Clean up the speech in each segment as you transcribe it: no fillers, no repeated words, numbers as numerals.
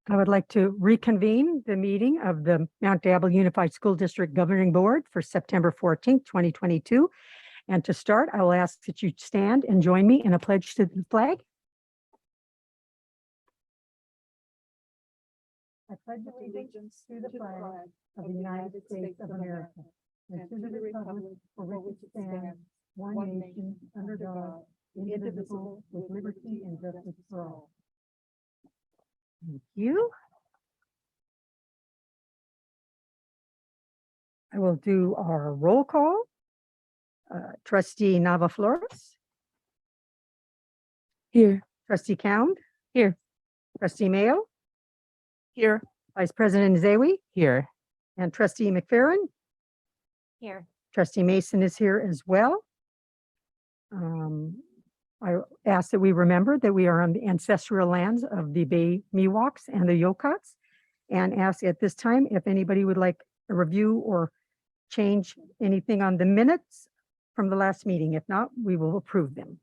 I would like to reconvene the meeting of the Mount Diablo Unified School District Governing Board for September 14th, 2022. And to start, I will ask that you stand and join me in a pledge to the flag. I pledge allegiance to the flag of the United States of America and to the republic for which it stands, one nation, under God, indivisible, with liberty and justice for all. Thank you. I will do our roll call. Trustee Nava Flores. Here. Trustee Cound. Here. Trustee Mayo. Here. Vice President Zawi. Here. And Trustee McFerrin. Here. Trustee Mason is here as well. I ask that we remember that we are on the ancestral lands of the Bay Miwoks and the Yokots, and ask at this time if anybody would like a review or change anything on the minutes from the last meeting. If not, we will approve them.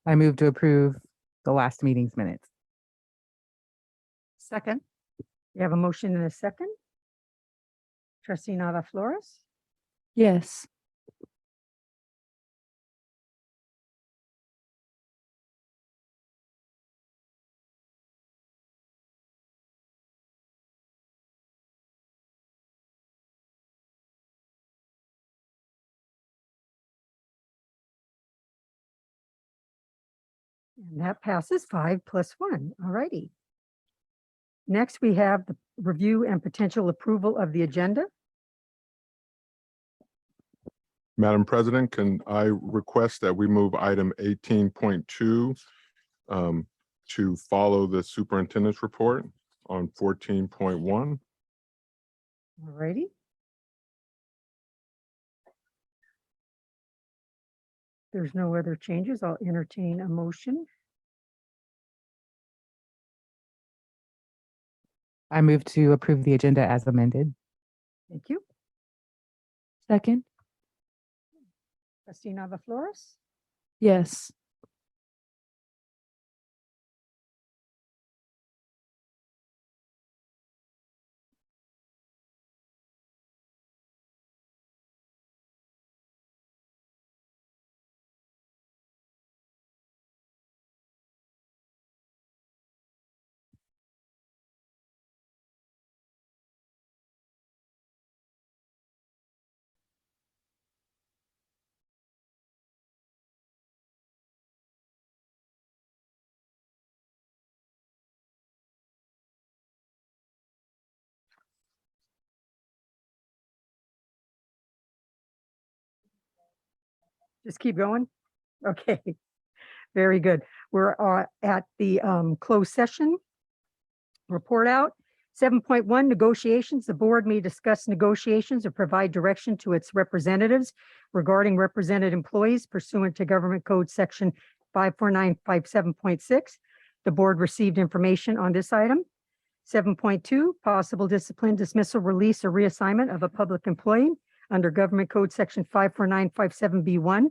I move to approve the last meeting's minutes. Second. You have a motion and a second. Trustee Nava Flores. Yes. And that passes 5+1. All righty. Next, we have the review and potential approval of the agenda. Madam President, can I request that we move item 18.2 to follow the superintendent's report on 14.1? All righty. There's no other changes. I'll entertain a motion. I move to approve the agenda as amended. Thank you. Second. Trustee Nava Flores. Yes. Just keep going. Okay, very good. We're at the closed session report out. 7.1 negotiations. The board may discuss negotiations or provide direction to its representatives regarding represented employees pursuant to Government Code Section 54957.6. The board received information on this item. 7.2 possible discipline, dismissal, release, or reassignment of a public employee under Government Code Section 54957B1.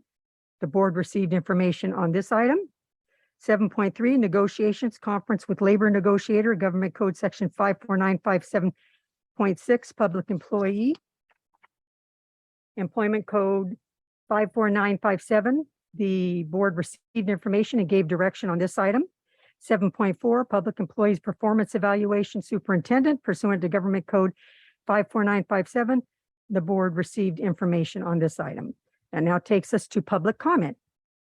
The board received information on this item. 7.3 negotiations, conference with labor negotiator, Government Code Section 54957.6, public employee. Employment Code 54957. The board received information and gave direction on this item. 7.4 public employees performance evaluation, superintendent pursuant to Government Code 54957. The board received information on this item. That now takes us to public comment.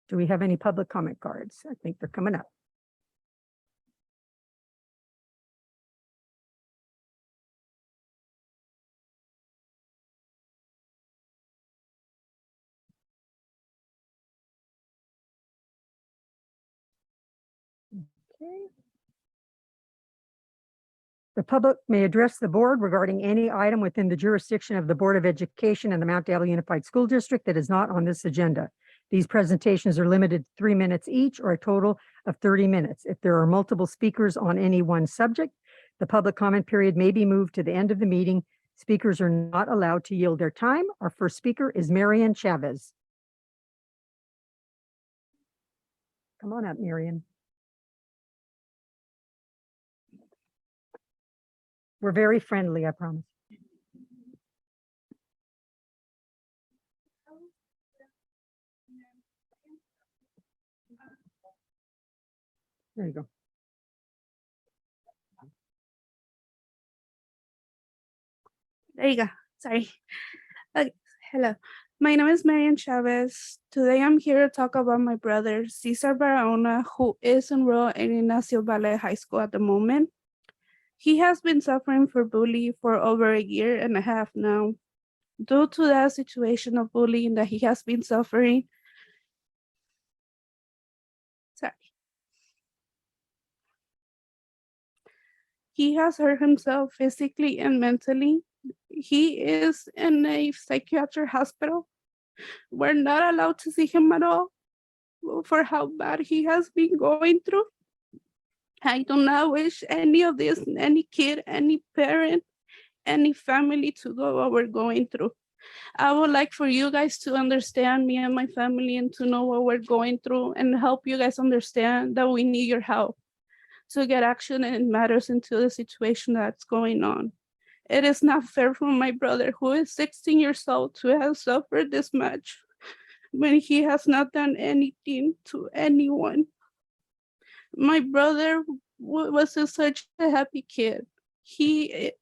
Do we have any public comment cards? I think they're coming up. Okay. The public may address the board regarding any item within the jurisdiction of the Board of Education and the Mount Diablo Unified School District that is not on this agenda. These presentations are limited to 3 minutes each, or a total of 30 minutes. If there are multiple speakers on any one subject, the public comment period may be moved to the end of the meeting. Speakers are not allowed to yield their time. Our first speaker is Marian Chavez. Come on up, Marion. We're very friendly, I promise. There you go. There you go. Sorry. Okay. Hello. My name is Marian Chavez. Today I'm here to talk about my brother, Cesar Barahona, who is enrolled in Ignacio Valle High School at the moment. He has been suffering for bullying for over a year and a half now. Due to that situation of bullying that he has been suffering, he has hurt himself physically and mentally. He is in a psychiatric hospital. We're not allowed to see him at all for how bad he has been going through. I do not wish any of this, any kid, any parent, any family to go what we're going through. I would like for you guys to understand me and my family and to know what we're going through and help you guys understand that we need your help to get action and matters into the situation that's going on. It is not fair for my brother, who is 16 years old, to have suffered this much when he has not done anything to anyone. My brother was such a happy kid. He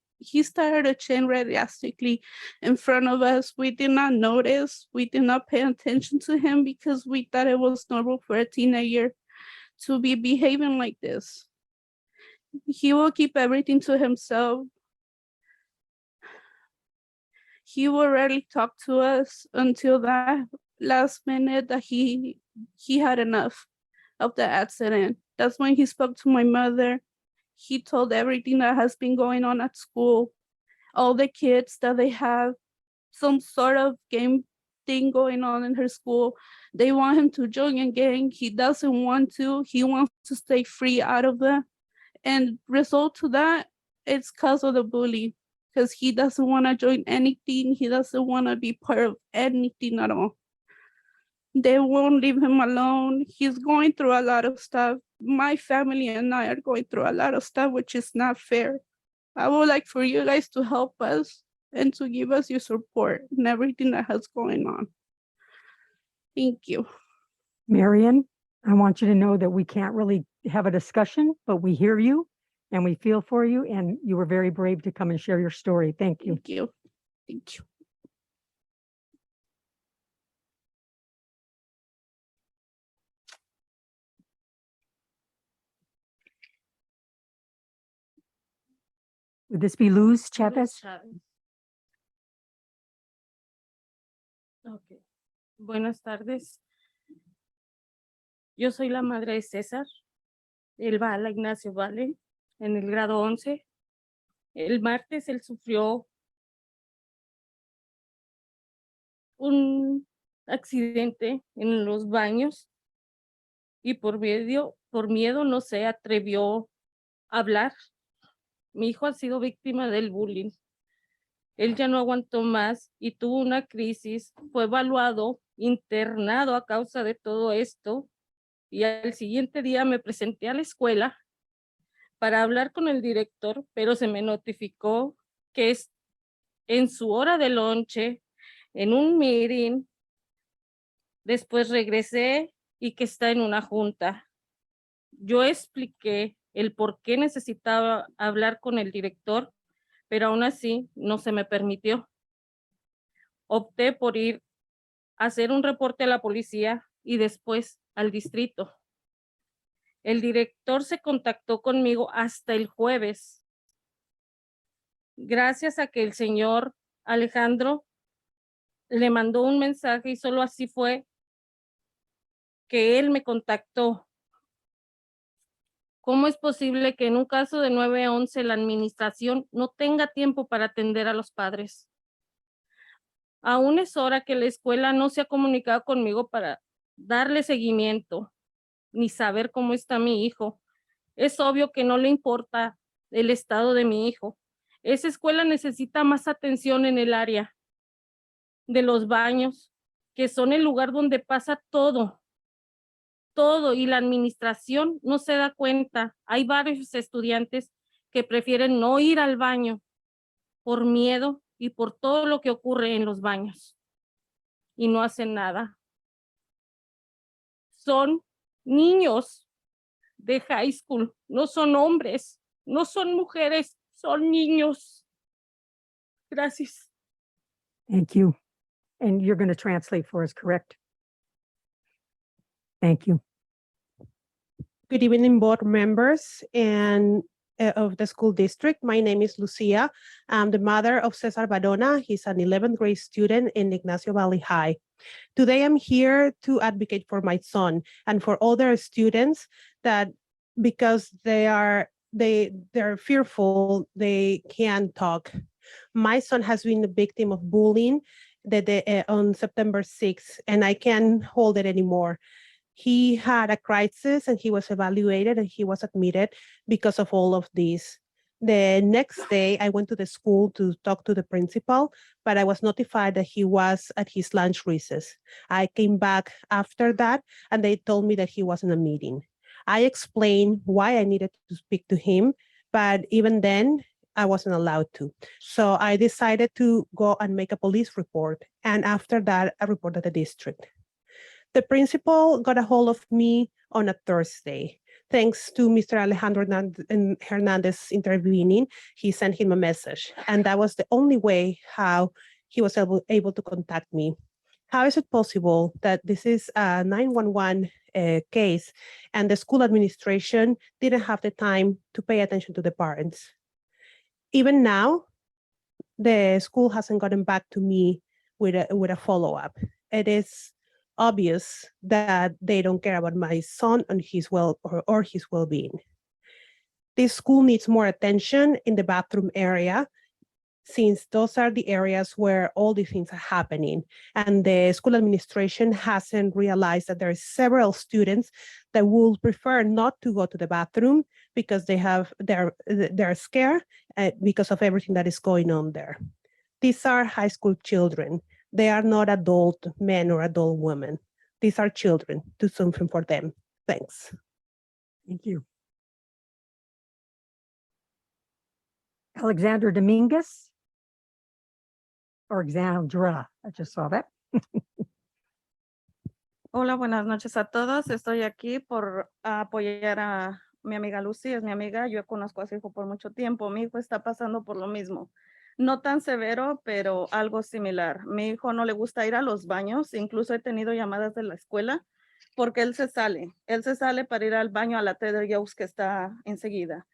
started to change drastically in front of us. We did not notice. We did not pay attention to him because we thought it was normal for a teenager to be behaving like this. He will keep everything to himself. He will rarely talk to us until that last minute that he had enough of the accident. That's when he spoke to my mother. He told everything that has been going on at school, all the kids that they have some sort of game thing going on in her school. They want him to join a gang. He doesn't want to. He wants to stay free out of that. And result to that, it's because of the bully, because he doesn't want to join anything. He doesn't want to be part of anything at all. They won't leave him alone. He's going through a lot of stuff. My family and I are going through a lot of stuff, which is not fair. I would like for you guys to help us and to give us your support and everything that has going on. Thank you. Marion, I want you to know that we can't really have a discussion, but we hear you and we feel for you, and you were very brave to come and share your story. Thank you. Thank you. Thank you. Would this be Luz Chavez? Ok. Buenas tardes. Yo soy la madre de César. Él va a la Ignacio Valle en el grado 11. El martes él sufrió un accidente en los baños y por miedo no se atrevió a hablar. Mi hijo ha sido víctima del bullying. Él ya no aguantó más y tuvo una crisis. Fue evaluado, internado a causa de todo esto. Y al siguiente día me presenté a la escuela para hablar con el director, pero se me notificó que es en su hora de lonche, en un meeting. Después regresé y que está en una junta. Yo expliqué el por qué necesitaba hablar con el director, pero aún así no se me permitió. Opté por ir a hacer un reporte a la policía y después al distrito. El director se contactó conmigo hasta el jueves. Gracias a que el señor Alejandro le mandó un mensaje y solo así fue que él me contactó. ¿Cómo es posible que en un caso de 911 la administración no tenga tiempo para atender a los padres? Aún es hora que la escuela no se ha comunicado conmigo para darle seguimiento, ni saber cómo está mi hijo. Es obvio que no le importa el estado de mi hijo. Esa escuela necesita más atención en el área de los baños, que son el lugar donde pasa todo todo, y la administración no se da cuenta. Hay varios estudiantes que prefieren no ir al baño por miedo y por todo lo que ocurre en los baños y no hacen nada. Son niños de high school, no son hombres, no son mujeres, son niños. Gracias. Thank you. And you're going to translate for us, correct? Thank you. Good evening, board members and of the school district. My name is Lucia. I'm the mother of Cesar Badona. He's an 11th grade student in Ignacio Valley High. Today, I'm here to advocate for my son and for other students that because they're fearful, they can't talk. My son has been a victim of bullying on September 6th, and I can't hold it anymore. He had a crisis and he was evaluated and he was admitted because of all of this. The next day, I went to the school to talk to the principal, but I was notified that he was at his lunch recess. I came back after that and they told me that he was in a meeting. I explained why I needed to speak to him, but even then, I wasn't allowed to. So I decided to go and make a police report. And after that, I reported the district. The principal got a hold of me on a Thursday. Thanks to Mr. Alejandro Hernandez intervening, he sent him a message. And that was the only way how he was able to contact me. How is it possible that this is a 911 case and the school administration didn't have the time to pay attention to the parents? Even now, the school hasn't gotten back to me with a follow-up. It is obvious that they don't care about my son and his or his well-being. This school needs more attention in the bathroom area, since those are the areas where all these things are happening. And the school administration hasn't realized that there are several students that will prefer not to go to the bathroom because they're scared because of everything that is going on there. These are high school children. They are not adult men or adult women. These are children. Do something for them. Thanks. Thank you. Alexandra Dominguez. Or Alexandra, I just saw that. Hola, buenas noches a todos. Estoy aquí por apoyar a mi amiga Lucy, es mi amiga. Yo conozco a su hijo por mucho tiempo. Mi hijo está pasando por lo mismo. No tan severo, pero algo similar. Mi hijo no le gusta ir a los baños. Incluso he tenido llamadas de la escuela porque él se sale. Él se sale para ir al baño a la Trader Joe's que está enseguida.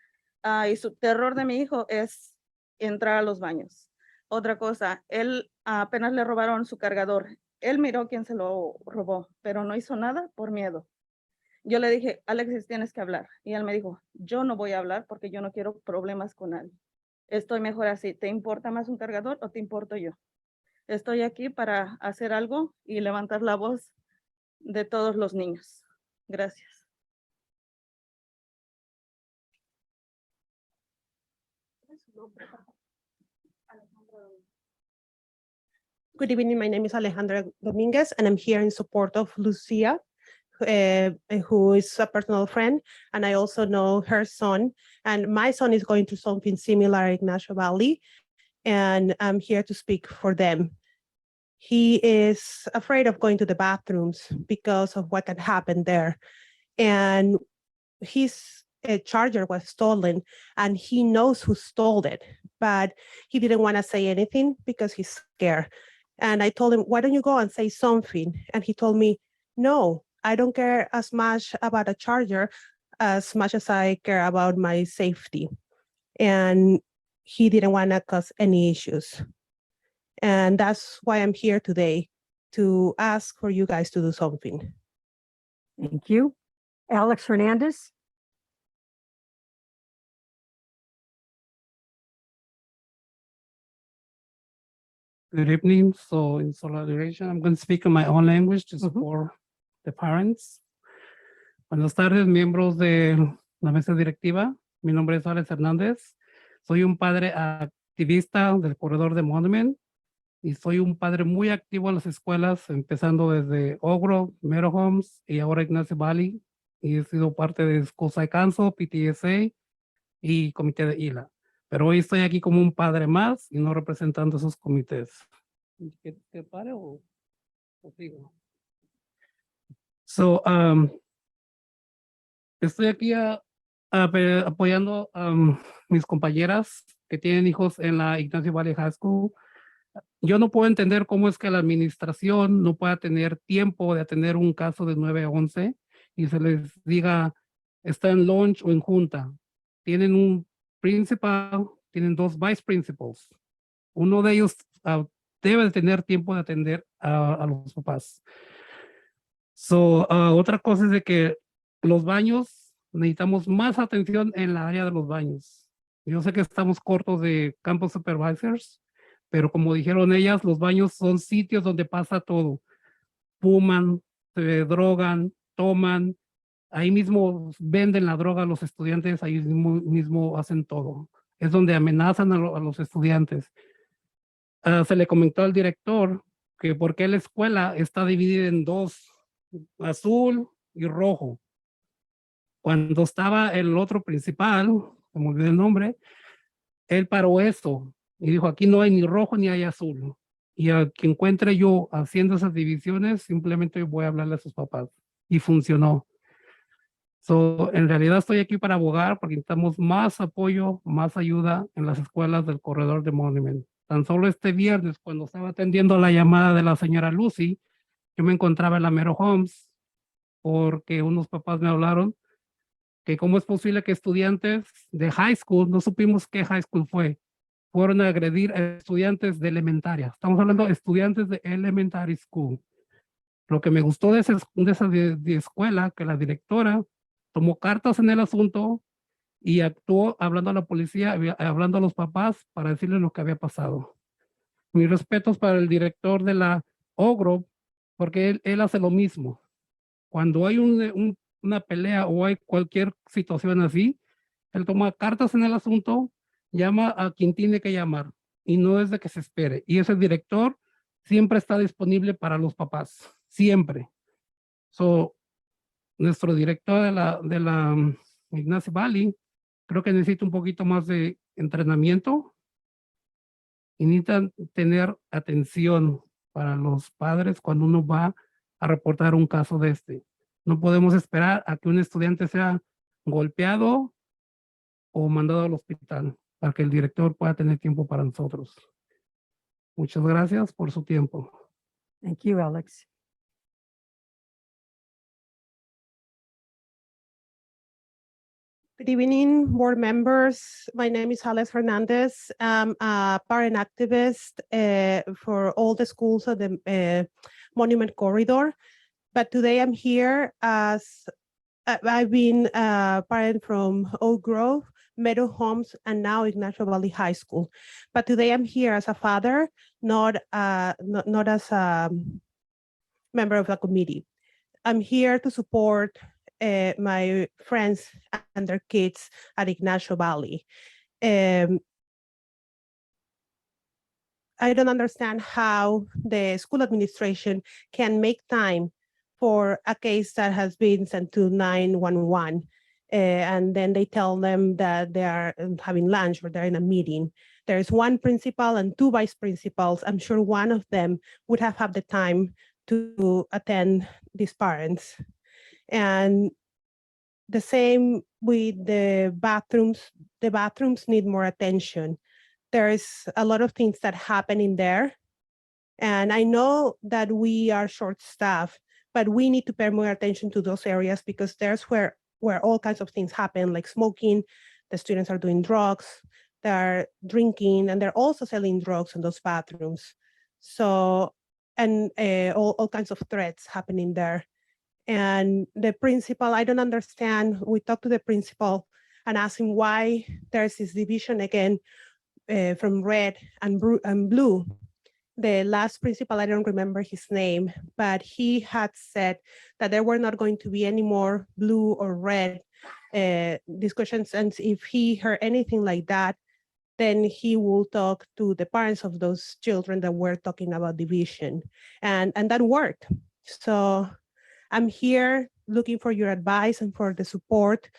Y su terror de mi hijo es entrar a los baños. Otra cosa, él apenas le robaron su cargador. Él miró quién se lo robó, pero no hizo nada por miedo. Yo le dije, Alexis, tienes que hablar. Y él me dijo, yo no voy a hablar porque yo no quiero problemas con nadie. Estoy mejor así. ¿Te importa más un cargador o te importo yo? Estoy aquí para hacer algo y levantar la voz de todos los niños. Gracias. Good evening, my name is Alejandra Dominguez, and I'm here in support of Lucia, who is a personal friend, and I also know her son, and my son is going through something similar at Ignacio Valley, and I'm here to speak for them. He is afraid of going to the bathrooms because of what had happened there, and his charger was stolen, and he knows who stole it, but he didn't want to say anything because he's scared. And I told him, why don't you go and say something? And he told me, no, I don't care as much about a charger as much as I care about my safety. And he didn't want to cause any issues. And that's why I'm here today, to ask for you guys to do something. Thank you. Alex Hernandez. Good evening. So in solidarization, I'm going to speak in my own language to Mhm. support the parents. Buenas tardes, miembros de la mesa directiva. Mi nombre es Alex Hernández. Soy un padre activista del corredor de Monument. y soy un padre muy activo en las escuelas, empezando desde Oak Grove, Meadow Homes y ahora Ignacio Valley. Y he sido parte de School Site Council, PTSA y Comité de ILA. Pero hoy estoy aquí como un padre más y no representando esos comités. ¿Que pare o sigo? So, estoy aquí apoyando a mis compañeras que tienen hijos en la Ignacio Valley High School. Yo no puedo entender cómo es que la administración no pueda tener tiempo de atender un caso de 9 a 11 y se les diga, está en lunch o en junta. Tienen un principal, tienen 2 vice principals. Uno de ellos debe de tener tiempo de atender a los papás. Otra cosa es de que los baños, necesitamos más atención en la área de los baños. Yo sé que estamos cortos de campus supervisors, pero como dijeron ellas, los baños son sitios donde pasa todo. Fuman, se drogan, toman, ahí mismo venden la droga a los estudiantes, ahí mismo hacen todo. Es donde amenazan a los estudiantes. Se le comentó al director que por qué la escuela está dividida en 2, azul y rojo. Cuando estaba el otro principal, se me olvidó el nombre, él paró eso y dijo, aquí no hay ni rojo ni hay azul. Y a que encuentre yo haciendo esas divisiones, simplemente voy a hablarle a sus papás. Y funcionó. En realidad estoy aquí para abogar porque necesitamos más apoyo, más ayuda en las escuelas del corredor de Monument. Tan solo este viernes, cuando estaba atendiendo la llamada de la señora Lucy, yo me encontraba en la Meadow Homes porque unos papás me hablaron que cómo es posible que estudiantes de high school, no supimos qué high school fue, fueron a agredir a estudiantes de elementaria. Estamos hablando de estudiantes de elementary school. Lo que me gustó de esa de escuela, que la directora tomó cartas en el asunto y actuó hablando a la policía, hablando a los papás para decirles lo que había pasado. Mis respetos para el director de la Ogro, porque él hace lo mismo. Cuando hay una pelea o hay cualquier situación así, él toma cartas en el asunto, llama a quien tiene que llamar y no es de que se espere. Y ese director siempre está disponible para los papás, siempre. Nuestro director de la Ignacio Valley, creo que necesita un poquito más de entrenamiento y necesitan tener atención para los padres cuando uno va a reportar un caso de este. No podemos esperar a que un estudiante sea golpeado o mandado al hospital para que el director pueda tener tiempo para nosotros. Muchas gracias por su tiempo. Thank you, Alex. Good evening, board members. My name is Alex Hernandez. I'm a parent activist for all the schools of the Monument Corridor. But today I'm here as I've been a parent from Oak Grove, Meadow Homes, and now Ignacio Valley High School. But today I'm here as a father, not as a member of the committee. I'm here to support my friends and their kids at Ignacio Valley. I don't understand how the school administration can make time for a case that has been sent to 911, and then they tell them that they are having lunch or they're in a meeting. There's one principal and 2 vice principals. I'm sure one of them would have had the time to attend these parents. And the same with the bathrooms. The bathrooms need more attention. There's a lot of things that happen in there. And I know that we are short-staffed, but we need to pay more attention to those areas because there's where all kinds of things happen, like smoking, the students are doing drugs, they're drinking, and they're also selling drugs in those bathrooms. And all kinds of threats happening there. And the principal, I don't understand. We talked to the principal and asked him why there's this division again from red and blue. The last principal, I don't remember his name, but he had said that there were not going to be any more blue or red discussions. And if he heard anything like that, then he will talk to the parents of those children that were talking about division. And that worked. So I'm here looking for your advice and for the support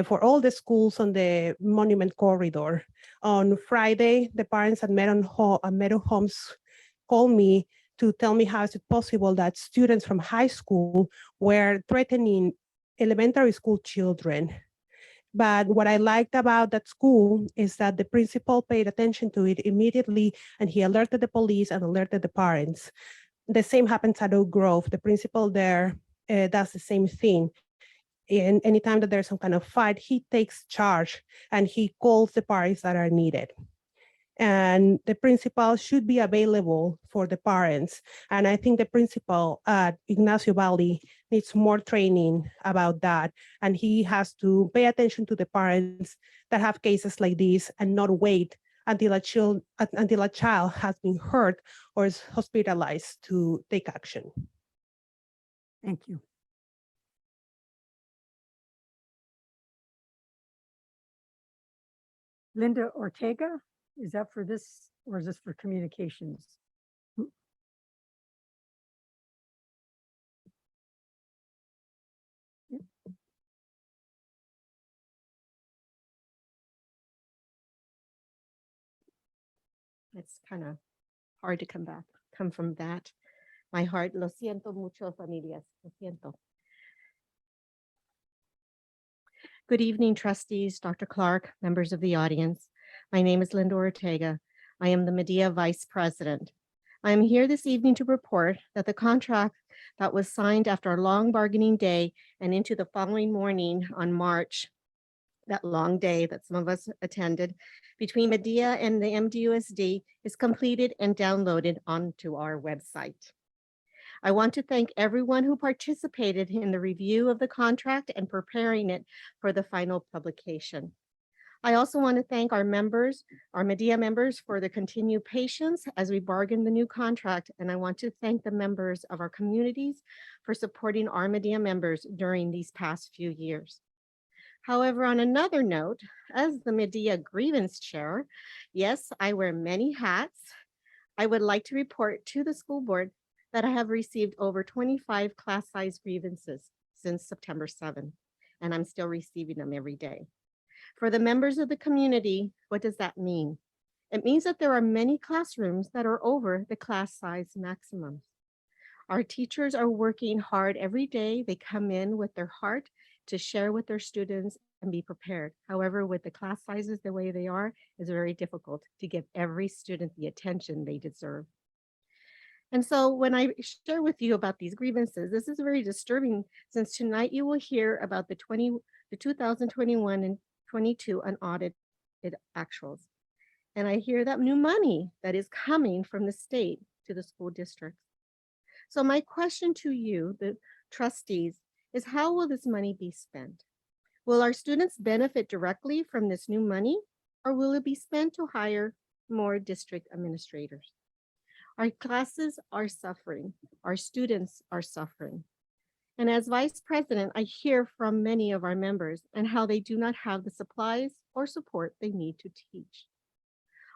for all the schools on the Monument Corridor. On Friday, the parents at Meadow Homes called me to tell me how is it possible that students from high school were threatening elementary school children. But what I liked about that school is that the principal paid attention to it immediately, and he alerted the police and alerted the parents. The same happens at Oak Grove. The principal there does the same thing. And anytime that there's some kind of fight, he takes charge and he calls the parties that are needed. And the principal should be available for the parents. And I think the principal at Ignacio Valley needs more training about that. And he has to pay attention to the parents that have cases like this and not wait until a child has been hurt or is hospitalized to take action. Thank you. Linda Ortega, is that for this, or is this for communications? It's kind of hard to come from that. My heart, lo siento mucho, familias, lo siento. Good evening, trustees, Dr. Clark, members of the audience. My name is Linda Ortega. I am the Medea Vice President. I am here this evening to report that the contract that was signed after a long bargaining day and into the following morning on March, that long day that some of us attended, between Medea and the MDUSD is completed and downloaded onto our website. I want to thank everyone who participated in the review of the contract and preparing it for the final publication. I also want to thank our members, our Medea members, for the continued patience as we bargain the new contract. And I want to thank the members of our communities for supporting our Medea members during these past few years. However, on another note, as the Medea grievance chair, yes, I wear many hats. I would like to report to the school board that I have received over 25 class size grievances since September 7, and I'm still receiving them every day. For the members of the community, what does that mean? It means that there are many classrooms that are over the class size maximums. Our teachers are working hard every day. They come in with their heart to share with their students and be prepared. However, with the class sizes the way they are, it's very difficult to give every student the attention they deserve. And so when I share with you about these grievances, this is very disturbing, since tonight you will hear about the 2021 and 22 unaudited actuals. And I hear that new money that is coming from the state to the school districts. So my question to you, the trustees, is how will this money be spent? Will our students benefit directly from this new money, or will it be spent to hire more district administrators? Our classes are suffering, our students are suffering. And as vice president, I hear from many of our members and how they do not have the supplies or support they need to teach.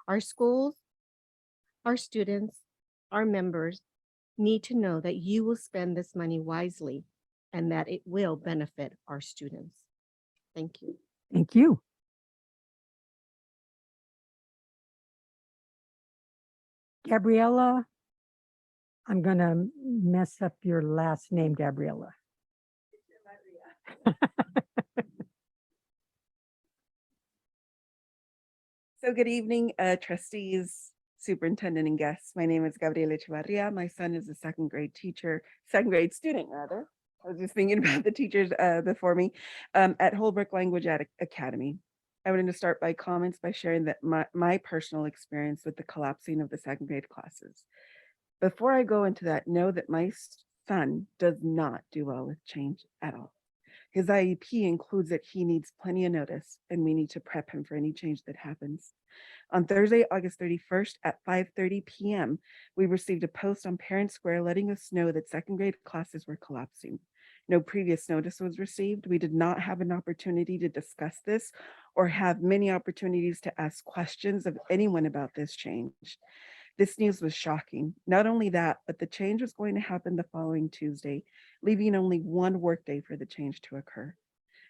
Our schools, our students, our members need to know that you will spend this money wisely and that it will benefit our students. Thank you. Thank you. Gabriella, I'm gonna mess up your last name, Gabriella. So good evening, trustees, superintendent, and guests. My name is Gabriela Echevarria. My son is a second grade student rather. I was just thinking about the teachers before me at Holbrook Language Academy. I wanted to start by comments by sharing that my personal experience with the collapsing of the second grade classes. Before I go into that, know that my son does not do well with change at all. His IEP includes that he needs plenty of notice, and we need to prep him for any change that happens. On Thursday, August 31st at 5:30 p.m., we received a post on Parent Square letting us know that second grade classes were collapsing. No previous notice was received. We did not have an opportunity to discuss this or have many opportunities to ask questions of anyone about this change. This news was shocking. Not only that, but the change was going to happen the following Tuesday, leaving only one workday for the change to occur.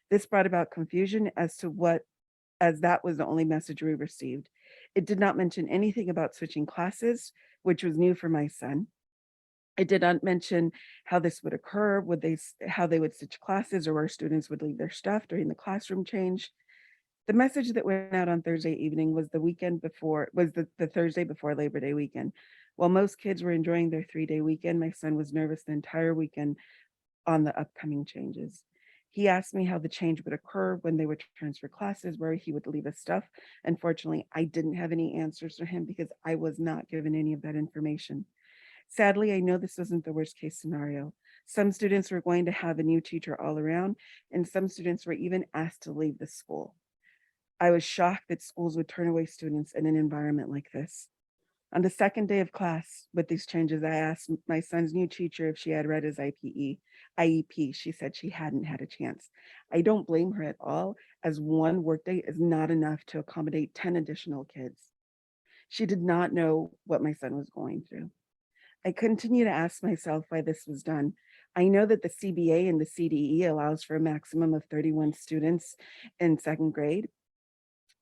This brought about confusion as that was the only message we received. It did not mention anything about switching classes, which was new for my son. It did not mention how this would occur, how they would switch classes, or where students would leave their stuff during the classroom change. The message that went out on Thursday evening was the Thursday before Labor Day weekend. While most kids were enjoying their 3-day weekend, my son was nervous the entire weekend on the upcoming changes. He asked me how the change would occur when they would transfer classes, where he would leave his stuff. Unfortunately, I didn't have any answers for him because I was not given any of that information. Sadly, I know this wasn't the worst case scenario. Some students were going to have a new teacher all around, and some students were even asked to leave the school. I was shocked that schools would turn away students in an environment like this. On the second day of class with these changes, I asked my son's new teacher if she had read his IEP. She said she hadn't had a chance. I don't blame her at all, as one workday is not enough to accommodate 10 additional kids. She did not know what my son was going through. I continue to ask myself why this was done. I know that the CBA and the CDE allows for a maximum of 31 students in second grade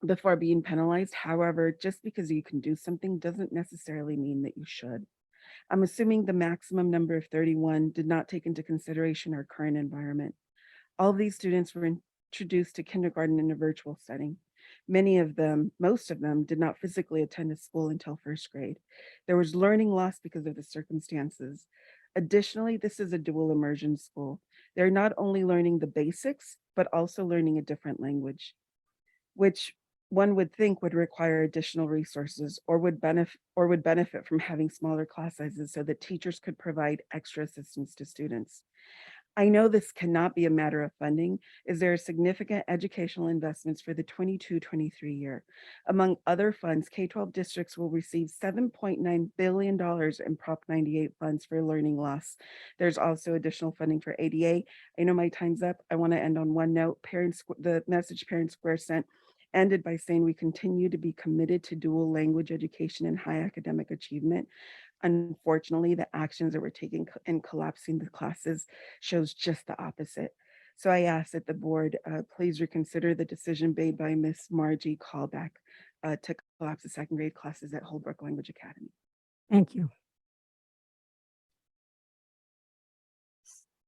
before being penalized. However, just because you can do something doesn't necessarily mean that you should. I'm assuming the maximum number of 31 did not take into consideration our current environment. All of these students were introduced to kindergarten in a virtual setting. Most of them did not physically attend a school until first grade. There was learning loss because of the circumstances. Additionally, this is a dual immersion school. They're not only learning the basics, but also learning a different language, which one would think would require additional resources or would benefit from having smaller class sizes so that teachers could provide extra assistance to students. I know this cannot be a matter of funding, as there are significant educational investments for the 22-23 year. Among other funds, K-12 districts will receive $7.9 billion in Prop 98 funds for learning loss. There's also additional funding for ADA. I know my time's up. I want to end on one note. The message Parent Square sent ended by saying we continue to be committed to dual language education and high academic achievement. Unfortunately, the actions that we're taking in collapsing the classes shows just the opposite. So I ask that the board please reconsider the decision made by Miss Margie Callback to collapse the second grade classes at Holbrook Language Academy. Thank you.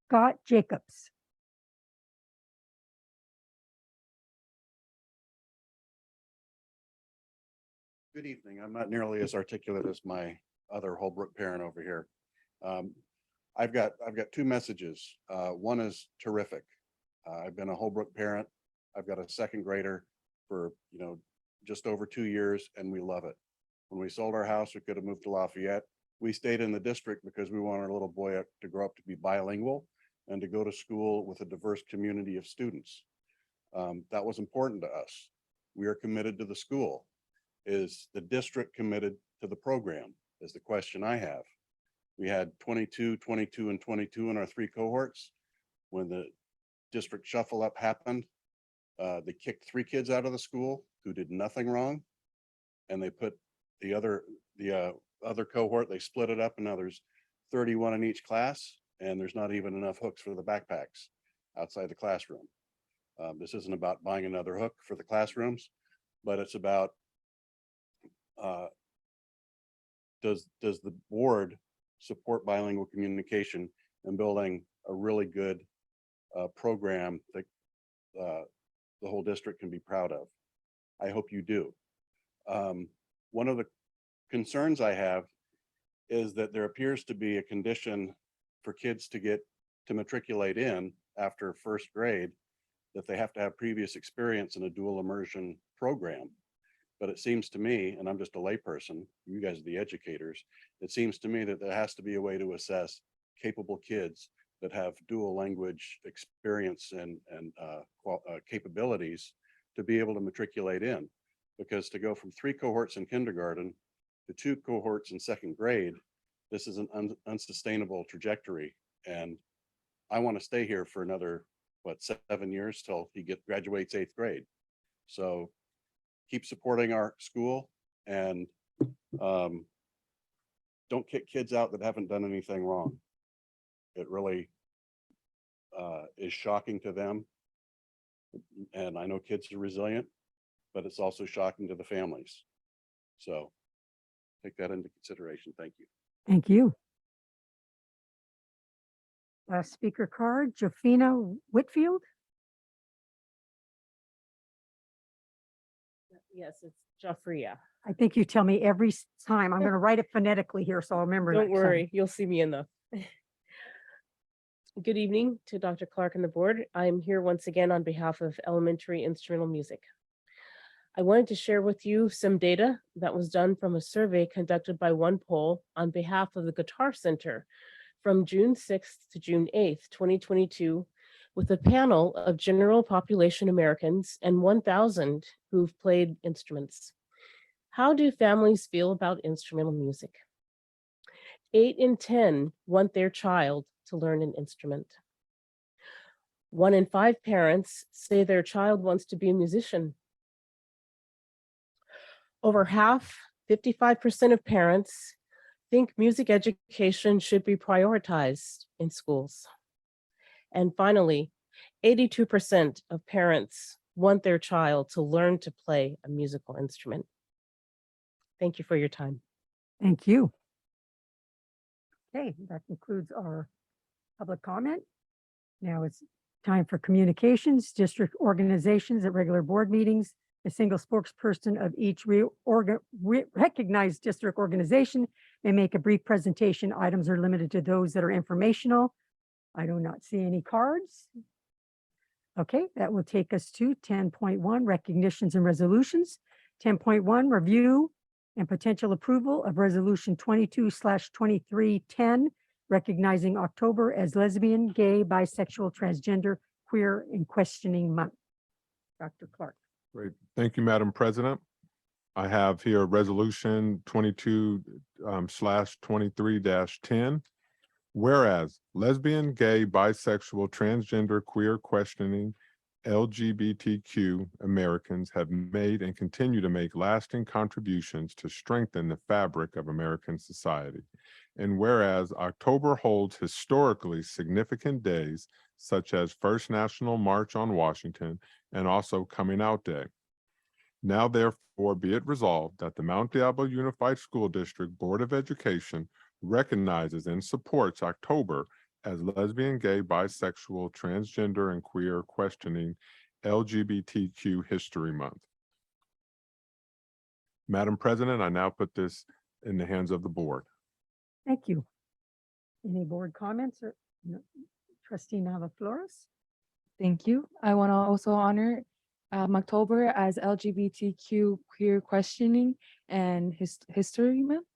Scott Jacobs. Good evening. I'm not nearly as articulate as my other Holbrook parent over here. I've got two messages. One is terrific. I've been a Holbrook parent. I've got a second grader for just over 2 years, and we love it. When we sold our house, we could have moved to Lafayette. We stayed in the district because we wanted our little boy to grow up to be bilingual and to go to school with a diverse community of students. That was important to us. We are committed to the school. Is the district committed to the program? Is the question I have. We had 22, 22, and 22 in our 3 cohorts. When the district shuffle up happened, they kicked 3 kids out of the school who did nothing wrong, and they put the other cohort, they split it up, and now there's 31 in each class, and there's not even enough hooks for the backpacks outside the classroom. This isn't about buying another hook for the classrooms, but it's about does the board support bilingual communication and building a really good program that the whole district can be proud of? I hope you do. One of the concerns I have is that there appears to be a condition for kids to matriculate in after first grade, that they have to have previous experience in a dual immersion program. But it seems to me, and I'm just a layperson, you guys are the educators, it seems to me that there has to be a way to assess capable kids that have dual language experience and capabilities to be able to matriculate in. Because to go from 3 cohorts in kindergarten to 2 cohorts in second grade, this is an unsustainable trajectory. And I want to stay here for another, what, 7 years till he graduates 8th grade. So keep supporting our school and don't kick kids out that haven't done anything wrong. It really is shocking to them. And I know kids are resilient, but it's also shocking to the families. So take that into consideration. Thank you. Thank you. Last speaker card, Jofina Whitfield. Yes, it's Jafria. I think you tell me every time. I'm going to write it phonetically here, so I'll remember. Don't next time. worry, you'll see me enough. Good evening to Dr. Clark and the board. I'm here once again on behalf of Elementary Instrumental Music. I wanted to share with you some data that was done from a survey conducted by OnePoll on behalf of the Guitar Center from June 6th to June 8th, 2022, with a panel of general population Americans and 1,000 who've played instruments. How do families feel about instrumental music? 8 in 10 want their child to learn an instrument. 1 in 5 parents say their child wants to be a musician. Over half, 55% of parents think music education should be prioritized in schools. And finally, 82% of parents want their child to learn to play a musical instrument. Thank you for your time. Thank you. Okay, that concludes our public comment. Now it's time for communications, district organizations at regular board meetings. A single spokesperson of each recognized district organization may make a brief presentation. Items are limited to those that are informational. I do not see any cards. Okay, that will take us to 10.1, recognitions and resolutions. 10.1, review and potential approval of resolution 22/2310, recognizing October as Lesbian, Gay, Bisexual, Transgender, Queer, and Questioning Month. Dr. Clark. Great. Thank you, Madam President. I have here resolution 22/23-10. Whereas lesbian, gay, bisexual, transgender, queer, questioning, LGBTQ Americans have made and continue to make lasting contributions to strengthen the fabric of American society. And whereas October holds historically significant days such as First National March on Washington and also Coming Out Day. Now therefore be it resolved that the Mount Diablo Unified School District Board of Education recognizes and supports October as Lesbian, Gay, Bisexual, Transgender, and Queer Questioning LGBTQ History Month. Madam President, I now put this in the hands of the board. Thank you. Any board comments or no? Trustee Nava Flores? Thank you. I want to also honor October as LGBTQ Queer Questioning and History Month.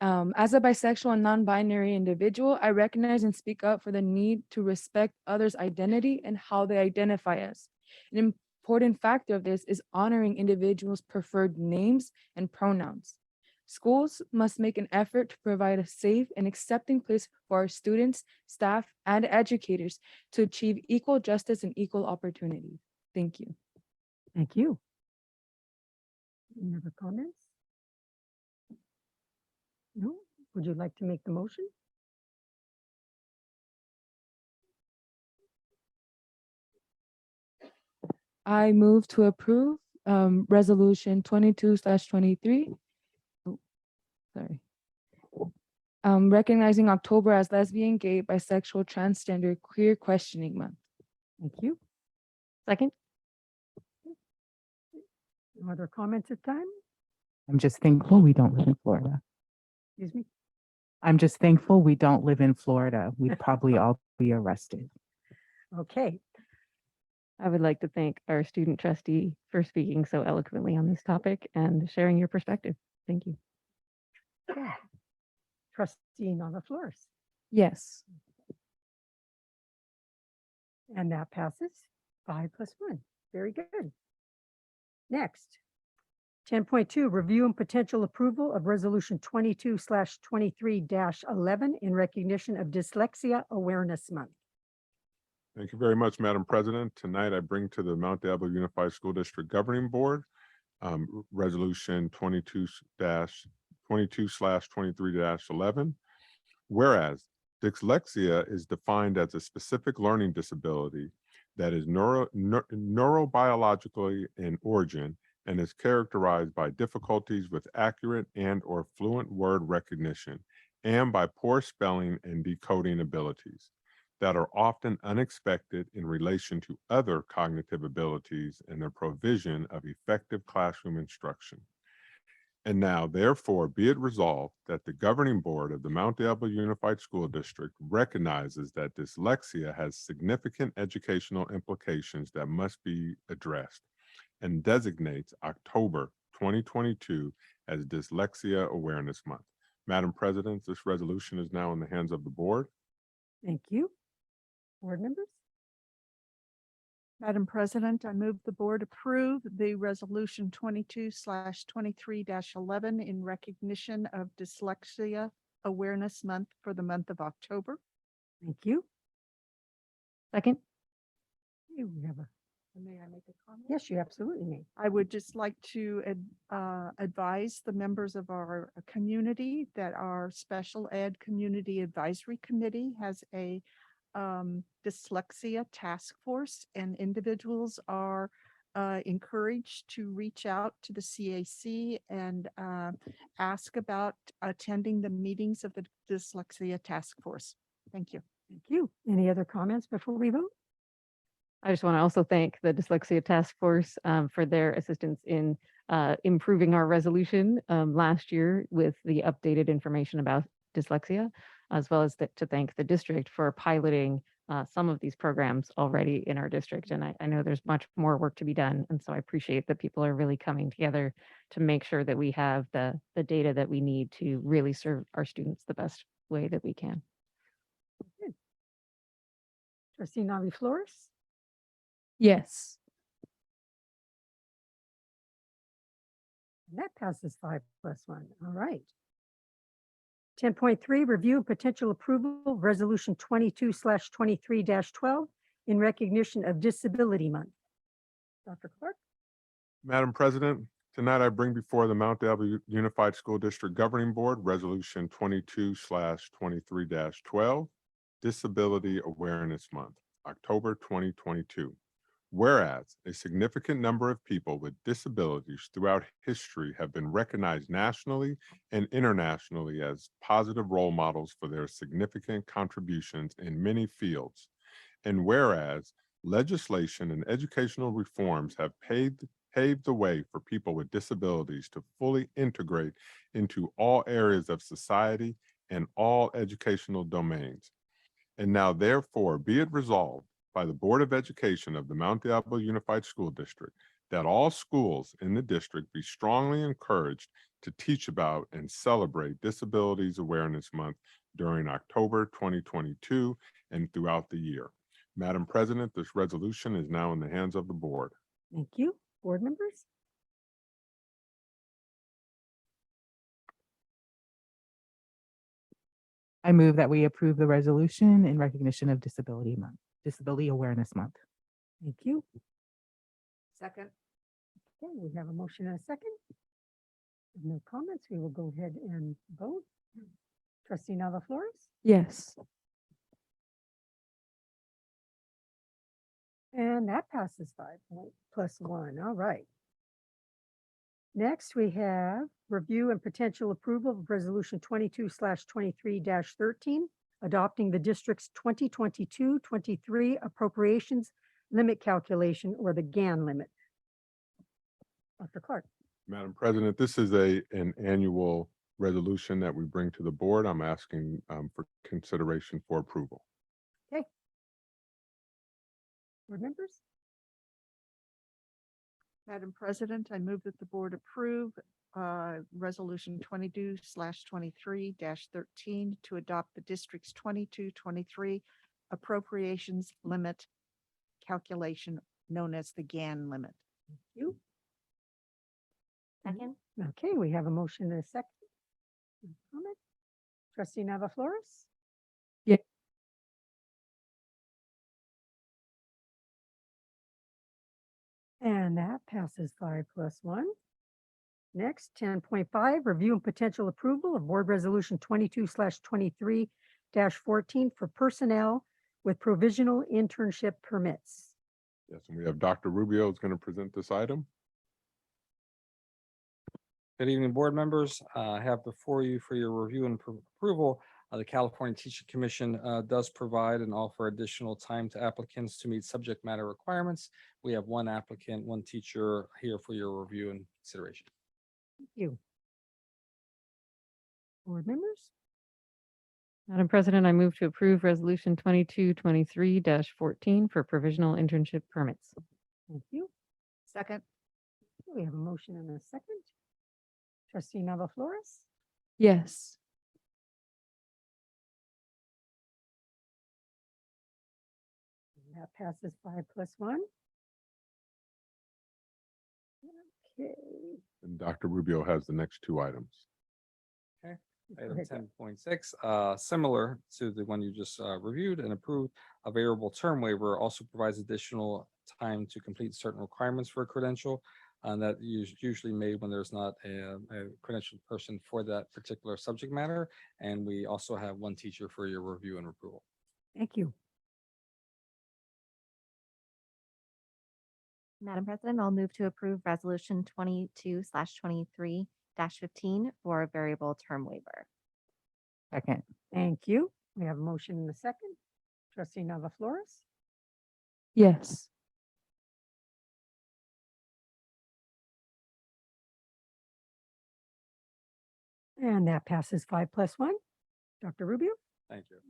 As a bisexual and non-binary individual, I recognize and speak up for the need to respect others' identity and how they identify us. An important factor of this is honoring individuals' preferred names and pronouns. Schools must make an effort to provide a safe and accepting place for our students, staff, and educators to achieve equal justice and equal opportunity. Thank you. Thank you. Any other comments? No? Would you like to make the motion? I move to approve resolution 22/23. Sorry. Recognizing October as Lesbian, Gay, Bisexual, Transgender, Queer Questioning Month. Thank you. Second? No other comments at time? I'm just thankful we don't live in Florida. Excuse me? I'm just thankful we don't live in Florida. We'd probably all be arrested. Okay. I would like to thank our student trustee for speaking so eloquently on this topic and sharing your perspective. Thank you. Okay. Trustee Nava Flores. Yes. And that passes 5+1. Very good. Next, 10.2, review and potential approval of resolution 22/23-11 in recognition of Dyslexia Awareness Month. Thank you very much, Madam President. Tonight I bring to the Mount Diablo Unified School District Governing Board Resolution 22/23-11. Whereas dyslexia is defined as a specific learning disability that is neurobiologically in origin and is characterized by difficulties with accurate and/or fluent word recognition and by poor spelling and decoding abilities that are often unexpected in relation to other cognitive abilities and the provision of effective classroom instruction. And now, therefore, be it resolved that the governing board of the Mount Diablo Unified School District recognizes that dyslexia has significant educational implications that must be addressed and designates October 2022 as Dyslexia Awareness Month. Madam President, this resolution is now in the hands of the board. Thank you. Board members? Madam President, I move the board approve the resolution 22/23-11 in recognition of Dyslexia Awareness Month for the month of October. Thank you. Second. Okay, we have a, May I make a comment? yes, you absolutely may. I would just like to advise the members of our community that our Special Ed Community Advisory Committee has a dyslexia task force, and individuals are encouraged to reach out to the CAC and ask about attending the meetings of the dyslexia task force. Thank you. Thank you. Any other comments before we vote? I just want to also thank the Dyslexia Task Force for their assistance in improving our resolution last year with the updated information about dyslexia, as well as to thank the district for piloting some of these programs already in our district. And I know there's much more work to be done. And so I appreciate that people are really coming together to make sure that we have the data that we need to really serve our students the best way that we can. Trustee Navi Flores? Yes. And that passes 5+1. All right. 10.3, review and potential approval of resolution 22/23-12 in recognition of Disability Month. Dr. Clark? Madam President, tonight I bring before the Mount Diablo Unified School District Governing Board Resolution 22/23-12, Disability Awareness Month, October 2022. Whereas a significant number of people with disabilities throughout history have been recognized nationally and internationally as positive role models for their significant contributions in many fields. And whereas legislation and educational reforms have paved the way for people with disabilities to fully integrate into all areas of society and all educational domains. And now therefore be it resolved by the Board of Education of the Mount Diablo Unified School District that all schools in the district be strongly encouraged to teach about and celebrate Disabilities Awareness Month during October 2022 and throughout the year. Madam President, this resolution is now in the hands of the board. Thank you. Board members? I move that we approve the resolution in recognition of Disability Awareness Month. Thank you. Second. Okay, we have a motion and a second. With no comments, we will go ahead and vote. Trustee Nava Flores? Yes. And that passes 5+1. All right. Next, we have review and potential approval of resolution 22/23-13, adopting the district's 2022-23 appropriations limit calculation, or the GAN limit. Dr. Clark? Madam President, this is an annual resolution that we bring to the board. I'm asking for consideration for approval. Okay. Board members? Madam President, I move that the board approve resolution 22/23-13 to adopt the district's 22-23 appropriations limit calculation known as the GAN limit. Thank you. Second. Okay, we have a motion and a second. Any comment? Trustee Nava Flores? And that passes 5+1. Next, 10.5, review and potential approval of Board Resolution 22/23-14 for personnel with provisional internship permits. Yes, and we have Dr. Rubio is going to present this item. Good evening, board members. I have before you for your review and approval. The California Teaching Commission does provide and offer additional time to applicants to meet subject matter requirements. We have one applicant, one teacher here for your review and consideration. Thank you. Board members? Madam President, I move to approve Resolution 22/23-14 for provisional internship permits. Thank you. Second. We have a motion and a second. Trustee Nava Flores? Yes. That passes 5+1. Okay. And Dr. Rubio has the next two items. Item Okay, 10.6, similar to the one you just reviewed and approved, a variable term waiver also provides additional time to complete certain requirements for a credential. And that is usually made when there's not a credentialed person for that particular subject matter. And we also have one teacher for your review and approval. Thank you. Madam President, I'll move to approve Resolution 22/23-15 for a variable term waiver. Second. Thank you. We have a motion and a second. Trustee Nava Flores? Yes. And that passes 5+1. Dr. Rubio? Thank you.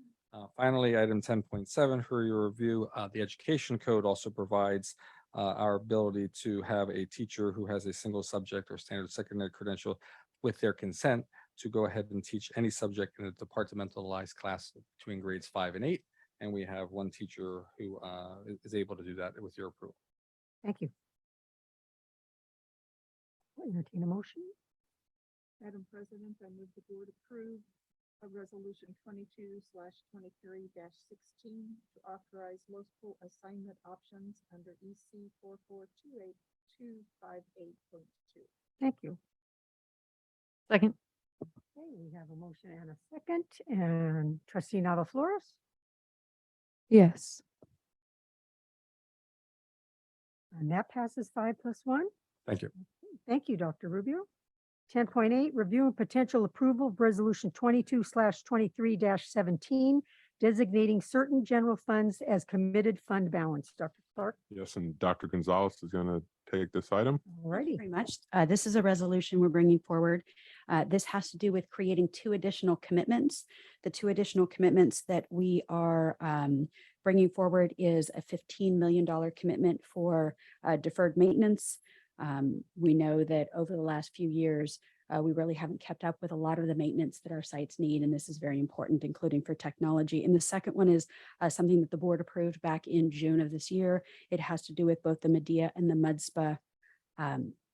Finally, item 10.7 for your review, the education code also provides our ability to have a teacher who has a single subject or standard secondary credential with their consent to go ahead and teach any subject in a departmentalized class between grades 5 and 8. And we have one teacher who is able to do that with your approval. Thank you. I'll entertain a motion. Madam President, I move the board approve of Resolution 22/23-16 to authorize multiple assignment options under EC 4428258.2. Thank you. Second. Okay, we have a motion and a second. And Trustee Nava Flores? Yes. And that passes 5+1. Thank you. Thank you, Dr. Rubio. 10.8, review and potential approval of Resolution 22/23-17, designating certain general funds as committed fund balance. Dr. Clark? Yes, and Dr. Gonzalez is going to take this item. All righty. Very much. This is a resolution we're bringing forward. This has to do with creating two additional commitments. The two additional commitments that we are bringing forward is a $15 million commitment for deferred maintenance. We know that over the last few years, we really haven't kept up with a lot of the maintenance that our sites need, and this is very important, including for technology. And the second one is something that the board approved back in June of this year. It has to do with both the Medea and the MUDSPA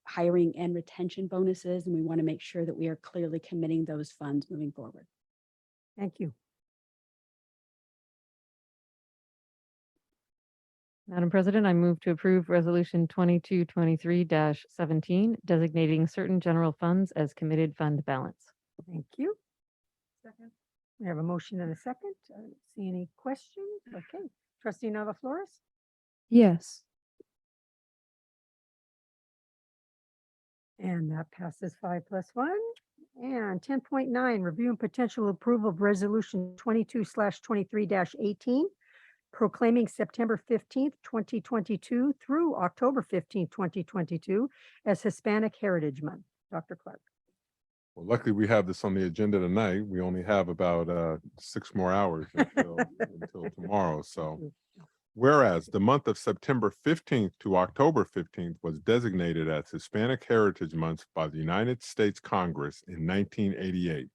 hiring and retention bonuses, and we want to make sure that we are clearly committing those funds moving forward. Thank you. Madam President, I move to approve Resolution 22/23-17, designating certain general funds as committed fund balance. Thank you. Second. We have a motion and a second. I don't see any questions. Okay. Trustee Nava Flores? Yes. And that passes 5+1. And 10.9, review and potential approval of Resolution 22/23-18, proclaiming September 15th, 2022 through October 15th, 2022 as Hispanic Heritage Month. Dr. Clark. Well, luckily we have this on the agenda tonight. We only have about 6 more hours until tomorrow. So whereas the month of September 15th to October 15th was designated as Hispanic Heritage Month by the United States Congress in 1988.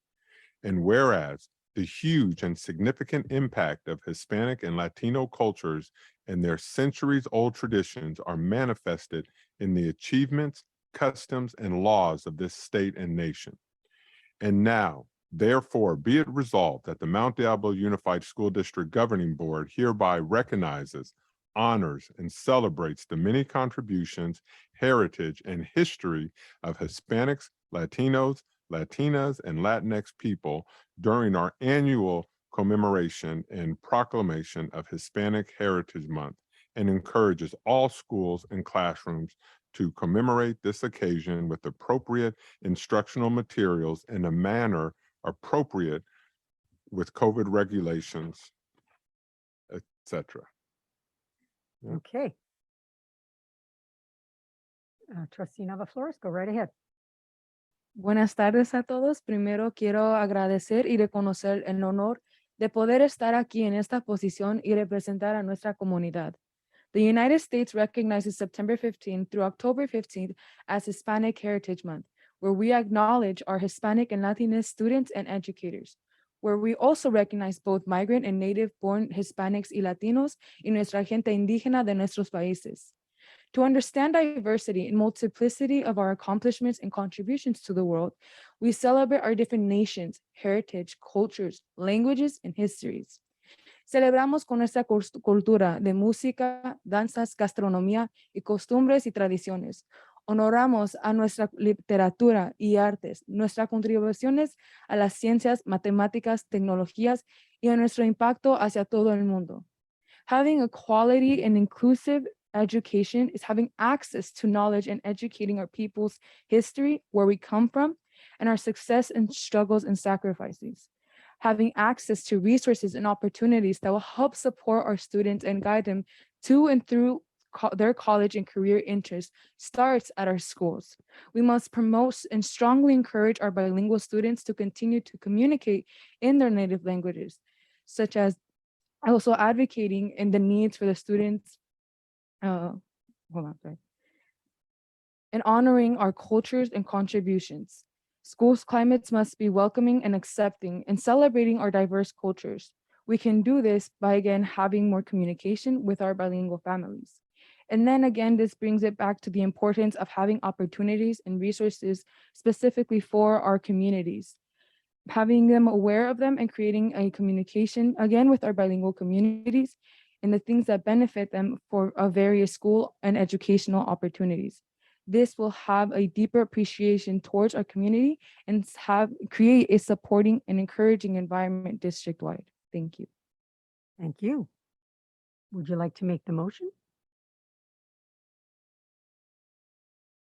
And whereas the huge and significant impact of Hispanic and Latino cultures and their centuries-old traditions are manifested in the achievements, customs, and laws of this state and nation. And now, therefore, be it resolved that the Mount Diablo Unified School District Governing Board hereby recognizes honors and celebrates the many contributions, heritage, and history of Hispanics, Latinos, Latinas, and Latinx people during our annual commemoration and proclamation of Hispanic Heritage Month, and encourages all schools and classrooms to commemorate this occasion with appropriate instructional materials in a manner appropriate with COVID regulations, etc. Yeah. Okay. Trustee Nava Flores, go right ahead. Buenas tardes a todos. Primero quiero agradecer y reconocer el honor de poder estar aquí en esta posición y representar a nuestra comunidad. The United States recognizes September 15th through October 15th as Hispanic Heritage Month, where we acknowledge our Hispanic and Latinx students and educators, where we also recognize both migrant and native-born Hispanics y Latinos y nuestra gente indígena de nuestros países. To understand diversity and multiplicity of our accomplishments and contributions to the world, we celebrate our different nations, heritage, cultures, languages, and histories. Celebramos con nuestra cultura de música, danzas, gastronomía y costumbres y tradiciones. Honoramos a nuestra literatura y artes, nuestras contribuciones a las ciencias, matemáticas, tecnologías y a nuestro impacto hacia todo el mundo. Having a quality and inclusive education is having access to knowledge and educating our people's history, where we come from, and our success and struggles and sacrifices. Having access to resources and opportunities that will help support our students and guide them to and through their college and career interests starts at our schools. We must promote and strongly encourage our bilingual students to continue to communicate in their native languages, such as also advocating in the needs for the students, and honoring our cultures and contributions. Schools' climates must be welcoming and accepting and celebrating our diverse cultures. We can do this by, again, having more communication with our bilingual families. And then again, this brings it back to the importance of having opportunities and resources specifically for our communities, having them aware of them and creating a communication, again, with our bilingual communities and the things that benefit them for various school and educational opportunities. This will have a deeper appreciation towards our community and create a supporting and encouraging environment district-wide. Thank you. Thank you. Would you like to make the motion?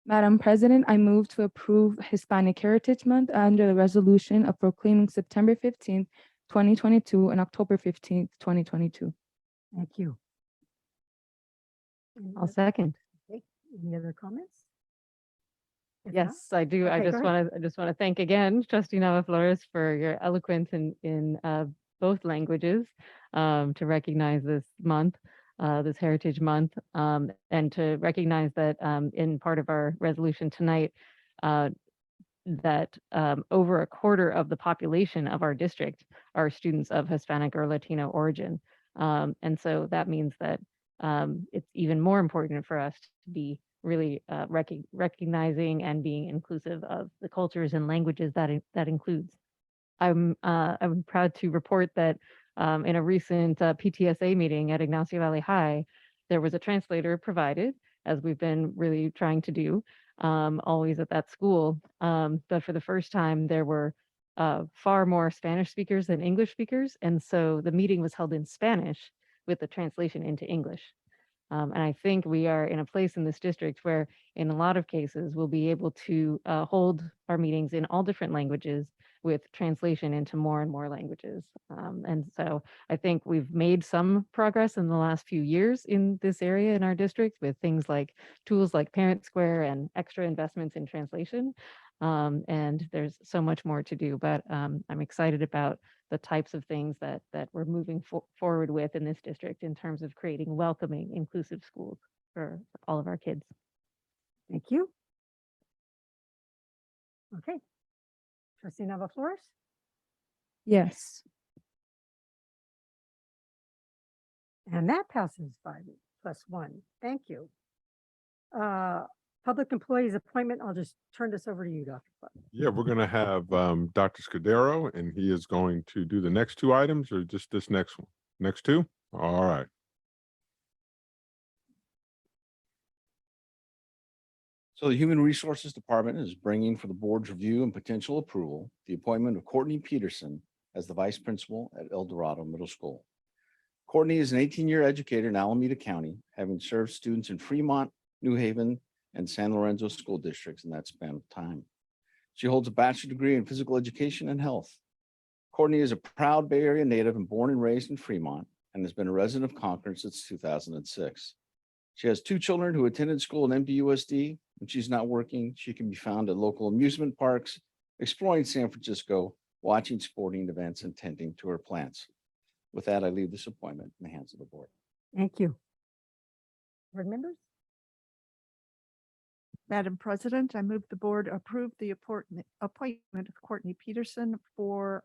Madam President, I move to approve Hispanic Heritage Month under the resolution of proclaiming September 15th, 2022 and October 15th, 2022. Thank you. I'll second. Okay, any other comments? If not, Yes, I do. I okay, go ahead. just want to thank again Trustee Nava Flores for your eloquence in both languages to recognize this month, this Heritage Month, and to recognize that in part of our resolution tonight, that over a quarter of the population of our district are students of Hispanic or Latino origin. And so that means that it's even more important for us to be really recognizing and being inclusive of the cultures and languages that includes. I'm proud to report that in a recent PTSA meeting at Ignacio Valley High, there was a translator provided, as we've been really trying to do always at that school. But for the first time, there were far more Spanish speakers than English speakers. And so the meeting was held in Spanish with the translation into English. And I think we are in a place in this district where in a lot of cases, we'll be able to hold our meetings in all different languages with translation into more and more languages. And so I think we've made some progress in the last few years in this area in our district with things like tools like Parent Square and extra investments in translation. And there's so much more to do, but I'm excited about the types of things that we're moving forward with in this district in terms of creating welcoming, inclusive schools for all of our kids. Thank you. Okay. Trustee Nava Flores? Yes. And that passes 5+1. Thank you. Public employees appointment, I'll just turn this over to you, Dr. Clark. Yeah, we're going to have Dr. Scudero, and he is going to do the next two items or just this next one? Next two? All right. So the Human Resources Department is bringing for the board's review and potential approval, the appointment of Courtney Peterson as the vice principal at El Dorado Middle School. Courtney is an 18-year educator in Alameda County, having served students in Fremont, New Haven, and San Lorenzo school districts in that span of time. She holds a bachelor's degree in physical education and health. Courtney is a proud Bay Area native and born and raised in Fremont, and has been a resident of Concord since 2006. She has 2 children who attended school in MDUSD. When she's not working, she can be found at local amusement parks, exploring San Francisco, watching sporting events, and tending to her plants. With that, I leave this appointment in the hands of the board. Thank you. Board members? Madam President, I move the board approve the appointment of Courtney Peterson for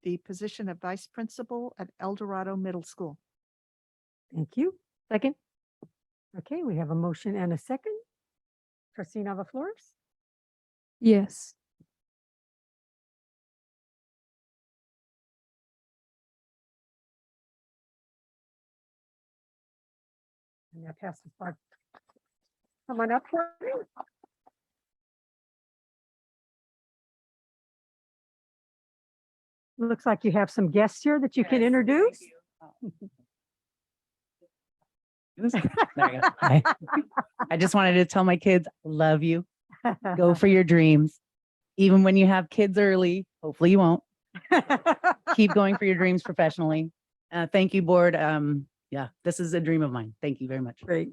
the position of vice principal at El Dorado Middle School. Thank you. Second? Okay, we have a motion and a second. Trustee Nava Flores? Yes. And that passes by. Come on up, Courtney. Looks like you have some guests here that you can introduce. There you go. Hi. I just wanted to tell my kids, love you. Go for your dreams. Even when you have kids early, hopefully you won't. Keep going for your dreams professionally. Thank you, board. Yeah, this is a dream of mine. Thank you very much. Great.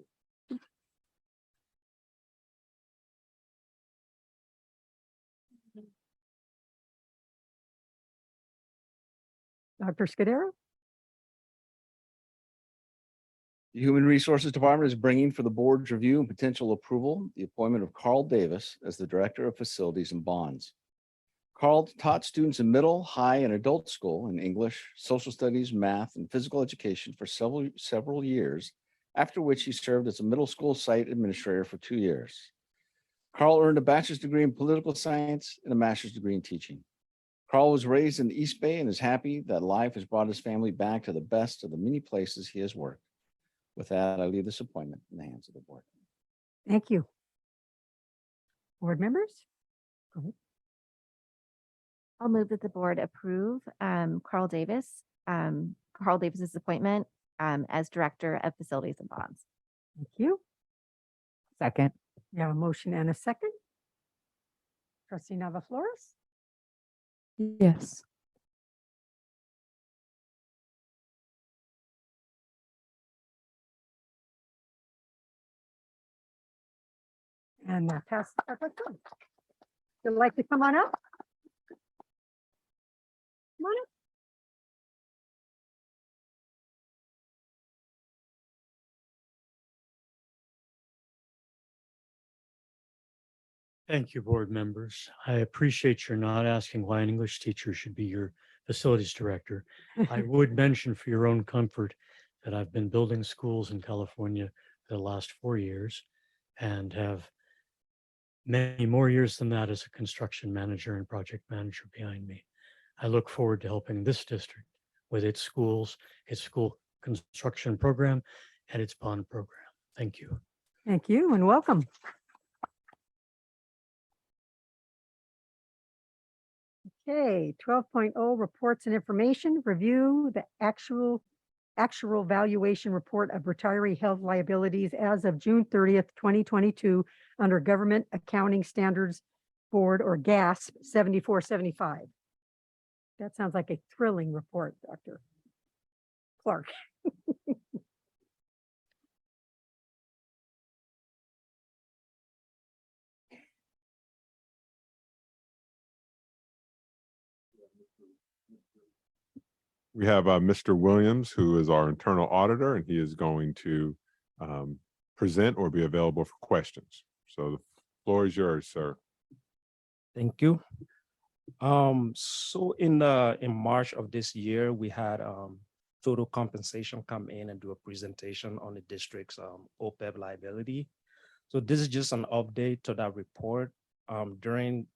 Dr. Scudero? The Human Resources Department is bringing for the board's review and potential approval, the appointment of Carl Davis as the Director of Facilities and Bonds. Carl taught students in middle, high, and adult school in English, social studies, math, and physical education for several years, after which he served as a middle school site administrator for 2 years. Carl earned a bachelor's degree in political science and a master's degree in teaching. Carl was raised in the East Bay and is happy that life has brought his family back to the best of the many places he has worked. With that, I leave this appointment in the hands of the board. Thank you. Board members? Go ahead. I'll move that the board approve Carl Davis's appointment as Director of Facilities and Bonds. Thank you. Second? We have a motion and a second. Trustee Nava Flores? Yes. And that passes. You'd like to come on up? Come on up. Thank you, board members. I appreciate your not asking why an English teacher should be your facilities director. I would mention for your own comfort that I've been building schools in California for the last 4 years and have many more years than that as a construction manager and project manager behind me. I look forward to helping this district with its schools, its school construction program, and its bond program. Thank you. Thank you and welcome. Okay, 12.0 reports and information. Review the actual valuation report of retiree health liabilities as of June 30th, 2022 under Government Accounting Standards Board or GASP 7475. That sounds like a thrilling report, Dr. Clark. We have Mr. Williams, who is our internal auditor, and he is going to present or be available for questions. So the floor is yours, sir. Thank you. So in March of this year, we had total compensation come in and do a presentation on the district's OPEB liability. So this is just an update to that report. During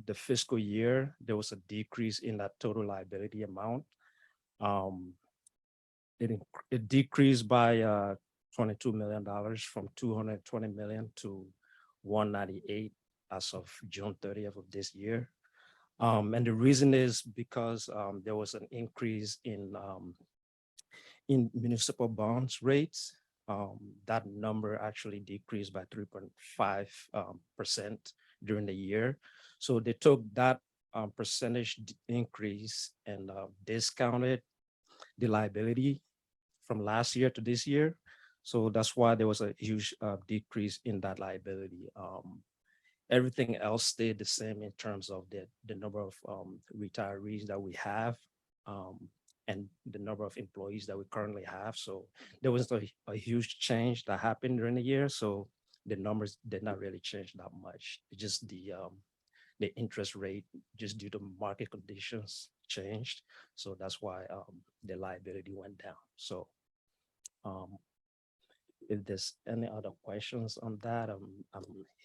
the fiscal year, there was a decrease in that total liability amount. It decreased by $22 million from 220 million to 198 as of June 30th of this year. And the reason is because there was an increase in municipal bonds rates. That number actually decreased by 3.5% during the year. So they took that percentage increase and discounted the liability from last year to this year. So that's why there was a huge decrease in that liability. Everything else stayed the same in terms of the number of retirees that we have and the number of employees that we currently have. So there was a huge change that happened during the year. So the numbers did not really change that much. It's just the interest rate, just due to market conditions, changed. So that's why the liability went down. So if there's any other questions on that, I'm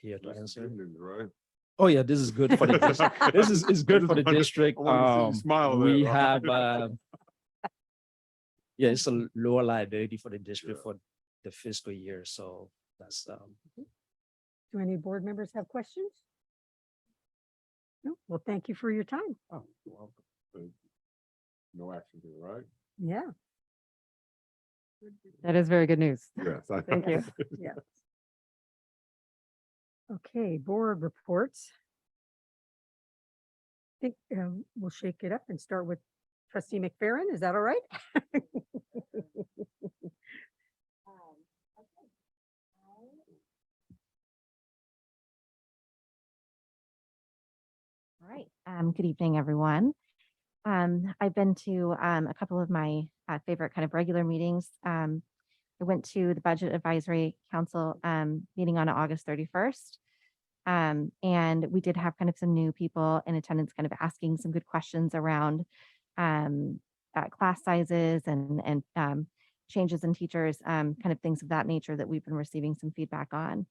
here to answer. Right? Oh yeah, this is good for the district. This is good for the district. I wanted to see you smile We there. have yeah, it's a lower liability for the district for the fiscal year. So that's Do any board members have questions? No? Well, thank you for your time. Oh, you're welcome. No action here, right? Yeah. That is very good news. Yes. Thank you. Yeah. Okay, board reports. I think we'll shake it up and start with Trustee McFerrin. Is that all right? All right. Good evening, everyone. I've been to a couple of my favorite kind of regular meetings. I went to the Budget Advisory Council meeting on August 31st. And we did have kind of some new people in attendance kind of asking some good questions around class sizes and changes in teachers, kind of things of that nature that we've been receiving some feedback on.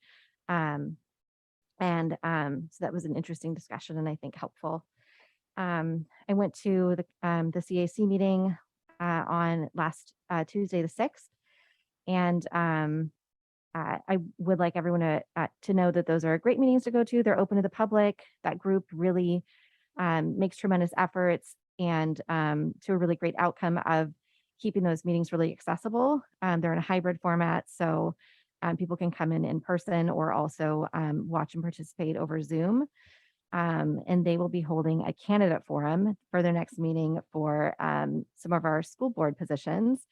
So that was an interesting discussion and I think helpful. I went to the CAC meeting on last Tuesday, the 6th, and I would like everyone to know that those are great meetings to go to. They're open to the public. That group really makes tremendous efforts and to a really great outcome of keeping those meetings really accessible. They're in a hybrid format, so people can come in person or also watch and participate over Zoom. And they will be holding a candidate forum for their next meeting for some of our school board positions.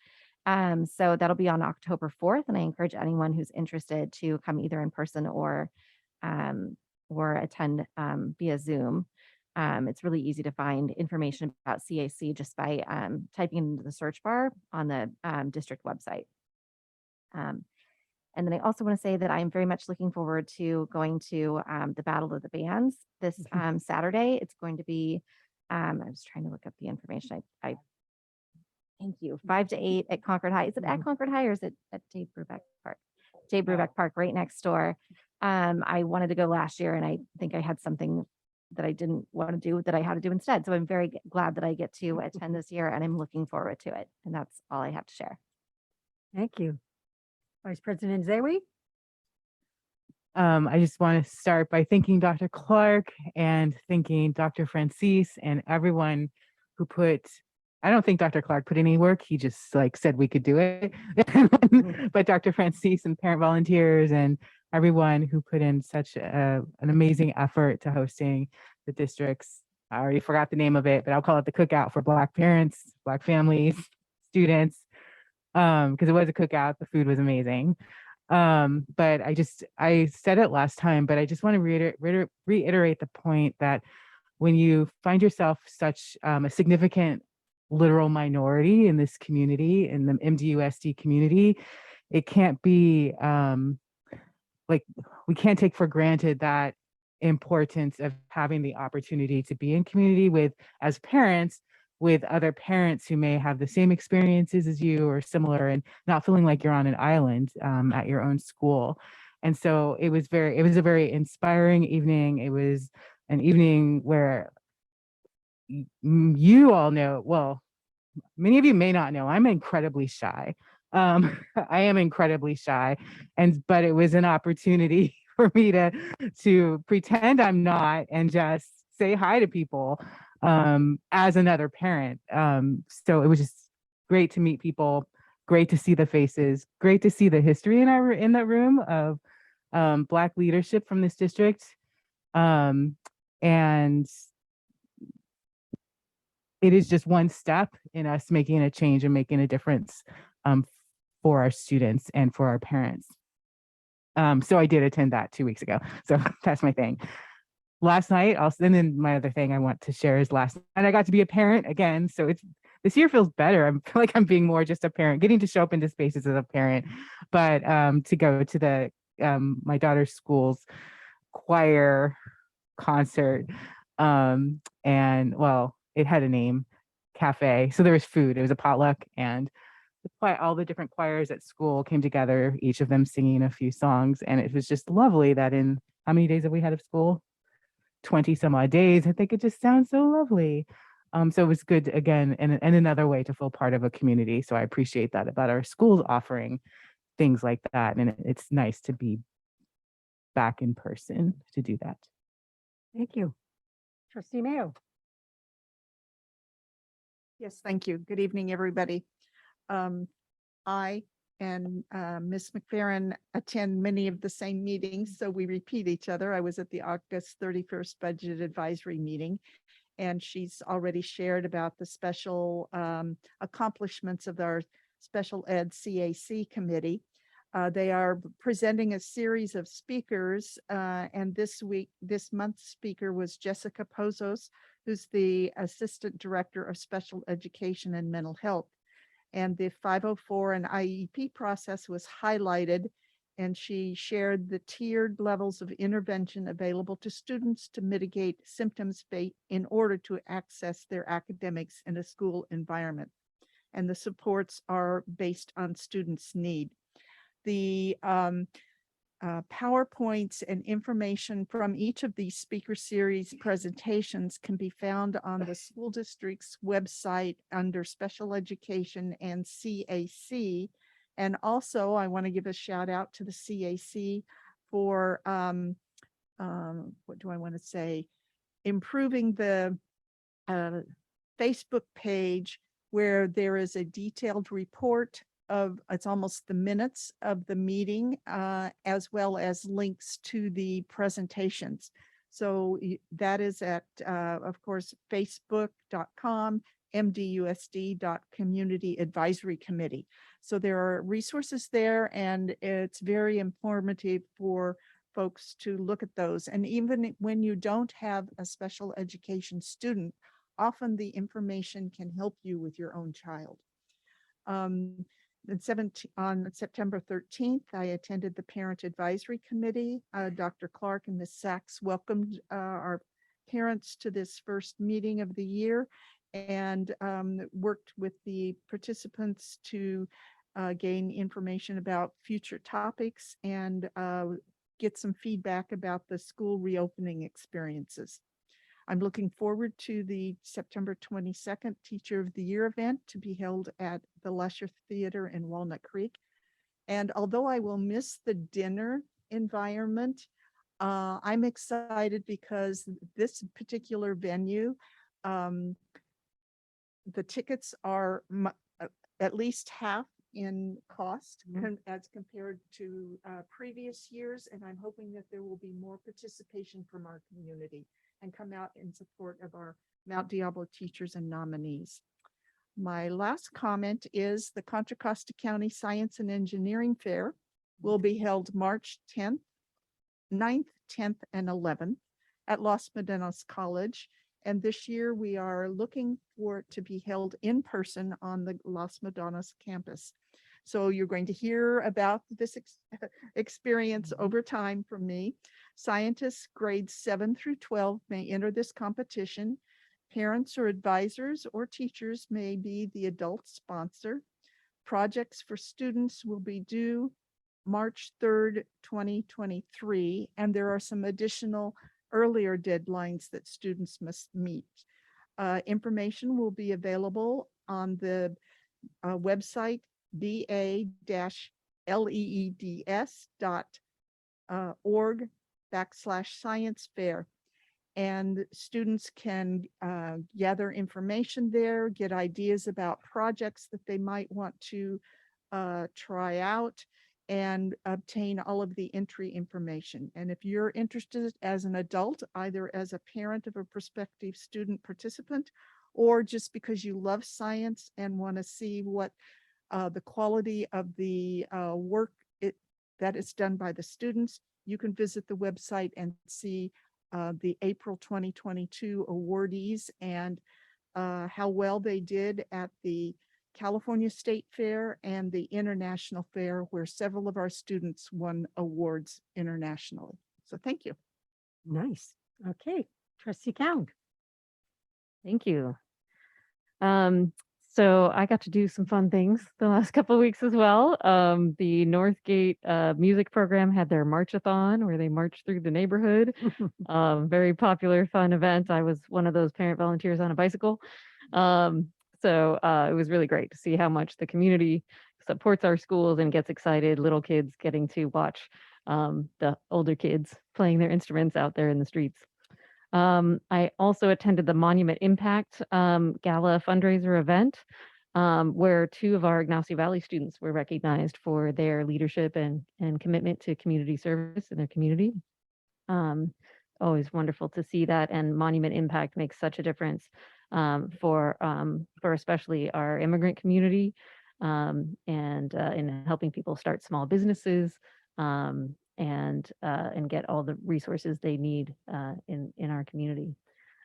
So that'll be on October 4th, and I encourage anyone who's interested to come either in person or attend via Zoom. It's really easy to find information about CAC just by typing into the search bar on the district website. And then I also want to say that I'm very much looking forward to going to the Battle of the Bands this Saturday. It's going to be, I was trying to look up the information. I thank you, 5 to 8 at Concord High. Is it at Concord High or is it at Dave Brubeck Park? Dave Brubeck Park, right next door. I wanted to go last year and I think I had something that I didn't want to do that I had to do instead. So I'm very glad that I get to attend this year and I'm looking forward to it. And that's all I have to share. Thank you. Vice President Zawi? I just want to start by thanking Dr. Clark and thanking Dr. Francis and everyone who I don't think Dr. Clark put any work. He just said we could do it. But Dr. Francis and parent volunteers and everyone who put in such an amazing effort to hosting the district's, I already forgot the name of it, but I'll call it the cookout for Black parents, Black families, students, because it was a cookout. The food was amazing. But I said it last time, but I just want to reiterate the point that when you find yourself such a significant literal minority in this community, in the MDUSD community, it can't be we can't take for granted that importance of having the opportunity to be in community as parents with other parents who may have the same experiences as you or similar, and not feeling like you're on an island at your own school. And so it was a very inspiring evening. It was an evening where you all know, well, many of you may not know, I'm incredibly shy. I am incredibly shy, but it was an opportunity for me to pretend I'm not and just say hi to people as another parent. So it was just great to meet people, great to see the faces, great to see the history in that room of Black leadership from this district. And it is just one step in us making a change and making a difference for our students and for our parents. So I did attend that 2 weeks ago. So that's my thing. Last night, and then my other thing I want to share is last night I got to be a parent again. So this year feels better. I feel like I'm being more just a parent, getting to show up into spaces as a parent, but to go to the my daughter's school's choir concert. And well, it had a name, cafe. So there was food. It was a potluck, and all the different choirs at school came together, each of them singing a few songs. And it was just lovely that in how many days have we had of school? 20 some odd days. I think it just sounds so lovely. So it was good again, and another way to feel part of a community. So I appreciate that about our schools offering things like that. And it's nice to be back in person to do that. Thank you. Trustee Mayo. Yes, thank you. Good evening, everybody. I and Ms. McFerrin attend many of the same meetings, so we repeat each other. I was at the August 31st Budget Advisory Meeting, and she's already shared about the special accomplishments of our Special Ed CAC Committee. They are presenting a series of speakers, and this month's speaker was Jessica Pozos, who's the Assistant Director of Special Education and Mental Health. And the 504 and IEP process was highlighted, and she shared the tiered levels of intervention available to students to mitigate symptoms in order to access their academics in a school environment. And the supports are based on students' need. The PowerPoints and information from each of these speaker series presentations can be found on the school district's website under special education and CAC. And also I want to give a shout out to the CAC for what do I want to say? Improving the Facebook page where there is a detailed report of, it's almost the minutes of the meeting, as well as links to the presentations. So that is at, of course, facebook.com, mdusd.community advisory committee. So there are resources there, and it's very informative for folks to look at those. And even when you don't have a special education student, often the information can help you with your own child. On September 13th, I attended the Parent Advisory Committee. Dr. Clark and Ms. Sachs welcomed our parents to this first meeting of the year, and worked with the participants to gain information about future topics and get some feedback about the school reopening experiences. I'm looking forward to the September 22nd Teacher of the Year event to be held at the Lusher Theater in Walnut Creek. And although I will miss the dinner environment, I'm excited because this particular venue, the tickets are at least half in cost as compared to previous years. And I'm hoping that there will be more participation from our community and come out in support of our Mount Diablo teachers and nominees. My last comment is the Contra Costa County Science and Engineering Fair will be held March 10th, 9th, 10th, and 11th at Los Medanos College. And this year we are looking for it to be held in person on the Los Medanos campus. So you're going to hear about this experience over time from me. Scientists grades 7 through 12 may enter this competition. Parents or advisors or teachers may be the adult sponsor. Projects for students will be due March 3rd, 2023, and there are some additional earlier deadlines that students must meet. Information will be available on the website ba-leeds. org/science fair. And students can gather information there, get ideas about projects that they might want to try out, and obtain all of the entry information. And if you're interested as an adult, either as a parent of a prospective student participant, or just because you love science and want to see what the quality of the work that is done by the students, you can visit the website and see the April 2022 awardees and how well they did at the California State Fair and the International Fair, where several of our students won awards internationally. So thank you. Nice. Okay, trustee Count. Thank you. So I got to do some fun things the last couple of weeks as well. The Northgate music program had their marchathon where they marched through the neighborhood. Very popular, fun event. I was one of those parent volunteers on a bicycle. So it was really great to see how much the community supports our schools and gets excited. Little kids getting to watch the older kids playing their instruments out there in the streets. I also attended the Monument Impact Gala fundraiser event, where 2 of our Ignacio Valley students were recognized for their leadership and commitment to community service in their community. Always wonderful to see that, and Monument Impact makes such a difference for especially our immigrant community, and in helping people start small businesses, and get all the resources they need in our community.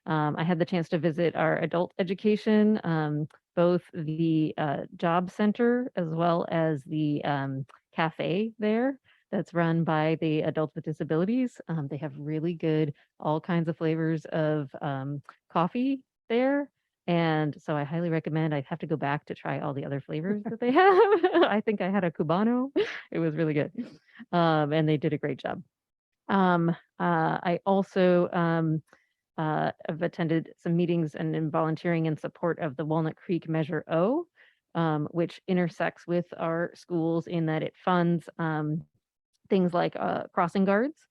I had the chance to visit our adult education, both the job center as well as the cafe there that's run by the Adults with Disabilities. They have really good, all kinds of flavors of coffee there. And so I highly recommend. I have to go back to try all the other flavors that they have. I think I had a Cubano. It was really good. And they did a great job. I also have attended some meetings and in volunteering in support of the Walnut Creek Measure O, which intersects with our schools in that it funds things like crossing guards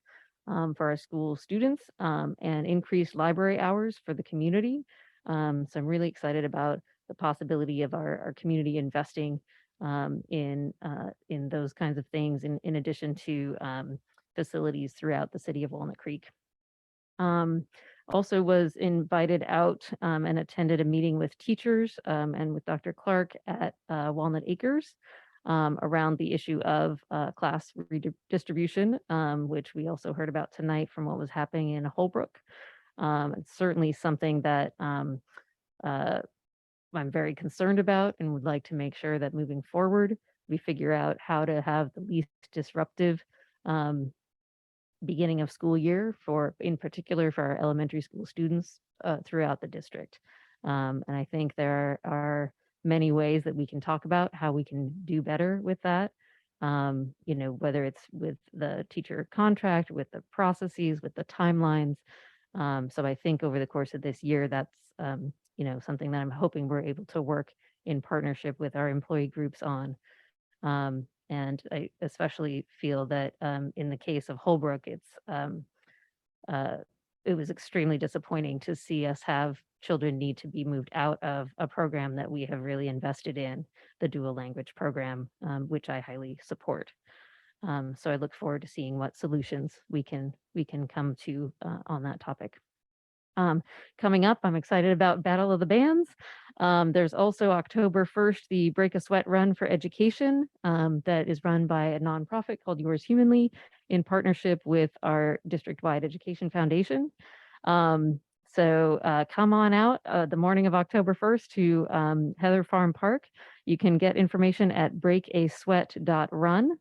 for our school students, and increased library hours for the community. So I'm really excited about the possibility of our community investing in those kinds of things in addition to facilities throughout the city of Walnut Creek. Also was invited out and attended a meeting with teachers and with Dr. Clark at Walnut Acres around the issue of class redistribution, which we also heard about tonight from what was happening in Holbrook. It's certainly something that I'm very concerned about and would like to make sure that moving forward, we figure out how to have the least disruptive beginning of school year in particular for our elementary school students throughout the district. And I think there are many ways that we can talk about how we can do better with that. Whether it's with the teacher contract, with the processes, with the timelines. So I think over the course of this year, that's something that I'm hoping we're able to work in partnership with our employee groups on. And I especially feel that in the case of Holbrook, it was extremely disappointing to see us have children need to be moved out of a program that we have really invested in, the dual language program, which I highly support. So I look forward to seeing what solutions we can come to on that topic. Coming up, I'm excited about Battle of the Bands. There's also October 1st, the Break a Sweat Run for Education that is run by a nonprofit called Yours Humanly in partnership with our district-wide education foundation. So come on out the morning of October 1st to Heather Farm Park. You can get information at breakasweat.run.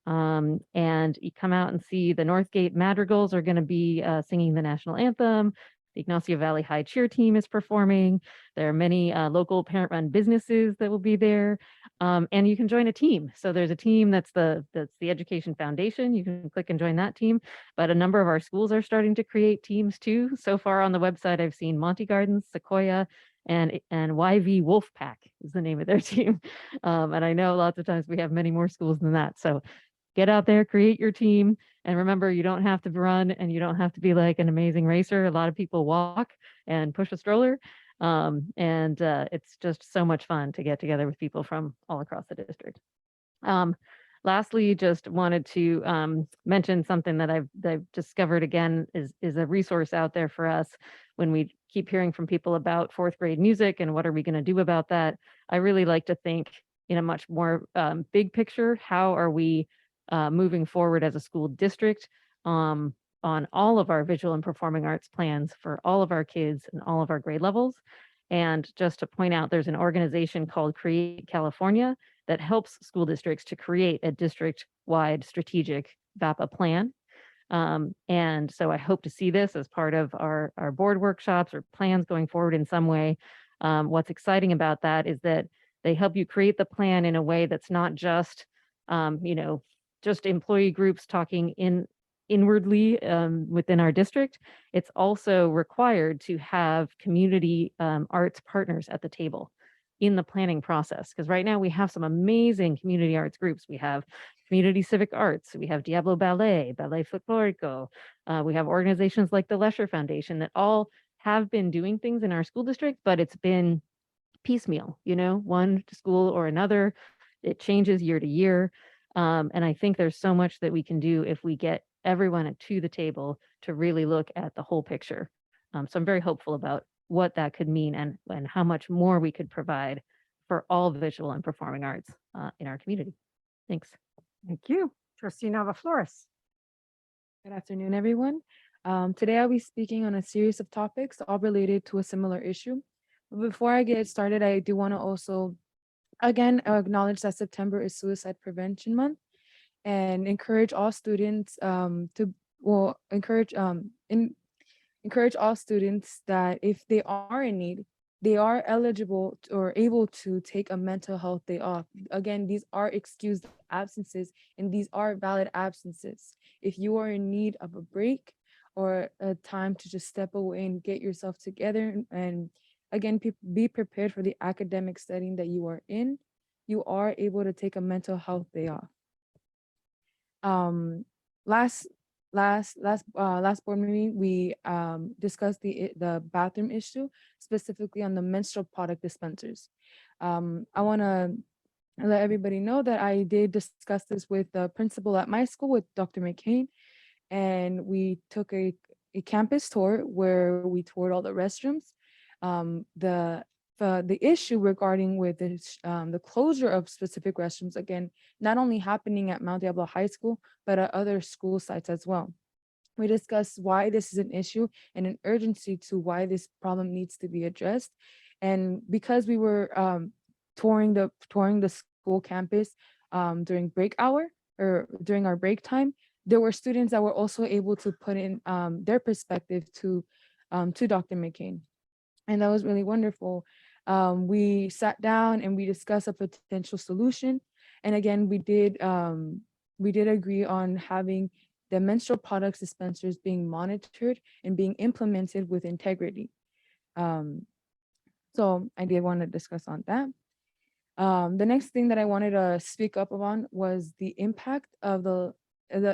And you come out and see the Northgate Madrigals are going to be singing the national anthem. The Ignacio Valley High Cheer team is performing. There are many local parent-run businesses that will be there, and you can join a team. So there's a team that's the Education Foundation. You can click and join that team. But a number of our schools are starting to create teams too. So far on the website, I've seen Monty Gardens, Sequoia, and YV Wolfpack is the name of their team. And I know lots of times we have many more schools than that. So get out there, create your team, And remember, you don't have to run and you don't have to be like an amazing racer. A lot of people walk and push a stroller. It's just so much fun to get together with people from all across the district. Lastly, just wanted to mention something that I've discovered again is a resource out there for us when we keep hearing from people about fourth grade music and what are we going to do about that. I really like to think in a much more big picture. How are we moving forward as a school district on all of our visual and performing arts plans for all of our kids and all of our grade levels? And just to point out, there's an organization called Create California that helps school districts to create a district-wide strategic VAPA plan. And so I hope to see this as part of our board workshops or plans going forward in some way. What's exciting about that is that they help you create the plan in a way that's not just, just employee groups talking inwardly within our district. It's also required to have community arts partners at the table in the planning process. Because right now we have some amazing community arts groups. We have Community Civic Arts, we have Diablo Ballet, Ballet Folklorico. We have organizations like the Lesher Foundation that all have been doing things in our school district, but it's been piecemeal, one school or another. It changes year to year. And I think there's so much that we can do if we get everyone to the table to really look at the whole picture. So I'm very hopeful about what that could mean and how much more we could provide for all visual and performing arts in our community. Thanks. Thank you. Trustee Nava Flores. Good afternoon, everyone. Today I'll be speaking on a series of topics all related to a similar issue. But before I get started, I do want to also, again, acknowledge that September is Suicide Prevention Month and encourage all students encourage all students that if they are in need, they are eligible or able to take a mental health day off. Again, these are excused absences and these are valid absences. If you are in need of a break or a time to just step away and get yourself together and again, be prepared for the academic setting that you are in, you are able to take a mental health day off. Last board meeting, we discussed the bathroom issue, specifically on the menstrual product dispensers. I want to let everybody know that I did discuss this with the principal at my school, with Dr. McCain, and we took a campus tour where we toured all the restrooms. The issue regarding with this, the closure of specific restrooms, again, not only happening at Mount Diablo High School, but at other school sites as well. We discussed why this is an issue and an urgency to why this problem needs to be addressed. And because we were touring the school campus during break hour or during our break time, there were students that were also able to put in their perspective to Dr. McCain. And that was really wonderful. We sat down and we discussed a potential solution. And again, we did agree on having the menstrual products dispensers being monitored and being implemented with integrity. So I did want to discuss on that. The next thing that I wanted to speak up on was the impact of the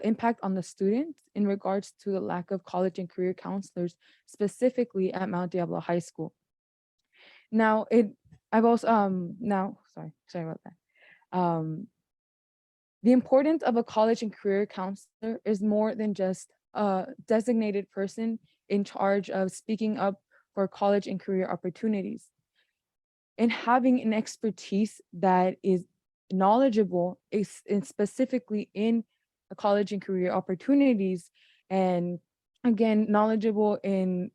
impact on the students in regards to the lack of college and career counselors, specifically at Mount Diablo High School. Now, I've also, sorry about that. The importance of a college and career counselor is more than just a designated person in charge of speaking up for college and career opportunities. And having an expertise that is knowledgeable and specifically in college and career opportunities, and again, knowledgeable in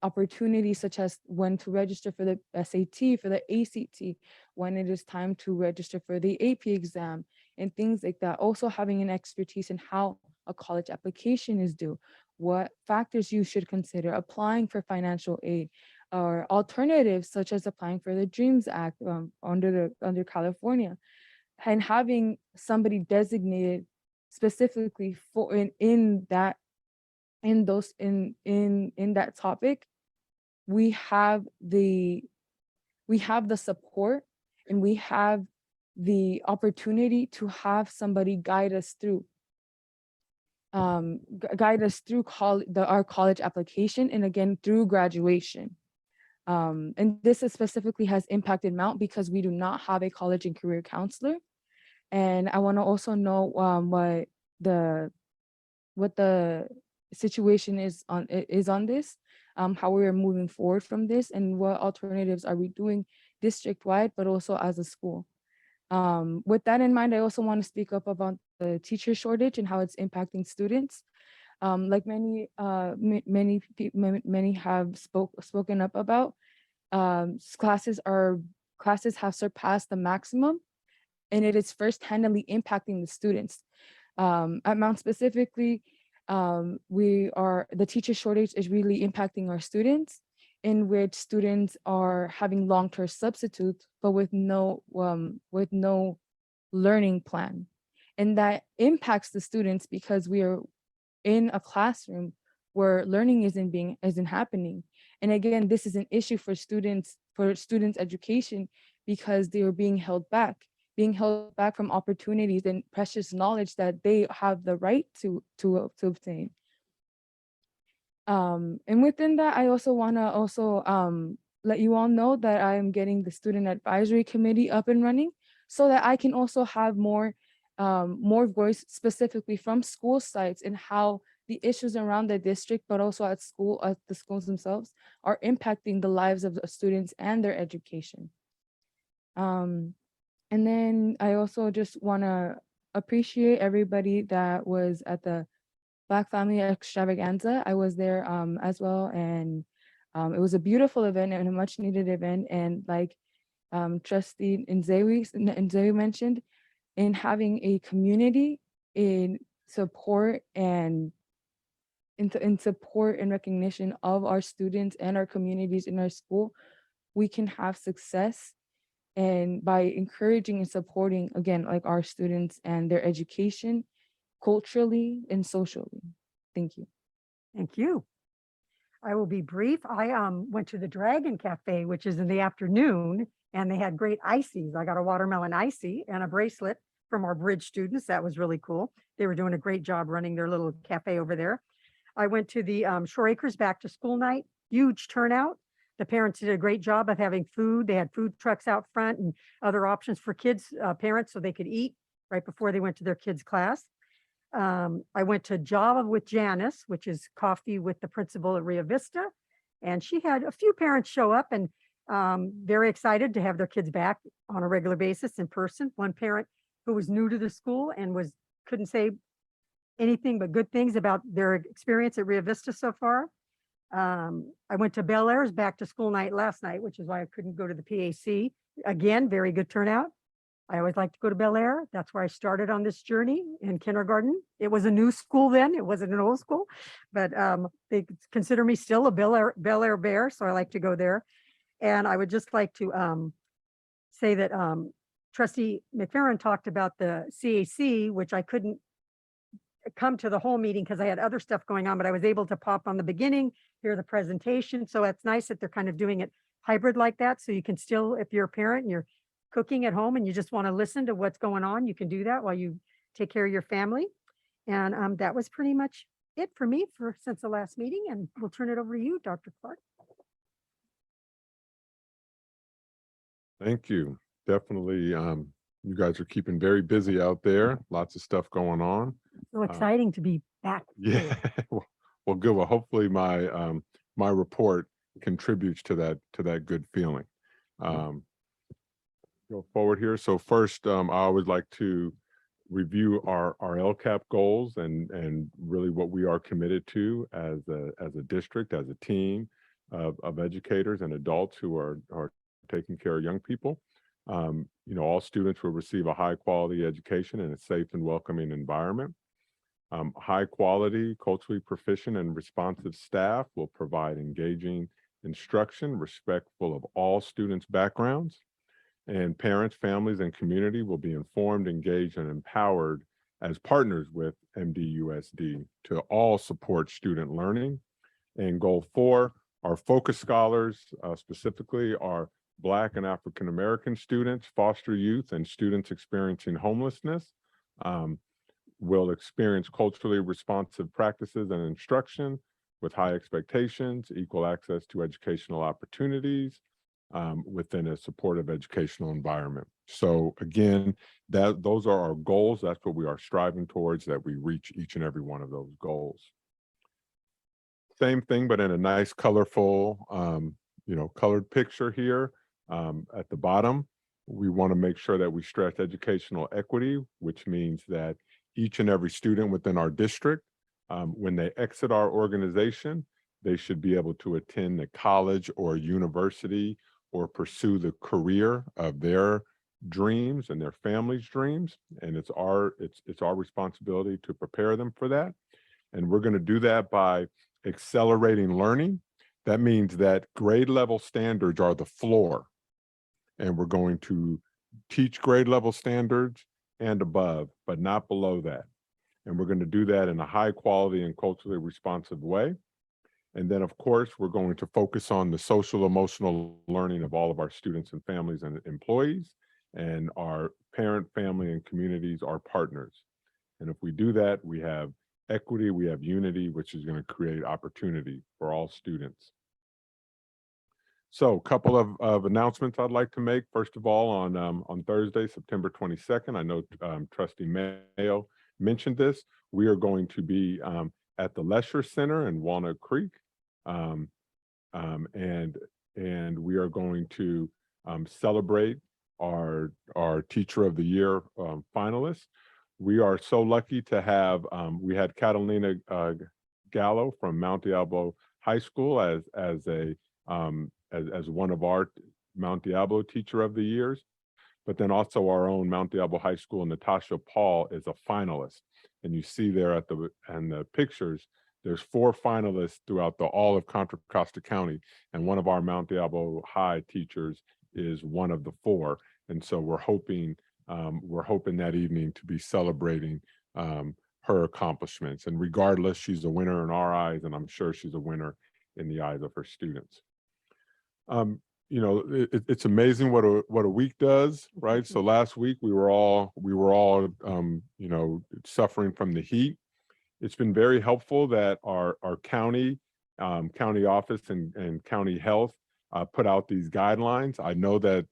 opportunities such as when to register for the SAT, for the ACT, when it is time to register for the AP exam and things like that. Also having an expertise in how a college application is due, what factors you should consider, applying for financial aid, or alternatives such as applying for the DREAMS Act under California, and having somebody designated specifically for in that topic. We have the support and we have the opportunity to have somebody guide us through our college application, and again through graduation. And this specifically has impacted Mount because we do not have a college and career counselor. And I want to also know what the situation is on this, how we are moving forward from this, and what alternatives are we doing district-wide, but also as a school. With that in mind, I also want to speak up about the teacher shortage and how it's impacting students. Like many have spoken up about, classes have surpassed the maximum, and it is first-handedly impacting the students. At Mount specifically, the teacher shortage is really impacting our students, in which students are having long-term substitutes, but with no learning plan. And that impacts the students because we are in a classroom where learning isn't happening. And again, this is an issue for students' education because they are being held back from opportunities and precious knowledge that they have the right to obtain. And within that, I also want to let you all know that I am getting the student advisory committee up and running so that I can also have more voice specifically from school sites and how the issues around the district, but also at the schools themselves, are impacting the lives of the students and their education. And then I also just want to appreciate everybody that was at the Black Family Extravaganza. I was there as well, and it was a beautiful event and a much needed event. And like Trustee Nzewi mentioned, in having a community in support and in support and recognition of our students and our communities in our school, we can have success. And by encouraging and supporting, again, like our students and their education, culturally and socially. Thank you. Thank you. I will be brief. I went to the Dragon Cafe, which is in the afternoon, and they had great ices. I got a watermelon icy and a bracelet from our bridge students. That was really cool. They were doing a great job running their little cafe over there. I went to the Shore Acres back to school night, huge turnout. The parents did a great job of having food. They had food trucks out front and other options for kids, parents, so they could eat right before they went to their kids' class. I went to Java with Janice, which is coffee with the principal at Rio Vista. And she had a few parents show up and very excited to have their kids back on a regular basis in person. One parent who was new to the school and couldn't say anything but good things about their experience at Rio Vista so far. I went to Bel Air's back to school night last night, which is why I couldn't go to the PAC. Again, very good turnout. I always like to go to Bel Air. That's where I started on this journey in kindergarten. It was a new school then. It wasn't an old school, but they consider me still a Bel Air bear, so I like to go there. And I would just like to say that Trustee McFerrin talked about the CAC, which I couldn't come to the whole meeting because I had other stuff going on, but I was able to pop on the beginning, hear the presentation. So it's nice that they're kind of doing it hybrid like that. So you can still, if you're a parent and you're cooking at home and you just want to listen to what's going on, you can do that while you take care of your family. And that was pretty much it for me since the last meeting, and we'll turn it over to you, Dr. Clark. Thank you. Definitely, you guys are keeping very busy out there. Lots of stuff going on. So exciting to be back. Yeah. Well, good. Well, hopefully my my report contributes to that good feeling. Go forward here. So first, I would like to review our LCAP goals and really what we are committed to as a district, as a team of educators and adults who are taking care of young people. You know, all students will receive a high quality education in a safe and welcoming environment. High quality, culturally proficient and responsive staff will provide engaging instruction respectful of all students' backgrounds. And parents, families, and community will be informed, engaged, and empowered as partners with MDUSD to all support student learning. And goal 4, our focus scholars specifically are Black and African American students, foster youth, and students experiencing homelessness will experience culturally responsive practices and instruction with high expectations, equal access to educational opportunities within a supportive educational environment. So again, those are our goals. That's what we are striving towards, that we reach each and every one of those goals. Same thing, but in a nice, colorful, colored picture here. At the bottom, we want to make sure that we stress educational equity, which means that each and every student within our district, when they exit our organization, they should be able to attend a college or a university or pursue the career of their dreams and their family's dreams. And it's our responsibility to prepare them for that. And we're going to do that by accelerating learning. That means that grade level standards are the floor. And we're going to teach grade level standards and above, but not below that. And we're going to do that in a high quality and culturally responsive way. And then, of course, we're going to focus on the social emotional learning of all of our students and families and employees, and our parent, family, and communities are partners. And if we do that, we have equity, we have unity, which is going to create opportunity for all students. So a couple of announcements I'd like to make. First of all, on Thursday, September 22nd, I know Trustee Mayo mentioned this. We are going to be at the Lesher Center in Walnut Creek. And we are going to celebrate our Teacher of the Year finalists. We are so lucky to have, we had Catalina Gallo from Mount Diablo High School as one of our Mount Diablo Teacher of the Years, but then also our own Mount Diablo High School, Natasha Paul, is a finalist. And you see there in the pictures, there's 4 finalists throughout all of Contra Costa County, and one of our Mount Diablo High teachers is one of the 4. And so we're hoping that evening to be celebrating her accomplishments. And regardless, she's a winner in our eyes, and I'm sure she's a winner in the eyes of her students. It's amazing what a week does, right? So last week we were all suffering from the heat. It's been very helpful that our county office and county health put out these guidelines. I know that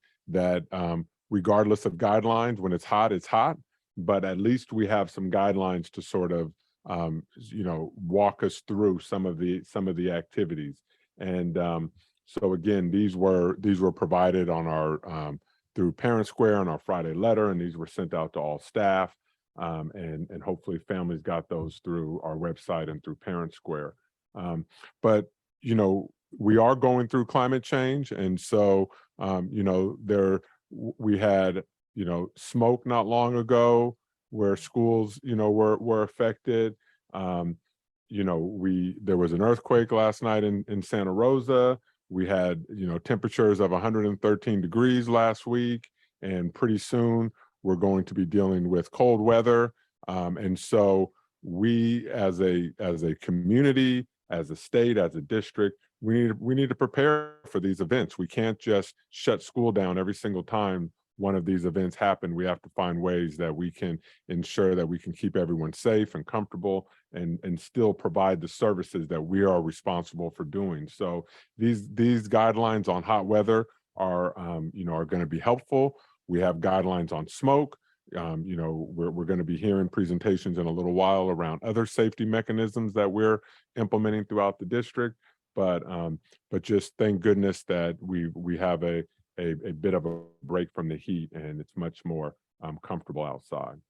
regardless of guidelines, when it's hot, but at least we have some guidelines to sort of walk us through some of the activities. And so again, these were provided on our through Parent Square on our Friday letter, and these were sent out to all staff. And hopefully families got those through our website and through Parent Square. But we are going through climate change, and so we had smoke not long ago where schools were affected. There was an earthquake last night in Santa Rosa. We had temperatures of 113 degrees last week, and pretty soon we're going to be dealing with cold weather. And so we as a community, as a state, as a district, we need to prepare for these events. We can't just shut school down every single time one of these events happen. We have to find ways that we can ensure that we can keep everyone safe and comfortable and still provide the services that we are responsible for doing. So these guidelines on hot weather are going to be helpful. We have guidelines on smoke. We're going to be hearing presentations in a little while around other safety mechanisms that we're implementing throughout the district. But just thank goodness that we have a bit of a break from the heat, and it's much more comfortable outside.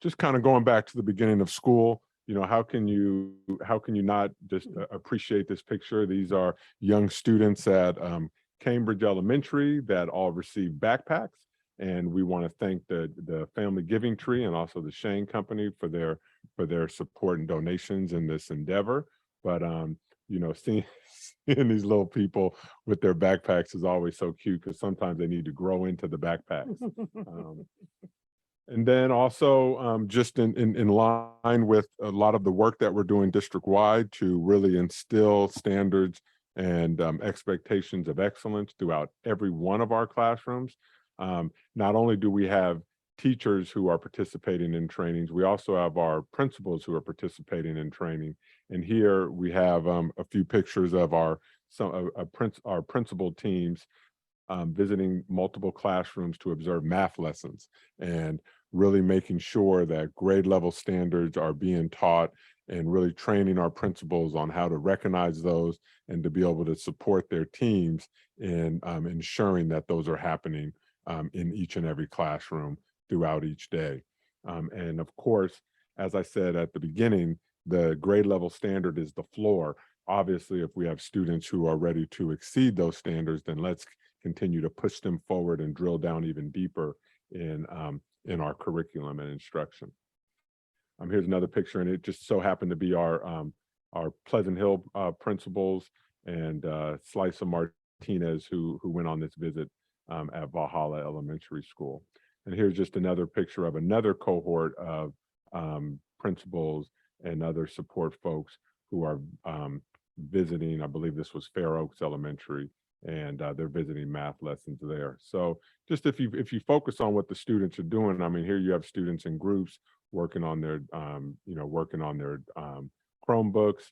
Just kind of going back to the beginning of school, how can you not just appreciate this picture? These are young students at Cambridge Elementary that all received backpacks, and we want to thank the Family Giving Tree and also the Shane Company for their support and donations in this endeavor. But seeing these little people with their backpacks is always so cute, because sometimes they need to grow into the backpacks. And then also just in line with a lot of the work that we're doing district-wide to really instill standards and expectations of excellence throughout every one of our classrooms. Not only do we have teachers who are participating in trainings, we also have our principals who are participating in training. And here we have a few pictures of our principal teams visiting multiple classrooms to observe math lessons and really making sure that grade level standards are being taught and really training our principals on how to recognize those and to be able to support their teams in ensuring that those are happening in each and every classroom throughout each day. And of course, as I said at the beginning, the grade level standard is the floor. Obviously, if we have students who are ready to exceed those standards, then let's continue to push them forward and drill down even deeper in our curriculum and instruction. Here's another picture, and it just so happened to be our Pleasant Hill principals and Slicer Martinez who went on this visit at Valhalla Elementary School. And here's just another picture of another cohort of principals and other support folks who are visiting. I believe this was Fair Oaks Elementary, and they're visiting math lessons there. So just if you focus on what the students are doing, I mean, here you have students in groups working on their Chromebooks.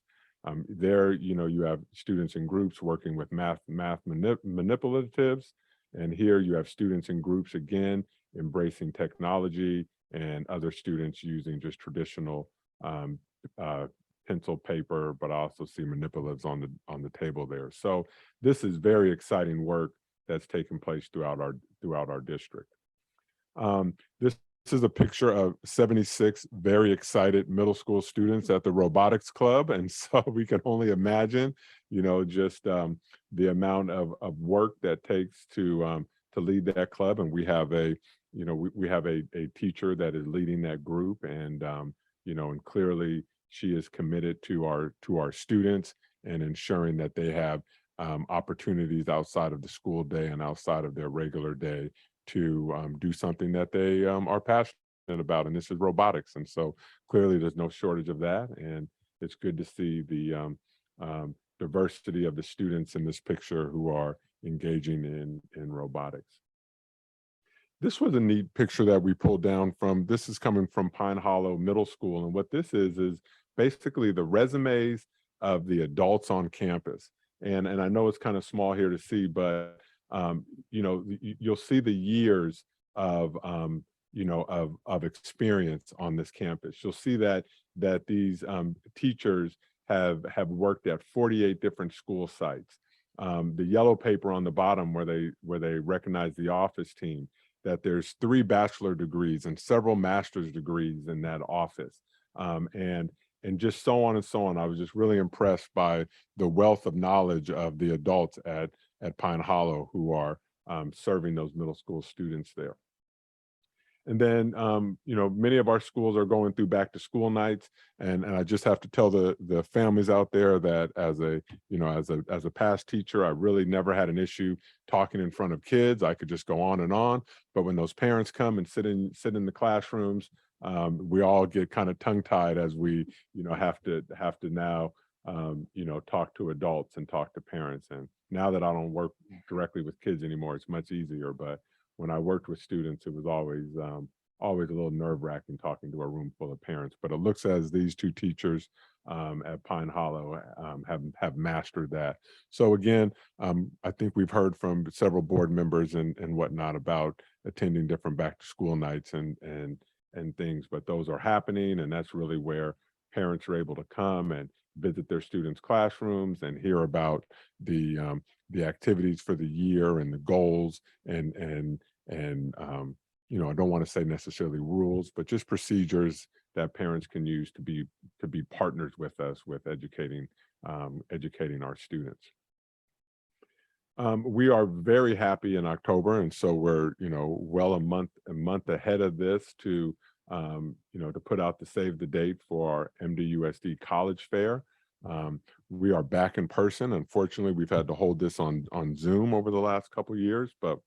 There, you have students in groups working with math manipulatives. And here you have students in groups again, embracing technology, and other students using just traditional pencil, paper, but I also see manipulatives on the table there. So this is very exciting work that's taking place throughout our district. This is a picture of 76 very excited middle school students at the robotics club. And so we can only imagine, just the amount of work that takes to lead that club. And we have we have a teacher that is leading that group, and and clearly she is committed to our students and ensuring that they have opportunities outside of the school day and outside of their regular day to do something that they are passionate about, and this is robotics. And so clearly there's no shortage of that, and it's good to see the diversity of the students in this picture who are engaging in robotics. This was a neat picture that we pulled down this is coming from Pine Hollow Middle School, and what this is basically the resumes of the adults on campus. And I know it's kind of small here to see, but you'll see the years of experience on this campus. You'll see that these teachers have worked at 48 different school sites. The yellow paper on the bottom where they recognize the office team, that there's 3 bachelor degrees and several master's degrees in that office. And just so on and so on. I was just really impressed by the wealth of knowledge of the adults at Pine Hollow who are serving those middle school students there. And then, many of our schools are going through back to school nights. And I just have to tell the families out there that as a past teacher, I really never had an issue talking in front of kids. I could just go on and on. But when those parents come and sit in the classrooms, we all get kind of tongue tied as we, have to now, talk to adults and talk to parents. And now that I don't work directly with kids anymore, it's much easier. But when I worked with students, it was always a little nerve-wracking talking to a room full of parents. But it looks as these 2 teachers at Pine Hollow have mastered that. So again, I think we've heard from several board members and whatnot about attending different back-to-school nights and things, but those are happening, and that's really where parents are able to come and visit their students' classrooms and hear about the activities for the year and the goals and I don't want to say necessarily rules, but just procedures that parents can use to be partners with us with educating our students. We are very happy in October, and so we're well a month ahead of this to put out the save the date for our MDUSD College Fair. We are back in person. Unfortunately, we've had to hold this on Zoom over the last couple of years, but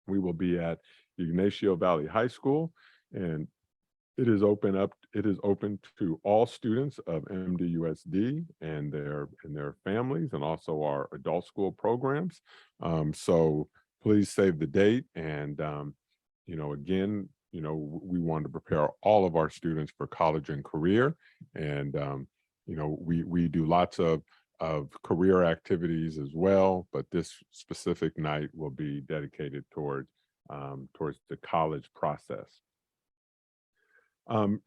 we will be at Ignacio Valley High School, and It is open to all students of MDUSD and their families, and also our adult school programs. So please save the date. And again, we want to prepare all of our students for college and career. And we do lots of career activities as well, but this specific night will be dedicated towards the college process.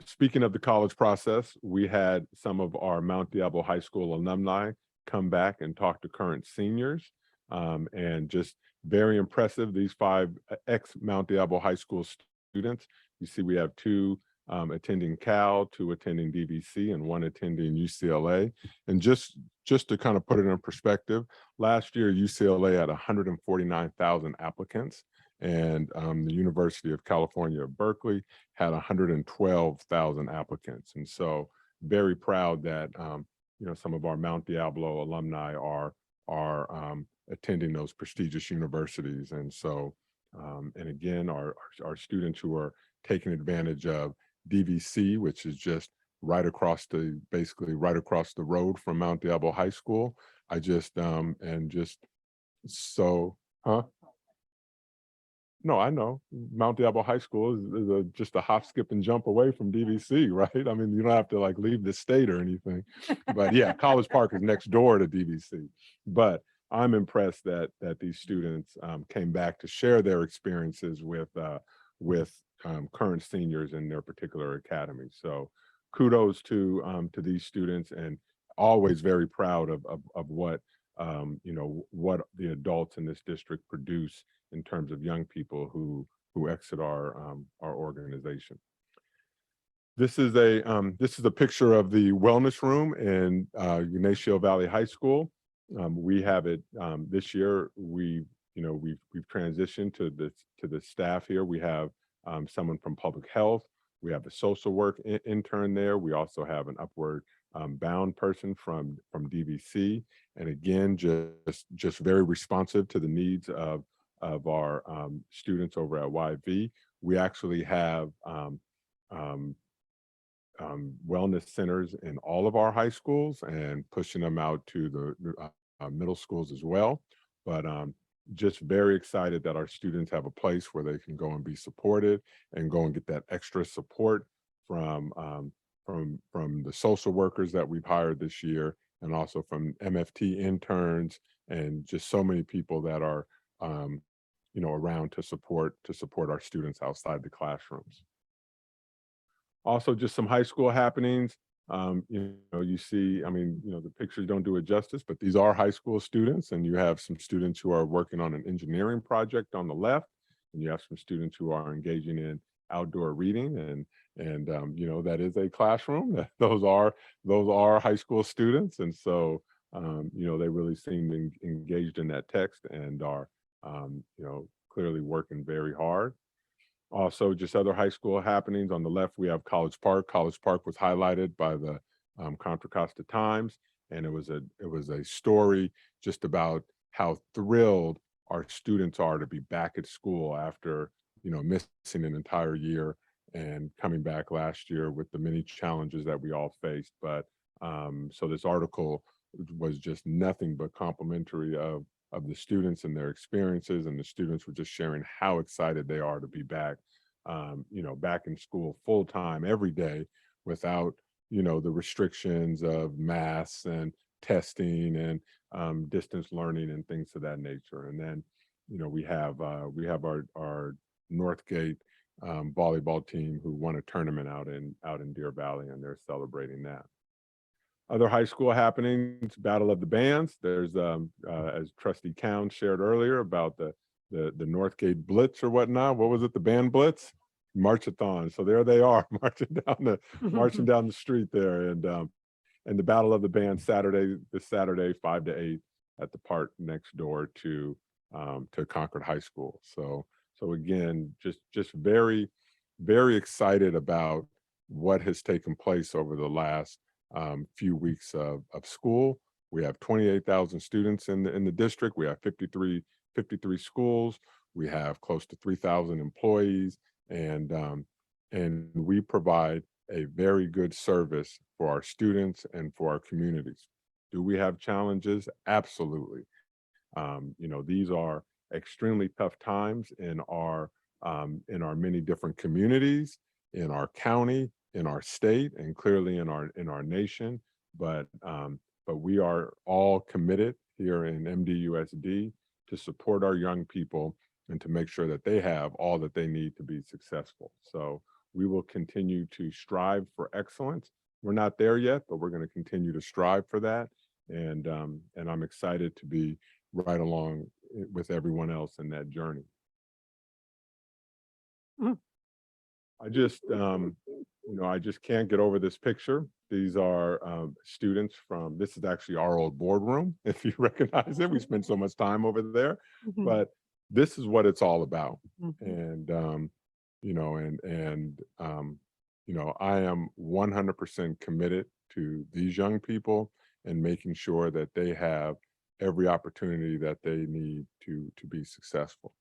Speaking of the college process, we had some of our Mount Diablo High School alumni come back and talk to current seniors, and just very impressive. These 5 ex-Mount Diablo High School students. You see we have 2 attending Cal, 2 attending DVC, and 1 attending UCLA. And just to kind of put it in perspective, last year UCLA had 149,000 applicants. And the University of California, Berkeley had 112,000 applicants. And so very proud that, some of our Mount Diablo alumni are attending those prestigious universities. And so, and again, our students who are taking advantage of DVC, which is just basically right across the road from Mount Diablo High School. No, I know. Mount Diablo High School is just a hop, skip, and jump away from DVC, right? I mean, you don't have to leave the state or anything. But yeah, College Park is next door to DVC. But I'm impressed that these students came back to share their experiences with current seniors in their particular academy. So kudos to these students, and always very proud of what what the adults in this district produce in terms of young people who exit our organization. This is a picture of the wellness room in Ignacio Valley High School. We have it this year. We've transitioned to the staff here. We have someone from public health. We have a social work intern there. We also have an upward bound person from DVC, and again, just very responsive to the needs of our students over at YV. We actually have wellness centers in all of our high schools and pushing them out to the middle schools as well. But just very excited that our students have a place where they can go and be supported and go and get that extra support from the social workers that we've hired this year, and also from MFT interns, and just so many people that are around to support our students outside the classrooms. Also, just some high school happenings. You see, the pictures don't do it justice, but these are high school students, and you have some students who are working on an engineering project on the left, and you have some students who are engaging in outdoor reading, and that is a classroom. Those are high school students, and so they really seem engaged in that text and are clearly working very hard. Also, just other high school happenings. On the left, we have College Park. College Park was highlighted by the Contra Costa Times, and it was a story just about how thrilled our students are to be back at school after missing an entire year and coming back last year with the many challenges that we all faced. But so this article was just nothing but complimentary of the students and their experiences, and the students were just sharing how excited they are to be back, back in school full time every day without, the restrictions of masks and testing and distance learning and things of that nature. And then, we have our Northgate volleyball team who won a tournament out in Deer Valley, and they're celebrating that. Other high school happenings, Battle of the Bands. There's, as Trustee Cowan shared earlier about the Northgate Blitz or whatnot. What was it? The band Blitz? Marchathon. So there they are marching down the street there. And the Battle of the Bands this Saturday, 5 to 8 at the park next door to Concord High School. So again, just very, very excited about what has taken place over the last few weeks of school. We have 28,000 students in the district. We have 53 schools. We have close to 3,000 employees, and and we provide a very good service for our students and for our communities. Do we have challenges? Absolutely. These are extremely tough times in our many different communities, in our county, in our state, and clearly in our nation. But we are all committed here in MDUSD to support our young people and to make sure that they have all that they need to be successful. So we will continue to strive for excellence. We're not there yet, but we're going to continue to strive for that. And I'm excited to be right along with everyone else in that journey. I just, I just can't get over this picture. These are students from, this is actually our old boardroom, if you recognize it. We spent so much time over there, but this is what it's all about. And, I am 100% committed to these young people and making sure that they have every opportunity that they need to be successful.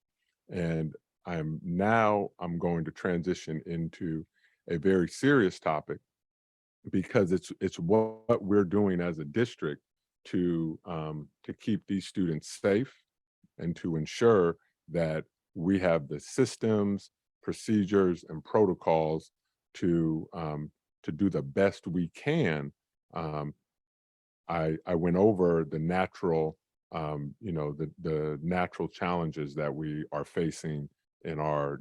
And I'm going to transition into a very serious topic, because it's what we're doing as a district to keep these students safe and to ensure that we have the systems, procedures, and protocols to do the best we can. I went over the natural, the natural challenges that we are facing in our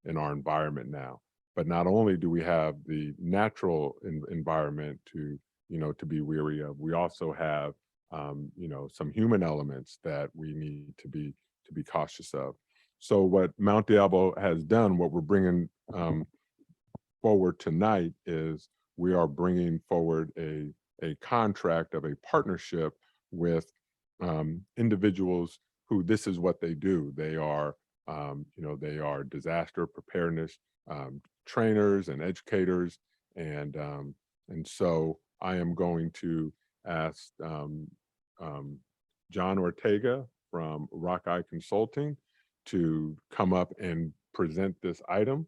environment now. But not only do we have the natural environment to be weary of, we also have some human elements that we need to be cautious of. So what Mount Diablo has done, what we're bringing forward tonight, is we are bringing forward a contract of a partnership with individuals who this is what they do. They are they are disaster preparedness trainers and educators, and so I am going to ask John Ortega from Rockeye Consulting to come up and present this item.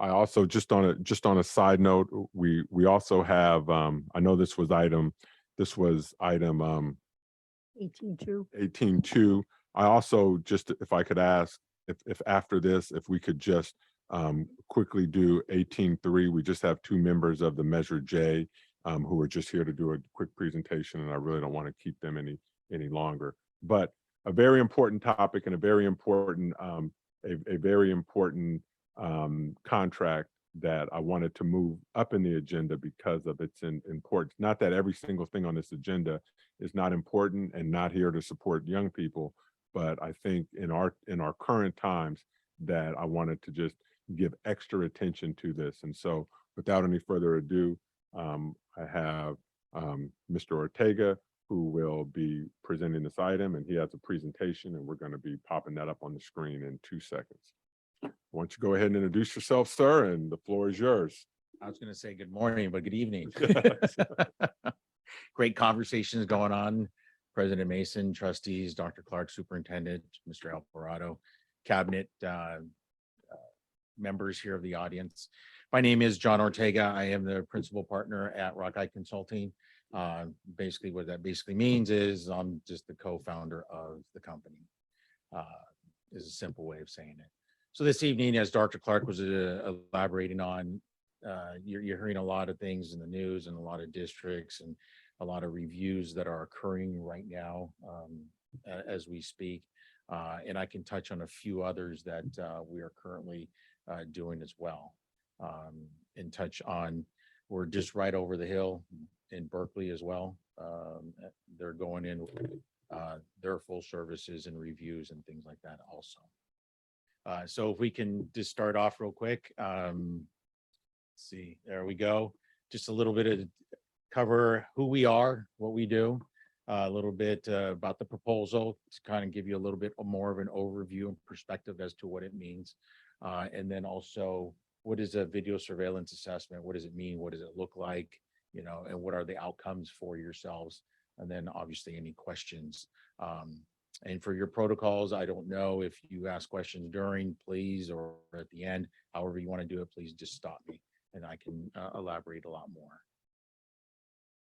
I also, just on a side note, we also have, I know this was item 18.2. 18.2. I also, just if I could ask, if after this, if we could just quickly do 18.3. We just have two members of the Measure J who are just here to do a quick presentation, and I really don't want to keep them any longer. But a very important topic and a very important contract that I wanted to move up in the agenda because of its importance. Not that every single thing on this agenda is not important and not here to support young people, but I think in our current times that I wanted to just give extra attention to this. And so without any further ado, I have Mr. Ortega, who will be presenting this item, and he has a presentation, and we're going to be popping that up on the screen in 2 seconds. Why don't you go ahead and introduce yourself, sir, and the floor is yours. I was going to say good morning, but good evening. Great conversations going on. President Mason, trustees, Dr. Clark, superintendent, Mr. Alvarado, cabinet members here of the audience. My name is John Ortega. I am the principal partner at Rockeye Consulting. Basically, what that basically means is I'm just the co-founder of the company, is a simple way of saying it. So this evening, as Dr. Clark was elaborating on, you're hearing a lot of things in the news and a lot of districts and a lot of reviews that are occurring right now as we speak. And I can touch on a few others that we are currently doing as well. And touch on, we're just right over the hill in Berkeley as well. They're going in their full services and reviews and things like that also. So if we can just start off real quick. Let's see, there we go. Just a little bit of cover who we are, what we do, a little bit about the proposal to kind of give you a little bit more of an overview and perspective as to what it means. And then also, what is a video surveillance assessment? What does it mean? What does it look like? And what are the outcomes for yourselves? And then obviously any questions And for your protocols, I don't know if you ask questions during, please, or at the end, however you want to do it, please just stop me and I can elaborate a lot more.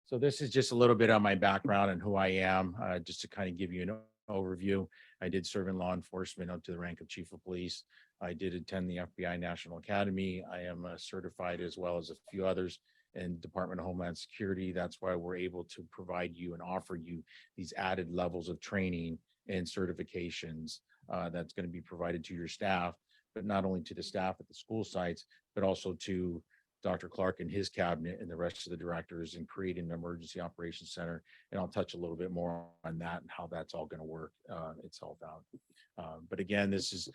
So this is just a little bit on my background and who I am, just to kind of give you an overview. I did serve in law enforcement up to the rank of chief of police. I did attend the FBI National Academy. I am certified as well as a few others in Department of Homeland Security. That's why we're able to provide you and offer you these added levels of training and certifications that's going to be provided to your staff, but not only to the staff at the school sites, but also to Dr. Clark and his cabinet and the rest of the directors in creating an emergency operations center. And I'll touch a little bit more on that and how that's all going to work itself out. But again, this has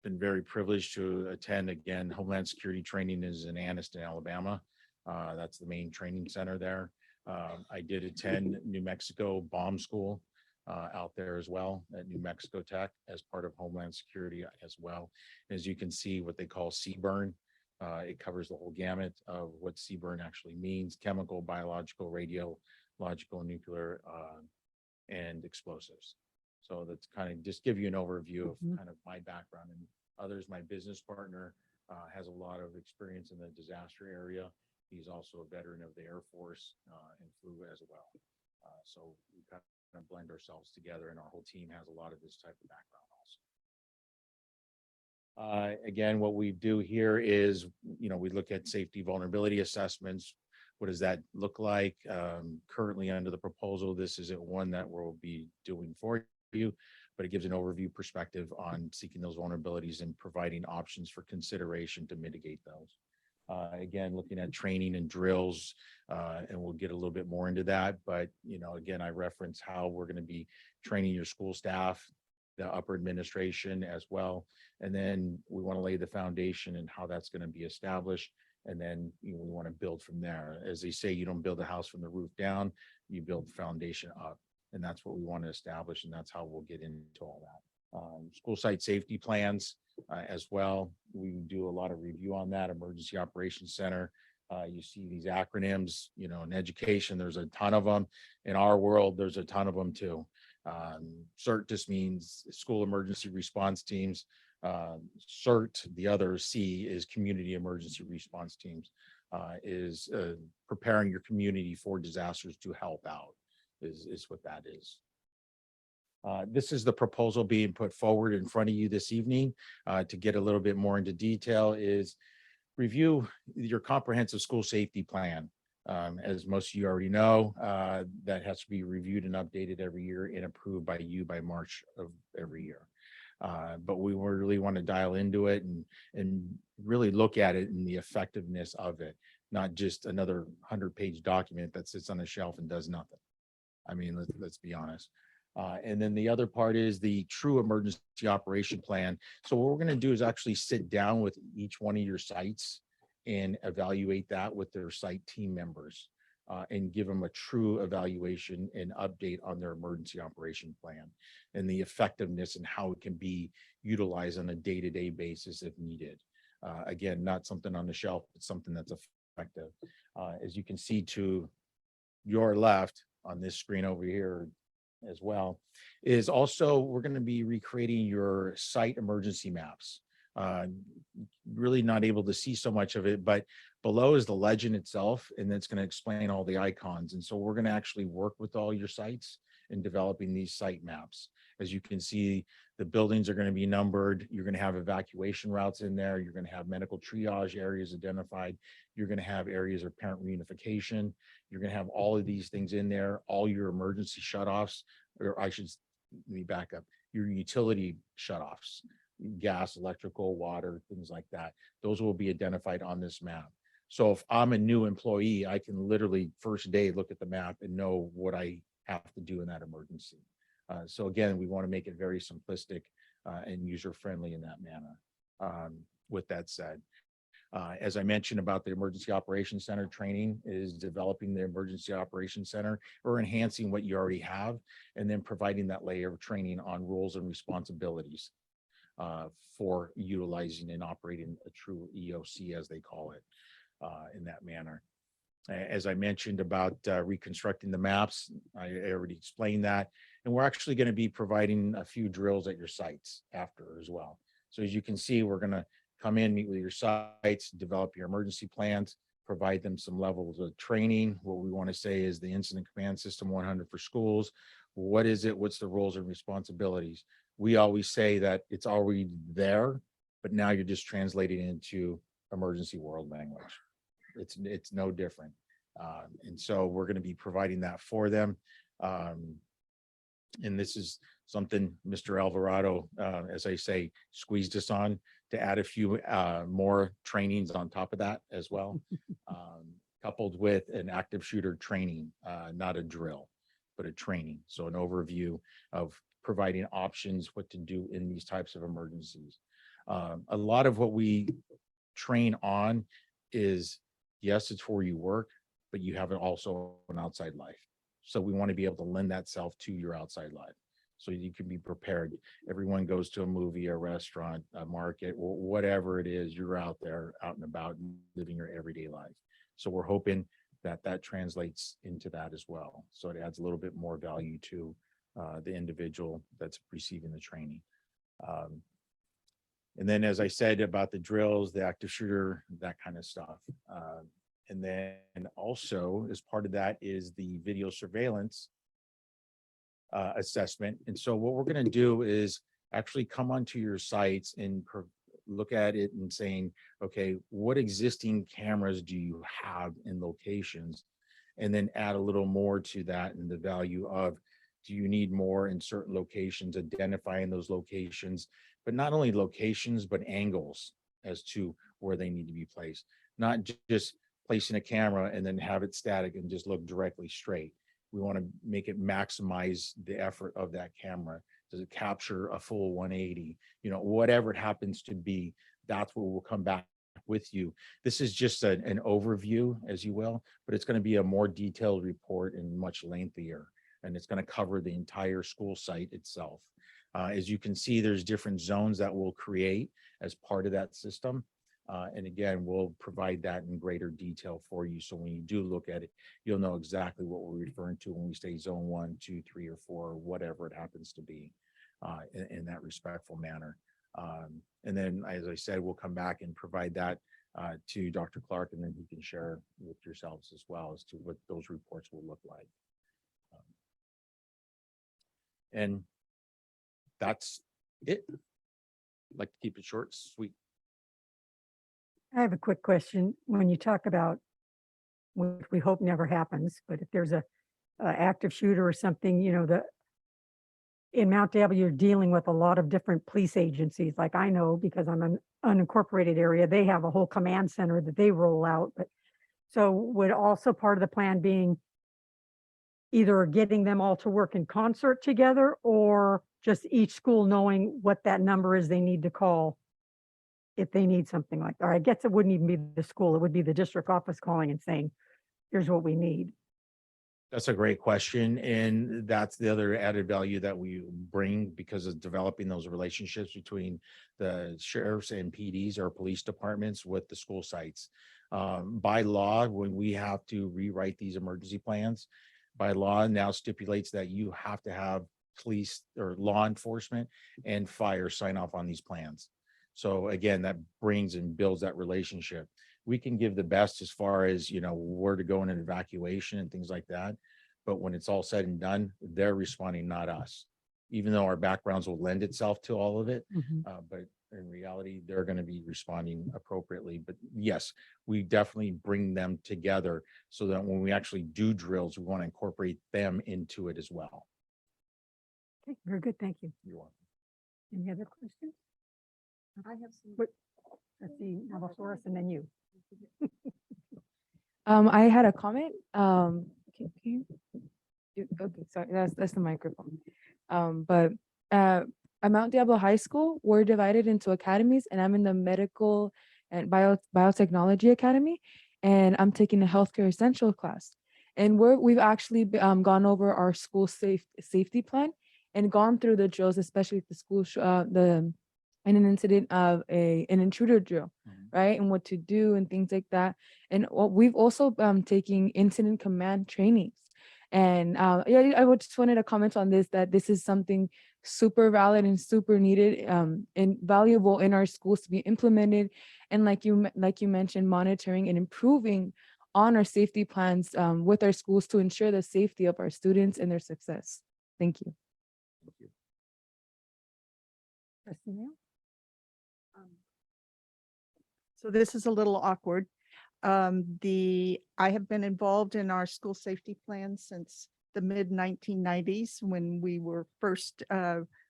been very privileged to attend. Again, Homeland Security training is in Anniston, Alabama. That's the main training center there. I did attend New Mexico Bomb School out there as well at New Mexico Tech as part of Homeland Security as well. As you can see, what they call CBRN. It covers the whole gamut of what CBRN actually means: chemical, biological, radiological, nuclear, and explosives. So that's kind of just give you an overview of kind of my background and others. My business partner has a lot of experience in the disaster area. He's also a veteran of the Air Force and flew as well. So we kind of blend ourselves together, and our whole team has a lot of this type of background also. Again, what we do here is, we look at safety vulnerability assessments. What does that look like? Currently under the proposal, this isn't one that we'll be doing for you, but it gives an overview perspective on seeking those vulnerabilities and providing options for consideration to mitigate those. Again, looking at training and drills, and we'll get a little bit more into that. But, again, I reference how we're going to be training your school staff, the upper administration as well. And then we want to lay the foundation and how that's going to be established. And then we want to build from there. As they say, you don't build a house from the roof down, you build the foundation up. And that's what we want to establish. And that's how we'll get into all that. School site safety plans as well. We do a lot of review on that. Emergency Operations Center. You see these acronyms, in education, there's a ton of them. In our world, there's a ton of them too. CERT just means School Emergency Response Teams. CERT, the other C, is Community Emergency Response Teams, is preparing your community for disasters to help out, is what that is. This is the proposal being put forward in front of you this evening. To get a little bit more into detail, is review your comprehensive school safety plan. As most of you already know, that has to be reviewed and updated every year and approved by you by March of every year. But we really want to dial into it and really look at it and the effectiveness of it, not just another 100-page document that sits on a shelf and does nothing. I mean, let's be honest. And then the other part is the true emergency operation plan. So what we're going to do is actually sit down with each one of your sites and evaluate that with their site team members and give them a true evaluation and update on their emergency operation plan and the effectiveness and how it can be utilized on a day-to-day basis if needed. Again, not something on the shelf, but something that's effective. As you can see to your left on this screen over here as well, is also we're going to be recreating your site emergency maps. Really not able to see so much of it, but below is the legend itself, and it's going to explain all the icons. And so we're going to actually work with all your sites in developing these site maps. As you can see, the buildings are going to be numbered. You're going to have evacuation routes in there. You're going to have medical triage areas identified. You're going to have areas of parent reunification. You're going to have all of these things in there, all your emergency shutoffs, or let me back up, your utility shutoffs, gas, electrical, water, things like that. Those will be identified on this map. So if I'm a new employee, I can literally first day look at the map and know what I have to do in that emergency. So again, we want to make it very simplistic and user-friendly in that manner. With that said, as I mentioned about the Emergency Operations Center training, is developing the Emergency Operations Center or enhancing what you already have, and then providing that layer of training on roles and responsibilities for utilizing and operating a true EOC, as they call it, in that manner. As I mentioned about reconstructing the maps, I already explained that. And we're actually going to be providing a few drills at your sites after as well. So as you can see, we're going to come in, meet with your sites, develop your emergency plans, provide them some levels of training. What we want to say is the incident command system 100 for schools. What is it? What's the roles and responsibilities? We always say that it's already there, but now you're just translating it into emergency world language. It's no different. And so we're going to be providing that for them. And this is something Mr. Alvarado, as I say, squeezed us on to add a few more trainings on top of that as well, coupled with an active shooter training, not a drill, but a training. So an overview of providing options, what to do in these types of emergencies. A lot of what we train on is, yes, it's where you work, but you have also an outside life. So we want to be able to lend that self to your outside life, so you can be prepared. Everyone goes to a movie, a restaurant, a market, or whatever it is, you're out there, out and about, living your everyday life. So we're hoping that that translates into that as well. So it adds a little bit more value to the individual that's receiving the training. And then, as I said about the drills, the active shooter, that kind of stuff. And then also, as part of that is the video surveillance assessment. And so what we're going to do is actually come onto your sites and look at it and saying, okay, what existing cameras do you have in locations? And then add a little more to that, and the value of, do you need more in certain locations, identifying those locations, but not only locations, but angles as to where they need to be placed. Not just placing a camera and then have it static and just look directly straight. We want to make it maximize the effort of that camera. Does it capture a full 180? You know, whatever it happens to be, that's what will come back with you. This is just an overview, as you will, but it's going to be a more detailed report and much lengthier. And it's going to cover the entire school site itself. As you can see, there's different zones that we'll create as part of that system. And again, we'll provide that in greater detail for you. So when you do look at it, you'll know exactly what we're referring to when we say zone 1, 2, 3, or 4, or whatever it happens to be, in that respectful manner. And then, as I said, we'll come back and provide that to Dr. Clark, and then he can share with yourselves as well as to what those reports will look like. And that's it. I'd like to keep it short, sweet. I have a quick question. When you talk about, which we hope never happens, but if there's a active shooter or something, you know, in Mount Diablo, you're dealing with a lot of different police agencies. Like I know, because I'm an unincorporated area, they have a whole command center that they roll out. But so would also part of the plan being either getting them all to work in concert together, or just each school knowing what that number is they need to call if they need something like that? Or I guess it wouldn't even be the school, it would be the district office calling and saying, here's what we need. That's a great question. And that's the other added value that we bring because of developing those relationships between the sheriffs and PDs or police departments with the school sites. By law, when we have to rewrite these emergency plans, by law now stipulates that you have to have police or law enforcement and fire sign off on these plans. So again, that brings and builds that relationship. We can give the best as far as, you know, where to go in an evacuation and things like that. But when it's all said and done, they're responding, not us, even though our backgrounds will lend itself to all of it. But in reality, they're going to be responding appropriately. But yes, we definitely bring them together so that when we actually do drills, we want to incorporate them into it as well. Okay, very good. Thank you. You're welcome. Any other questions? I have some. Let's see, Navajoris and then you. I had a comment. Okay, sorry, that's the microphone. But at Mount Diablo High School, we're divided into academies, and I'm in the medical and biotechnology academy, and I'm taking a healthcare essential class. And we've actually gone over our school safety plan and gone through the drills, especially the school in an incident of an intruder drill. right? And what to do and things like that. And we've also taking incident command trainings. And yeah, I would just wanted to comment on this, that this is something super valid and super needed and valuable in our schools to be implemented. And like you mentioned, monitoring and improving on our safety plans with our schools to ensure the safety of our students and their success. Thank you. Trustee Mayo? So this is a little awkward. I have been involved in our school safety plan since the mid 1990s when we were first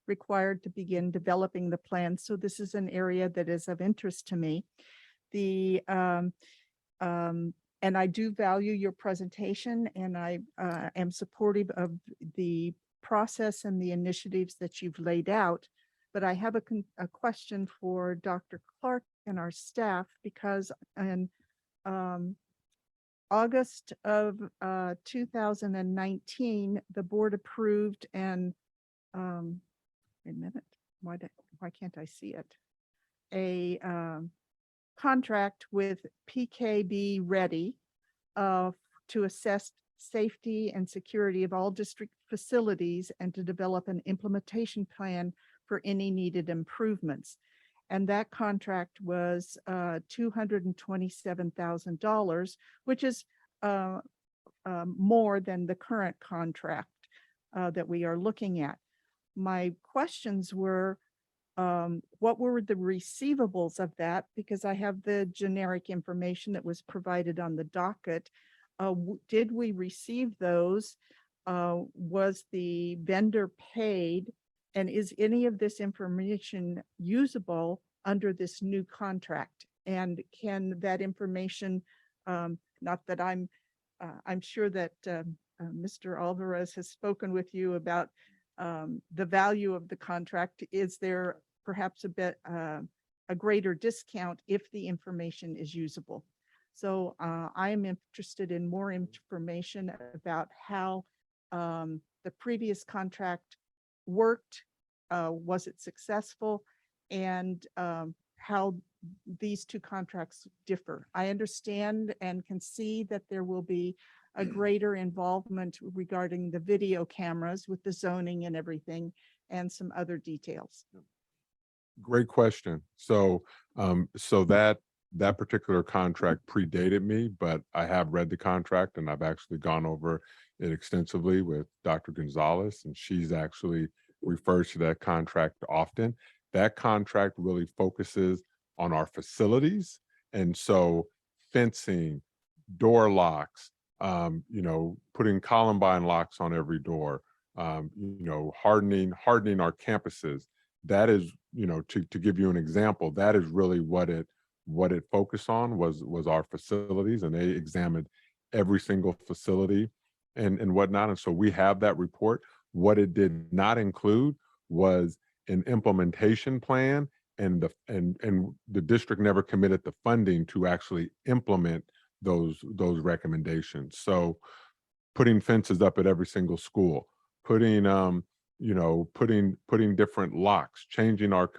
required to begin developing the plan. So this is an area that is of interest to me. And I do value your presentation, and I am supportive of the process and the initiatives that you've laid out. But I have a question for Dr. Clark and our staff, because in August of 2019, the board approved and wait a minute, why can't I see it? A contract with PKB Ready to assess safety and security of all district facilities and to develop an implementation plan for any needed improvements. And that contract was $227,000, which is more than the current contract that we are looking at. My questions were, what were the receivables of that? Because I have the generic information that was provided on the docket. Did we receive those? Was the vendor paid? And is any of this information usable under this new contract? And can that information, not that I'm sure that Mr. Alvarez has spoken with you about the value of the contract. Is there perhaps a greater discount if the information is usable? So I am interested in more information about how the previous contract worked, was it successful, and how these two contracts differ. I understand and can see that there will be a greater involvement regarding the video cameras with the zoning and everything, and some other details. Great question. So, that particular contract predated me, but I have read the contract and I've actually gone over it extensively with Dr. Gonzalez, and she's actually refers to that contract often. That contract really focuses on our facilities. And so fencing, door locks, putting Columbine locks on every door, hardening our campuses. That is, to give you an example, that is really what it focused on was our facilities, and they examined every single facility and whatnot. And so we have that report. What it did not include was an implementation plan, and the district never committed the funding to actually implement those recommendations. So putting fences up at every single school, putting different locks, changing our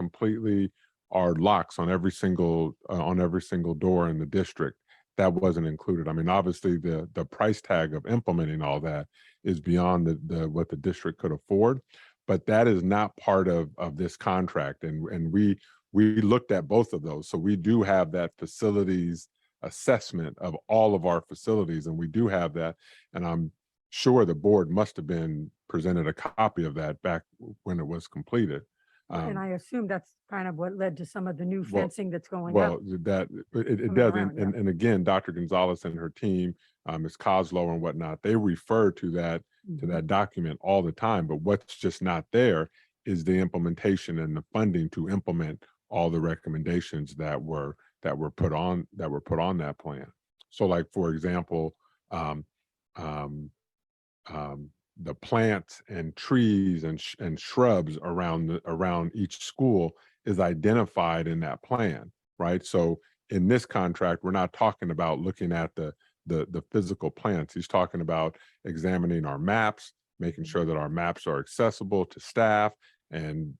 locks on every single door in the district, that wasn't included. I mean, obviously the price tag of implementing all that is beyond what the district could afford, but that is not part of this contract. And we looked at both of those. So we do have that facilities assessment of all of our facilities, and we do have that. And I'm sure the board must have been presented a copy of that back when it was completed. And I assume that's kind of what led to some of the new Well- fencing that's going Well, up. it Coming does. around, yeah. And again, Dr. Gonzalez and her team, Ms. Coslow and whatnot, they refer to that document all the time. But what's just not there is the implementation and the funding to implement all the recommendations that were put on that plan. So like, for example, the plants and trees and shrubs around each school is identified in that plan, right? So in this contract, we're not talking about looking at the physical plants. He's talking about examining our maps, making sure that our maps are accessible to staff and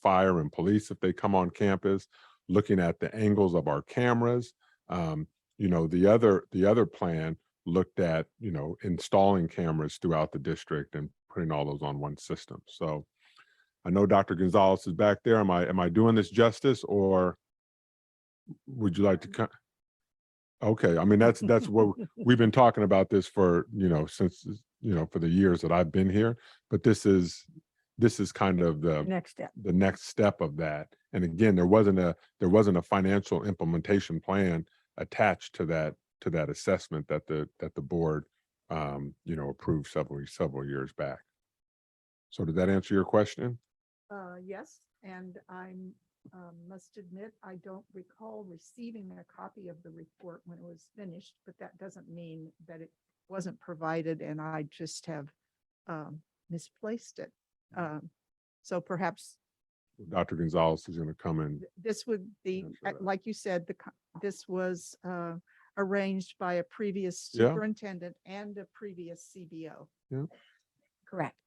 fire and police if they come on campus. looking at the angles of our cameras. You know, the other plan looked at, you know, installing cameras throughout the district and putting all those on one system. So I know Dr. Gonzalez is back there. Am I doing this justice, or would you like to come? Okay, I mean, that's what we've been talking about this for, you know, since, you know, for the years that I've been here, but this is kind of Next step. the next step of that. And again, there wasn't a financial implementation plan attached to that assessment that the board you know, approved several years back. So did that answer your question? Yes, and I'm must admit, I don't recall receiving a copy of the report when it was finished, but that doesn't mean that it wasn't provided and I just have misplaced it. So perhaps Dr. Gonzalez is going to come in. this would be, like you said, this was arranged by a previous Yeah. superintendent and a previous CBO. Yeah. Correct.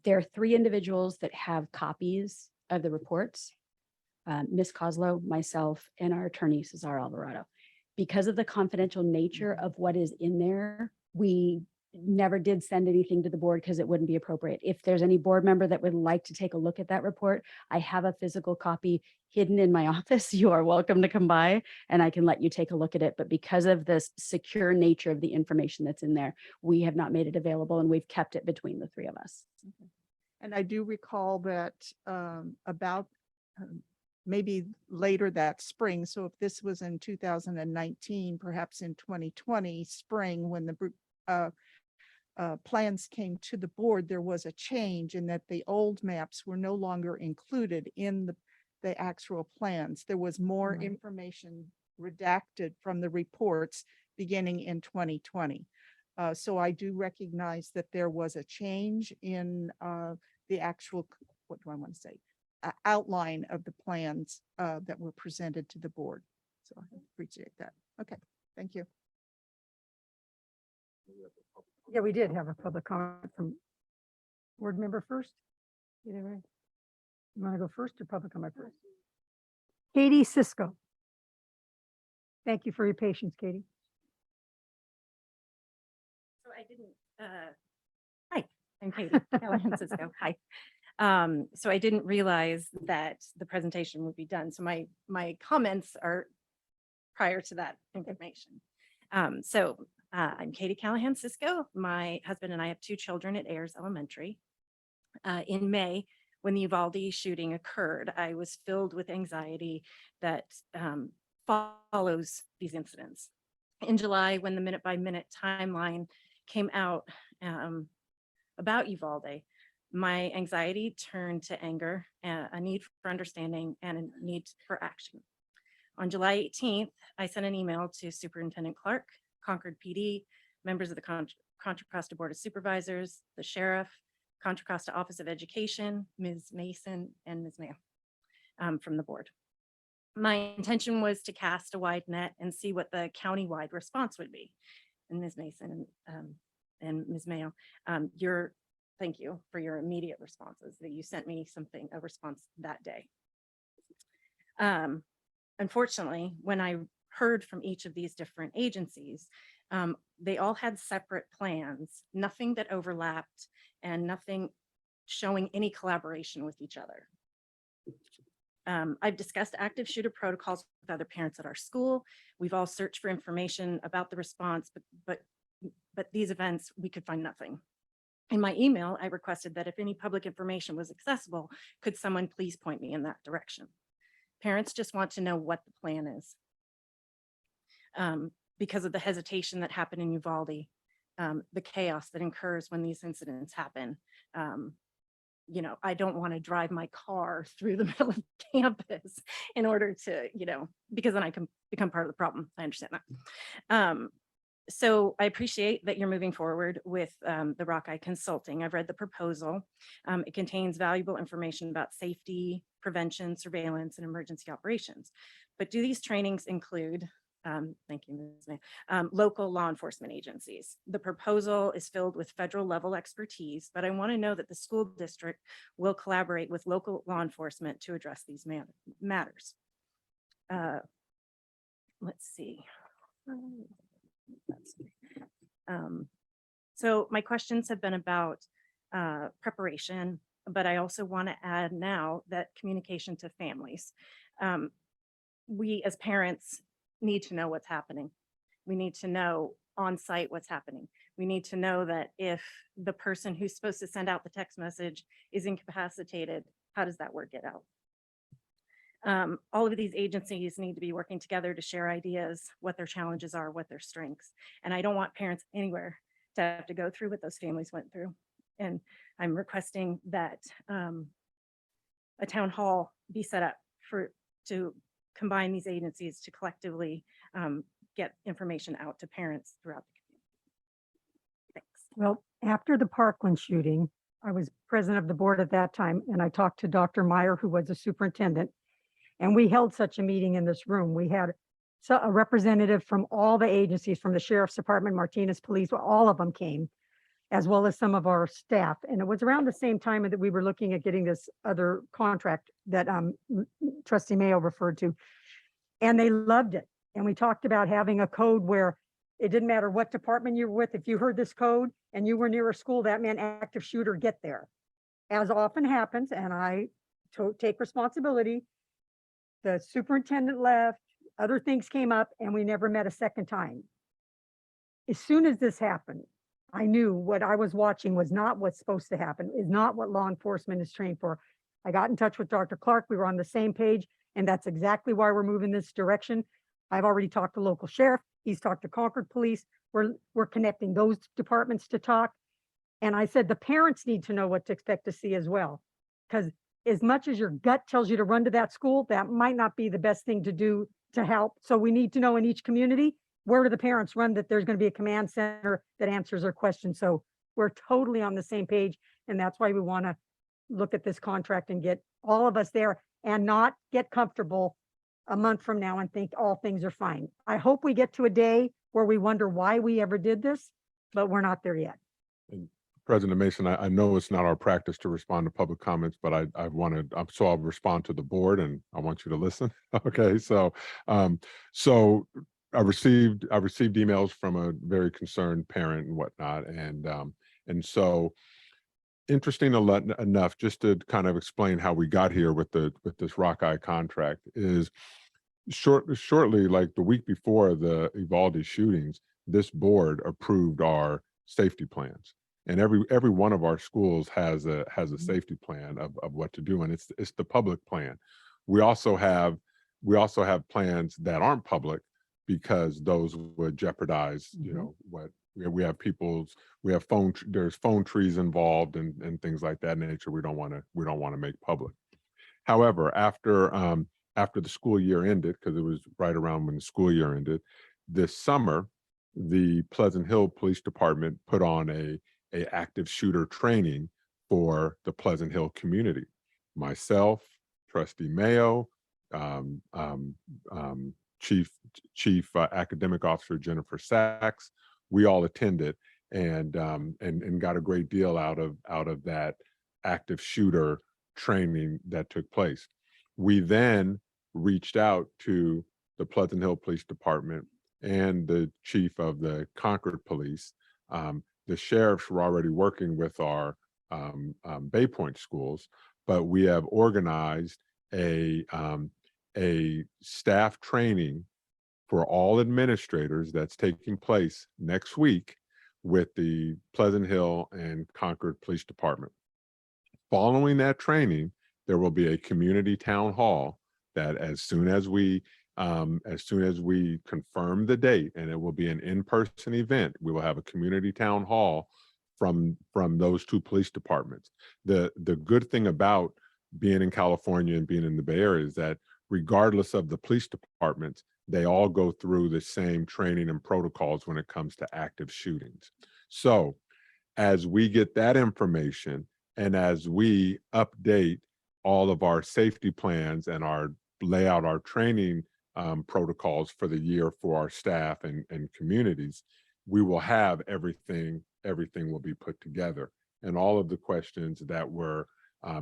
There are 3 individuals that have copies of the reports. Ms. Coslow, myself, and our attorney, Cesar Alvarado. Because of the confidential nature of what is in there, we never did send anything to the board because it wouldn't be appropriate. If there's any board member that would like to take a look at that report, I have a physical copy hidden in my office. You are welcome to come by and I can let you take a look at it. But because of the secure nature of the information that's in there, we have not made it available and we've kept it between the 3 of us. And I do recall that about maybe later that spring. So if this was in 2019, perhaps in 2020 spring, when the plans came to the board, there was a change in that the old maps were no longer included in the actual plans. There was more information redacted from the reports beginning in 2020. So I do recognize that there was a change in the actual, what do I want to say, outline of the plans that were presented to the board. So I appreciate that. Okay, thank you. Yeah, we did have a public comment from board member first. Either way. You want to go first or public comment first? Katie Cisco. Thank you for your patience, Katie. So I didn't, hi, I'm Katie Callahan Cisco. Hi. So I didn't realize that the presentation would be done. So my comments are prior to that information. I'm Katie Callahan Cisco. My husband and I have 2 children at Ayers Elementary. In May, when the Uvalde shooting occurred, I was filled with anxiety that follows these incidents. In July, when the minute-by-minute timeline came out about Uvalde, my anxiety turned to anger, a need for understanding, and a need for action. On July 18th, I sent an email to Superintendent Clark, Concord PD, members of the Contra Costa Board of Supervisors, the Sheriff, Contra Costa Office of Education, Ms. Mason, and Ms. Mayo from the board. My intention was to cast a wide net and see what the county-wide response would be. And Ms. Mason and Ms. Mayo, thank you for your immediate responses that you sent me a response that day. Unfortunately, when I heard from each of these different agencies, they all had separate plans, nothing that overlapped and nothing showing any collaboration with each other. I've discussed active shooter protocols with other parents at our school. We've all searched for information about the response, but these events, we could find nothing. In my email, I requested that if any public information was accessible, could someone please point me in that direction? Parents just want to know what the plan is. Because of the hesitation that happened in Uvalde, the chaos that occurs when these incidents happen. You know, I don't want to drive my car through the middle of campus in order to, you know, because then I can become part of the problem. I understand that. So I appreciate that you're moving forward with the Rockeye Consulting. I've read the proposal. It contains valuable information about safety, prevention, surveillance, and emergency operations. But do these trainings include thank you, Ms. May, local law enforcement agencies. The proposal is filled with federal level expertise, but I want to know that the school district will collaborate with local law enforcement to address these matters. Let's see. So my questions have been about preparation, but I also want to add now that communication to families. We as parents need to know what's happening. We need to know on site what's happening. We need to know that if the person who's supposed to send out the text message is incapacitated, how does that word get out? All of these agencies need to be working together to share ideas, what their challenges are, what their strengths. And I don't want parents anywhere to have to go through what those families went through. And I'm requesting that a town hall be set up to combine these agencies to collectively get information out to parents throughout the community. Thanks. Well, after the Parkland shooting, I was president of the board at that time, and I talked to Dr. Meyer, who was a superintendent, and we held such a meeting in this room. We had a representative from all the agencies, from the Sheriff's Department, Martinez Police, all of them came, as well as some of our staff. And it was around the same time that we were looking at getting this other contract that Trustee Mayo referred to. And they loved it. And we talked about having a code where it didn't matter what department you were with. If you heard this code and you were near a school, that meant active shooter, get there. As often happens, and I take responsibility, the superintendent left, other things came up, and we never met a second time. As soon as this happened, I knew what I was watching was not what's supposed to happen, is not what law enforcement is trained for. I got in touch with Dr. Clark. We were on the same page, and that's exactly why we're moving this direction. I've already talked to local sheriff. He's talked to Concord Police. We're connecting those departments to talk. And I said, the parents need to know what to expect to see as well. Because as much as your gut tells you to run to that school, that might not be the best thing to do to help. So we need to know in each community, where do the parents run, that there's going to be a command center that answers their questions. So we're totally on the same page. And that's why we want to look at this contract and get all of us there and not get comfortable a month from now and think all things are fine. I hope we get to a day where we wonder why we ever did this, but we're not there yet. President Mason, I know it's not our practice to respond to public comments, but so I'll respond to the board and I want you to listen. Okay, so I received emails from a very concerned parent and whatnot, and so interesting enough, just to kind of explain how we got here with this Rockeye contract is shortly, like the week before the Uvalde shootings, this board approved our safety plans. And every one of our schools has a safety plan of what to do, and it's the public plan. We also have plans that aren't public because those would jeopardize, you know, what there's phone trees involved and things like that nature. We don't want to make public. However, after the school year ended, because it was right around when the school year ended, this summer, the Pleasant Hill Police Department put on a active shooter training for the Pleasant Hill community. Myself, Trustee Mayo, Chief Academic Officer Jennifer Sachs, we all attended and got a great deal out of that active shooter training that took place. We then reached out to the Pleasant Hill Police Department and the chief of the Concord Police. The sheriffs were already working with our Bay Point schools, but we have organized a staff training for all administrators that's taking place next week with the Pleasant Hill and Concord Police Department. Following that training, there will be a community town hall that as soon as we confirm the date, and it will be an in-person event, we will have a community town hall from those two police departments. The good thing about being in California and being in the Bay Area is that regardless of the police departments, they all go through the same training and protocols when it comes to active shootings. So as we get that information and as we update all of our safety plans and lay out our training protocols for the year for our staff and communities, we will have everything will be put together. And all of the questions that were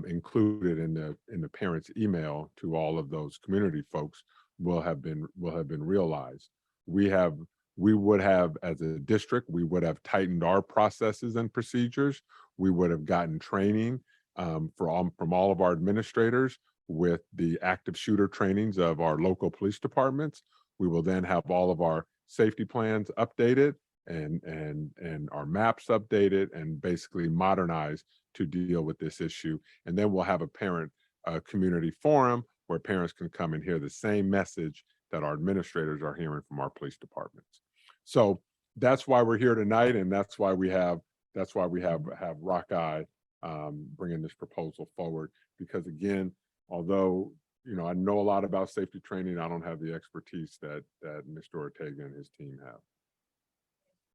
included in the parents' email to all of those community folks will have been realized. We would have, as a district, we would have tightened our processes and procedures. We would have gotten training from all of our administrators with the active shooter trainings of our local police departments. We will then have all of our safety plans updated and our maps updated and basically modernized to deal with this issue. And then we'll have a parent community forum where parents can come and hear the same message that our administrators are hearing from our police departments. So that's why we're here tonight, and that's why we have Rockeye bringing this proposal forward. Because again, although I know a lot about safety training, I don't have the expertise that Mr. Ortega and his team have.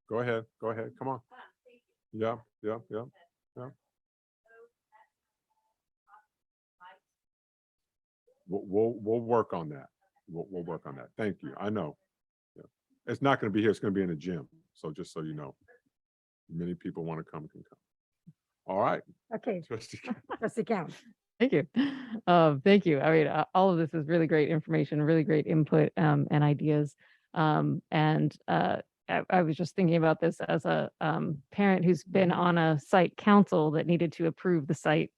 Go ahead, come on. Yeah. We'll work on that. We'll work on that. Thank you. I know. Yeah. It's not going to be here. It's going to be in a gym. So just so you know, many people want to come, can come. All right. Okay, Trustee trustee Count. Thank you. Thank you. I mean, all of this is really great information, really great input and ideas. I was just thinking about this as a parent who's been on a site council that needed to approve the site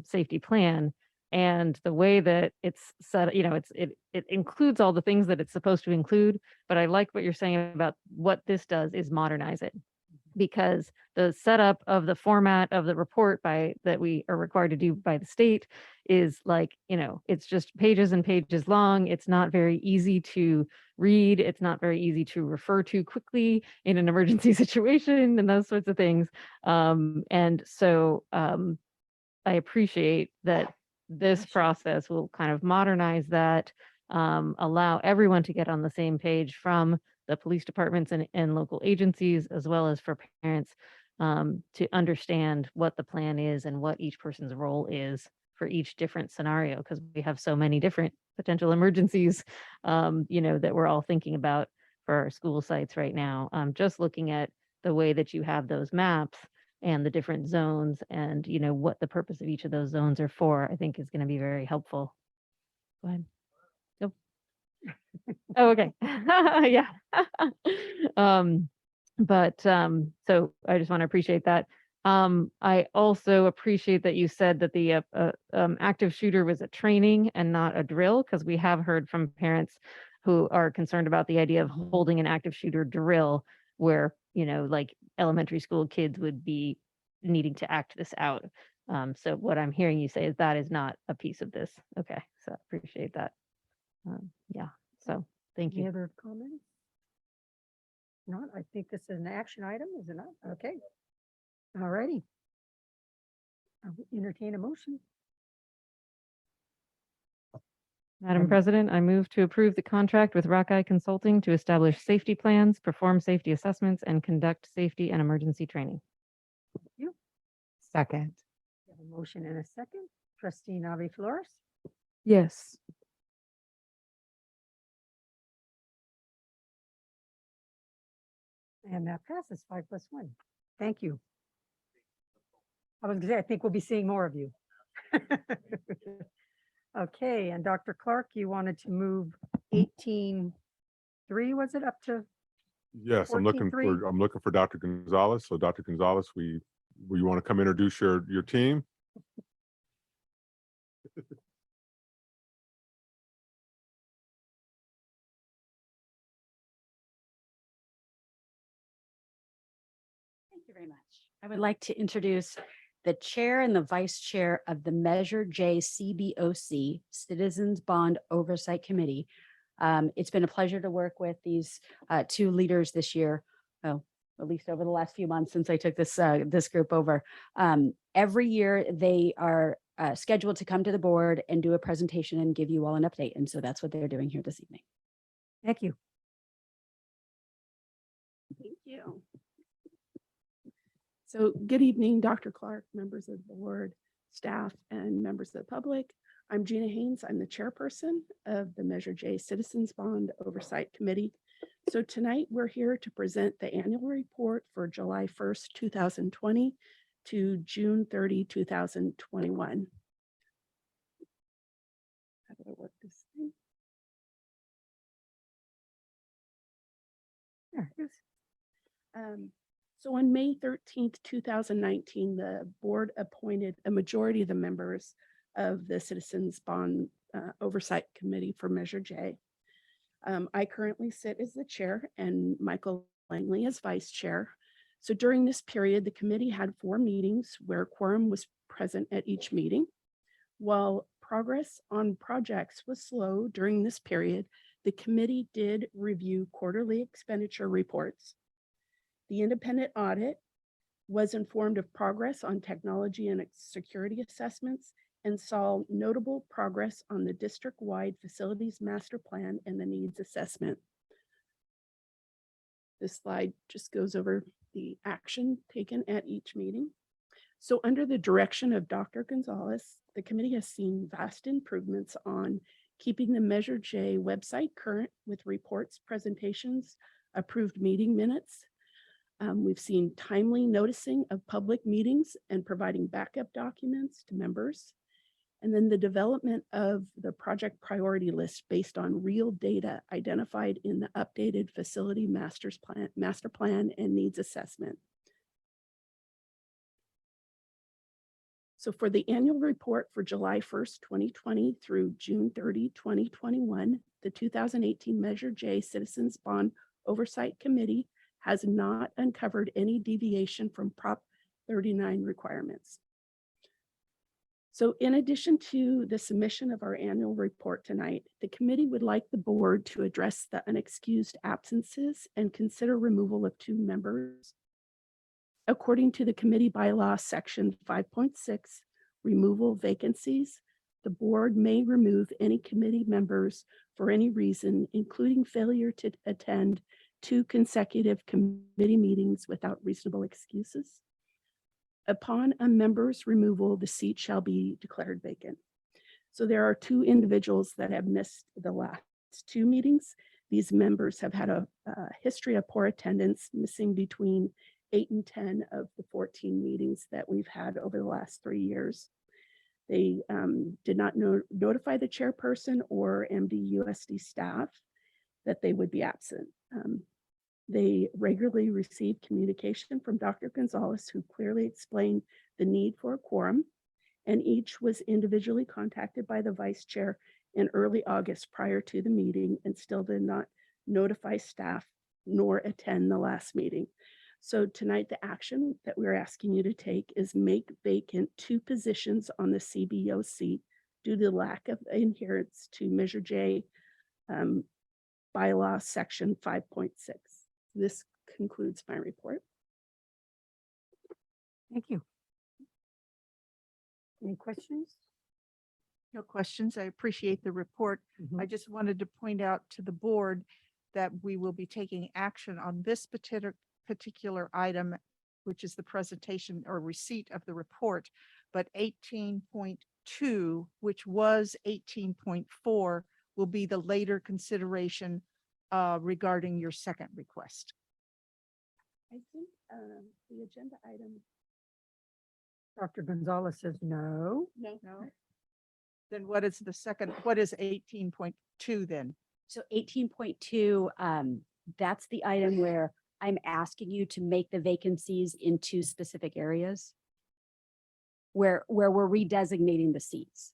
safety plan. And the way that it's set, it includes all the things that it's supposed to include. But I like what you're saying about what this does is modernize it. Because the setup of the format of the report that we are required to do by the state is like, it's just pages and pages long. It's not very easy to read. It's not very easy to refer to quickly in an emergency situation and those sorts of things. And so I appreciate that this process will kind of modernize that, allow everyone to get on the same page, from the police departments and local agencies, as well as for parents, to understand what the plan is and what each person's role is for each different scenario, because we have so many different potential emergencies, that we're all thinking about for our school sites right now. Just looking at the way that you have those maps and the different zones and, what the purpose of each of those zones are for, I think is going to be very helpful. Go ahead. Oh, okay. Yeah. So I just want to appreciate that. I also appreciate that you said that the active shooter was a training and not a drill, because we have heard from parents who are concerned about the idea of holding an active shooter drill where, like elementary school kids would be needing to act this out. So what I'm hearing you say is that is not a piece of this. Okay, so I appreciate that. Yeah, so thank Any you. other comments? Not, I think this is an action item, is it not? Okay. All righty. I will entertain a motion. Madam President, I move to approve the contract with Rockeye Consulting to establish safety plans, perform safety assessments, and conduct safety and emergency training. Thank you. Second. We have a motion and a second. Trustee Navi Flores. Yes. And that passes 5+1. Thank you. I was gonna say, I think we'll be seeing more of you. Okay, and Dr. Clark, you wanted to move 18.3, was it up to? Yes, I'm looking 14.3. for Dr. Gonzalez. So Dr. Gonzalez, you want to come introduce your team? Thank you very much. I would like to introduce the chair and the vice chair of the Measure J CBOC, Citizens Bond Oversight Committee. It's been a pleasure to work with these two leaders this year, well, at least over the last few months since I took this group over. Every year they are scheduled to come to the board and do a presentation and give you all an update. And so that's what they're doing here this evening. Thank you. Thank you. So good evening, Dr. Clark, members of the board, staff, and members of the public. I'm Gina Haynes. I'm the chairperson of the Measure J Citizens Bond Oversight Committee. So tonight we're here to present the annual report for July 1st, 2020 to June 30, 2021. How do I work this thing? There it is. So on May 13th, 2019, the board appointed a majority of the members of the Citizens Bond Oversight Committee for Measure J. I currently sit as the chair and Michael Langley as vice chair. So during this period, the committee had 4 meetings where quorum was present at each meeting. While progress on projects was slow during this period, the committee did review quarterly expenditure reports. The independent audit was informed of progress on technology and security assessments and saw notable progress on the district-wide facilities master plan and the needs assessment. This slide just goes over the action taken at each meeting. So under the direction of Dr. Gonzalez, the committee has seen vast improvements on keeping the Measure J website current with reports, presentations, approved meeting minutes. We've seen timely noticing of public meetings and providing backup documents to members. And then the development of the project priority list based on real data identified in the updated facility master plan and needs assessment. So for the annual report for July 1st, 2020 through June 30, 2021, the 2018 Measure J Citizens Bond Oversight Committee has not uncovered any deviation from Prop 39 requirements. So in addition to the submission of our annual report tonight, the committee would like the board to address the unexcused absences and consider removal of 2 members. According to the committee bylaw section 5.6, removal vacancies, the board may remove any committee members for any reason, including failure to attend 2 consecutive committee meetings without reasonable excuses. Upon a member's removal, the seat shall be declared vacant. So there are 2 individuals that have missed the last 2 meetings. These members have had a history of poor attendance, missing between 8 and 10 of the 14 meetings that we've had over the last 3 years. They did not notify the chairperson or MDUSD staff that they would be absent. They regularly receive communication from Dr. Gonzalez, who clearly explained the need for a quorum, and each was individually contacted by the vice chair in early August prior to the meeting and still did not notify staff nor attend the last meeting. So tonight, the action that we're asking you to take is make vacant 2 positions on the CBO seat due to lack of adherence to Measure J bylaw section 5.6. This concludes my report. Thank you. Any questions? No questions. I appreciate the report. I just wanted to point out to the board that we will be taking action on this particular item, which is the presentation or receipt of the report, but 18.2, which was 18.4, will be the later consideration regarding your second request. I think the agenda item. Dr. Gonzalez says no. No. Then what is the second, what is 18.2 then? So 18.2, that's the item where I'm asking you to make the vacancies into specific areas where we're redesignating the seats.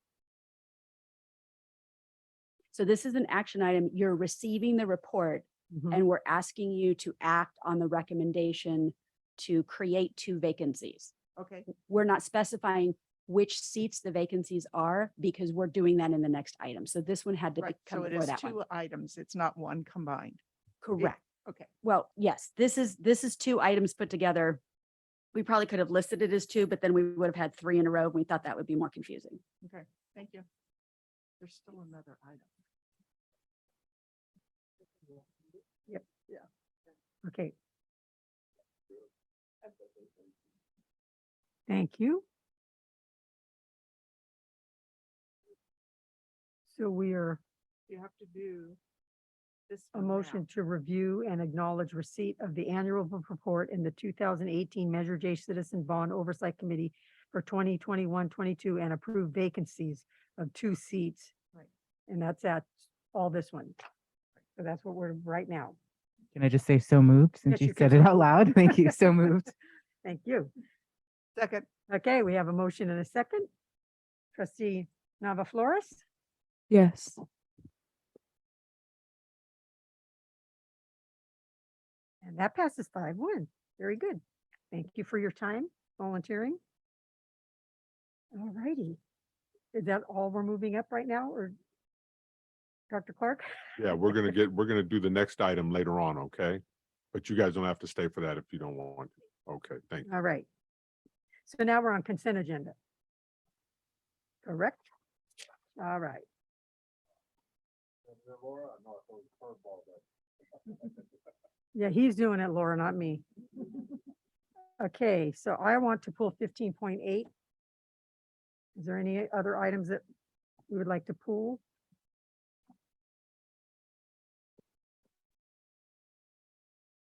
So this is an action item. You're receiving the report and we're asking you to act on the recommendation to create 2 vacancies. Okay. We're not specifying which seats the vacancies are because we're doing that in the next item. So this one had to Right. come So it before is that 2 one. items. It's not one combined. Correct. Okay. Well, yes, this is 2 items put together. We probably could have listed it as 2, but then we would have had 3 in a row. We thought that would be more confusing. Okay. Thank you. There's still another item. Yep. Yeah. Okay. Thank you. So we are You have to do this. a one now. motion to review and acknowledge receipt of the annual report in the 2018 Measure J Citizen Bond Oversight Committee for 2021-22 and approve vacancies of 2 seats. Right. And that's at all this one. So that's what we're right now. Can I just say so moved since Yes, you you can said it so out moved. loud? Thank you. So moved. Thank you. Second. Okay, we have a motion and a second. Trustee Nava Flores? Yes. And that passes 5-1. Very good. Thank you for your time volunteering. All righty. Is that all we're moving up right now, or Dr. Clark? Yeah, we're gonna do the next item later on, okay? But you guys don't have to stay for that if you don't want to. Okay, thank you. All right. So now we're on consent agenda. Correct? All right. Yeah, he's doing it, Laura, not me. Okay, so I want to pull 15.8. Is there any other items that we would like to pull?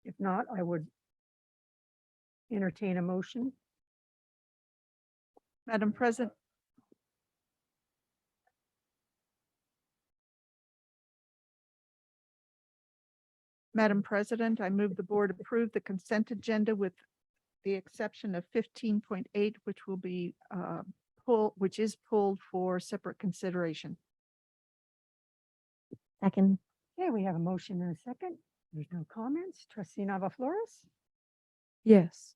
If not, I would entertain a motion. Madam President. Madam President, I move the board approve the consent agenda with the exception of 15.8, which will be which is pulled for separate consideration. Second. Okay, we have a motion and a second. There's no comments. Trustee Nava Flores? Yes.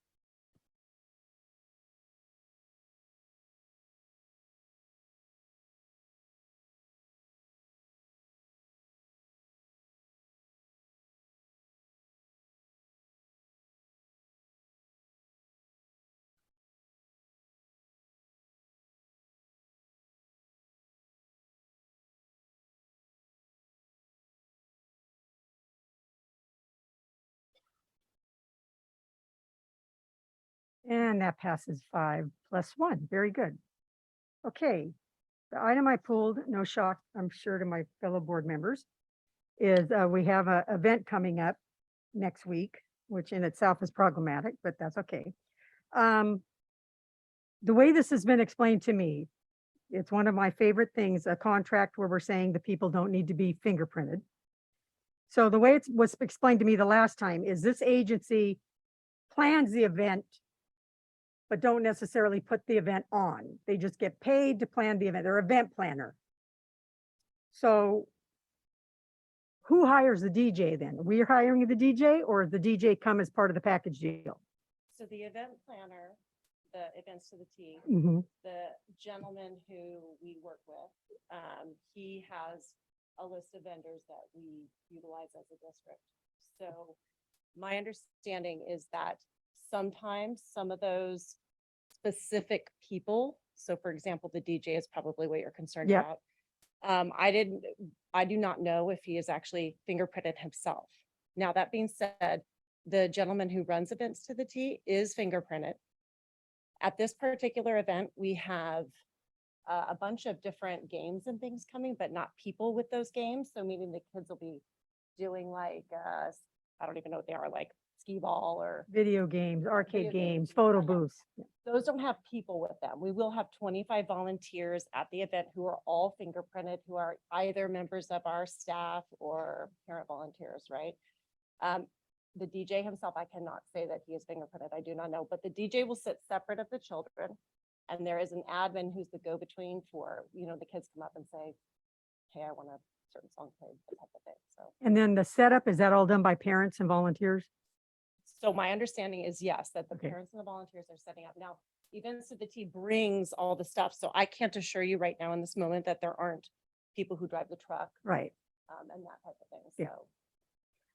And that passes 5+1. Very good. Okay, the item I pulled, no shock, I'm sure to my fellow board members, is we have an event coming up next week, which in itself is problematic, but that's okay. The way this has been explained to me, it's one of my favorite things, a contract where we're saying the people don't need to be fingerprinted. So the way it was explained to me the last time is this agency plans the event, but don't necessarily put the event on. They just get paid to plan the event. They're event planner. So who hires the DJ then? Are we hiring the DJ, or does the DJ come as part of the package deal? So the event planner, the events to the T, Mhm. the gentleman who we work with, he has a list of vendors that we utilize as a district. So my understanding is that sometimes some of those specific people, so for example, the DJ is probably what you're concerned Yeah. about. I do not know if he is actually fingerprinted himself. Now, that being said, the gentleman who runs events to the T is fingerprinted. At this particular event, we have a bunch of different games and things coming, but not people with those games. So meaning the kids will be doing like, I don't even know what they are, like skee ball or Video games, arcade Video games, games, photo yeah. booths. those don't have people with them. We will have 25 volunteers at the event who are all fingerprinted, who are either members of our staff or parent volunteers, right? The DJ himself, I cannot say that he is fingerprinted. I do not know, but the DJ will sit separate of the children. And there is an admin who's the go-between for, the kids come up and say, hey, I want a certain song played, that type of thing. So. And then the setup, is that all done by parents and volunteers? So my understanding is yes, that the Okay. parents and the volunteers are setting up. Now, Events to the T brings all the stuff. So I can't assure you right now in this moment that there aren't people who drive the truck. Right. And that type of thing. Yeah. So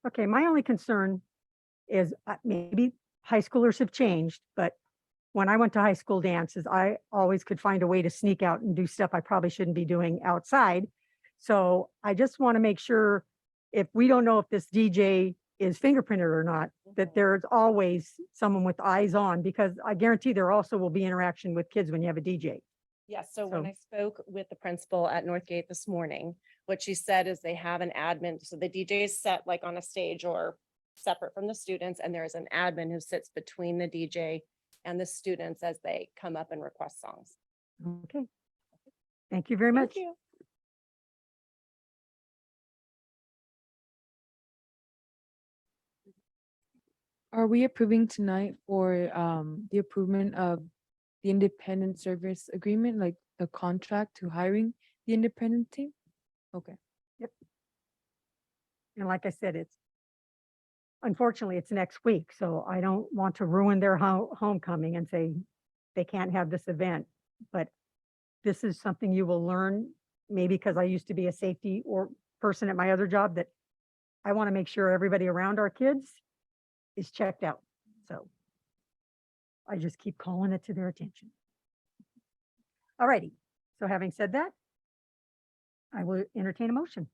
Okay, my only concern is maybe high schoolers have changed, but when I went to high school dances, I always could find a way to sneak out and do stuff I probably shouldn't be doing outside. So I just want to make sure, if we don't know if this DJ is fingerprinted or not, that there's always someone with eyes on, because I guarantee there also will be interaction with kids when you have a DJ. Yes, so when So- I spoke with the principal at Northgate this morning, what she said is they have an admin, so the DJ is set like on a stage or separate from the students, and there is an admin who sits between the DJ and the students as they come up and request songs. Okay. Thank you very much. Thank you. Are we approving tonight for the improvement of the independent service agreement, like the contract to hiring the independent team? Okay. And like I said, unfortunately, it's next week, so I don't want to ruin their homecoming and say they can't have this event. But this is something you will learn, maybe because I used to be a safety or person at my other job, that I want to make sure everybody around our kids is checked out. So I just keep calling it to their attention. All righty. So having said that, I will entertain a motion.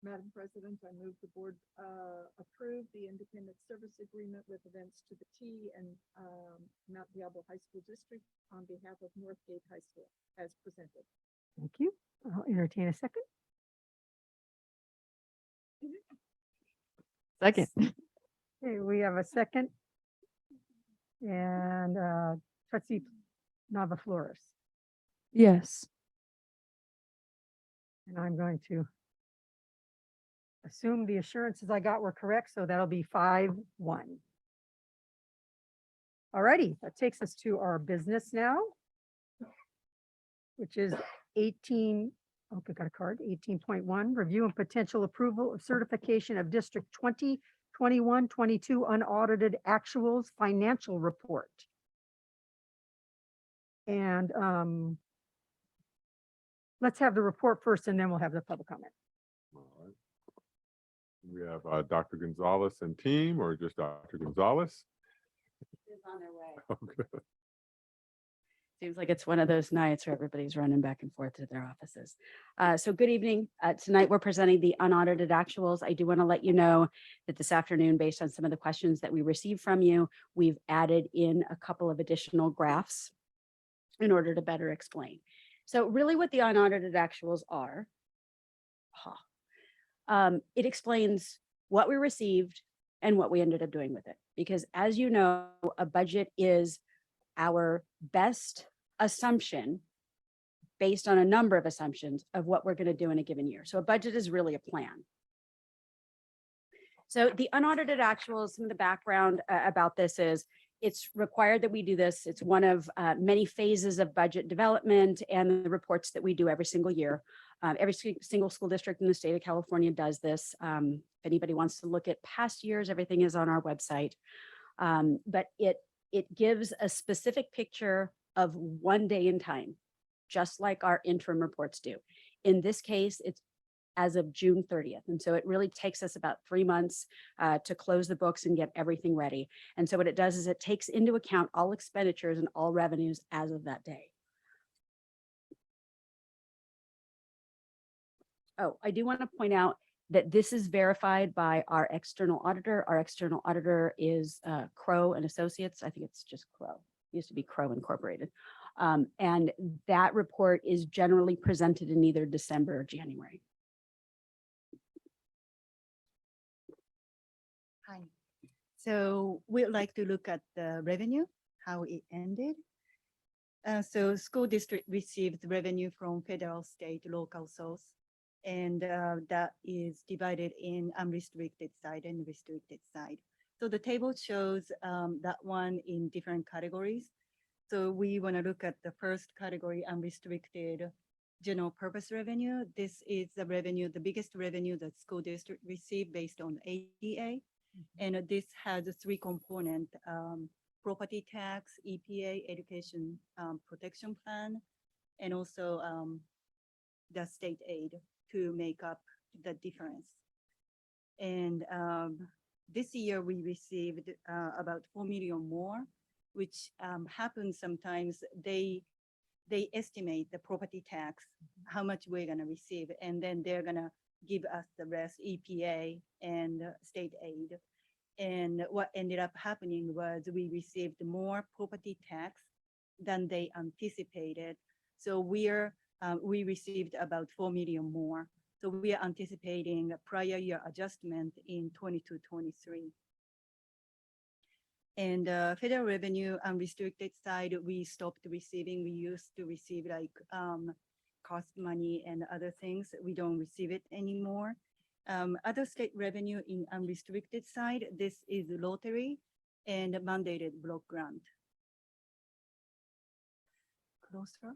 Madam President, I move the board approve the independent service agreement with Events to the T and Mount Diablo High School District on behalf of Northgate High School as presented. Thank you. I'll entertain a second. Second. Okay, we have a second. And trustee Nava Flores. Yes. And I'm going to assume the assurances I got were correct, so that'll be 5-1. All righty, that takes us to our business now, which is 18, okay, got a card, 18.1, review and potential approval of certification of District 2021-22 unaudited actuals financial report. And let's have the report first, and then we'll have the public comment. All right. We have Dr. Gonzalez and team, or just Dr. Gonzalez? On their way. Okay. Seems like it's one of those nights where everybody's running back and forth to their offices. So good evening. Tonight we're presenting the unaudited actuals. I do want to let you know that this afternoon, based on some of the questions that we received from you, we've added in a couple of additional graphs in order to better explain. So really what the unaudited actuals are, it explains what we received and what we ended up doing with it. Because as you know, a budget is our best assumption based on a number of assumptions of what we're going to do in a given year. So a budget is really a plan. So the unaudited actuals, some of the background about this is it's required that we do this. It's one of many phases of budget development and the reports that we do every single year. Every single school district in the state of California does this. If anybody wants to look at past years, everything is on our website. But it gives a specific picture of one day in time, just like our interim reports do. In this case, it's as of June 30th. And so it really takes us about 3 months to close the books and get everything ready. And so what it does is it takes into account all expenditures and all revenues as of that day. Oh, I do want to point out that this is verified by our external auditor. Our external auditor is Crow and Associates. I think it's just Crow. It used to be Crow Incorporated. And that report is generally presented in either December or January. Hi. So we'd like to look at the revenue, how it ended. So school district received revenue from federal, state, local source. And that is divided in unrestricted side and restricted side. So the table shows that one in different categories. So we want to look at the first category, unrestricted general purpose revenue. This is the revenue, the biggest revenue that school district received based on ADA. And this has 3 components, property tax, EPA, education protection plan, and also the state aid to make up the difference. And this year we received about 4 million more, which happens sometimes. They estimate the property tax, how much we're gonna receive, and then they're gonna give us the rest, EPA and state aid. And what ended up happening was we received more property tax than they anticipated. So we received about 4 million more. So we are anticipating a prior year adjustment in 22-23. And federal revenue unrestricted side, we stopped receiving. We used to receive like cost money and other things. We don't receive it anymore. Other state revenue in unrestricted side, this is lottery and mandated block grant. Closer.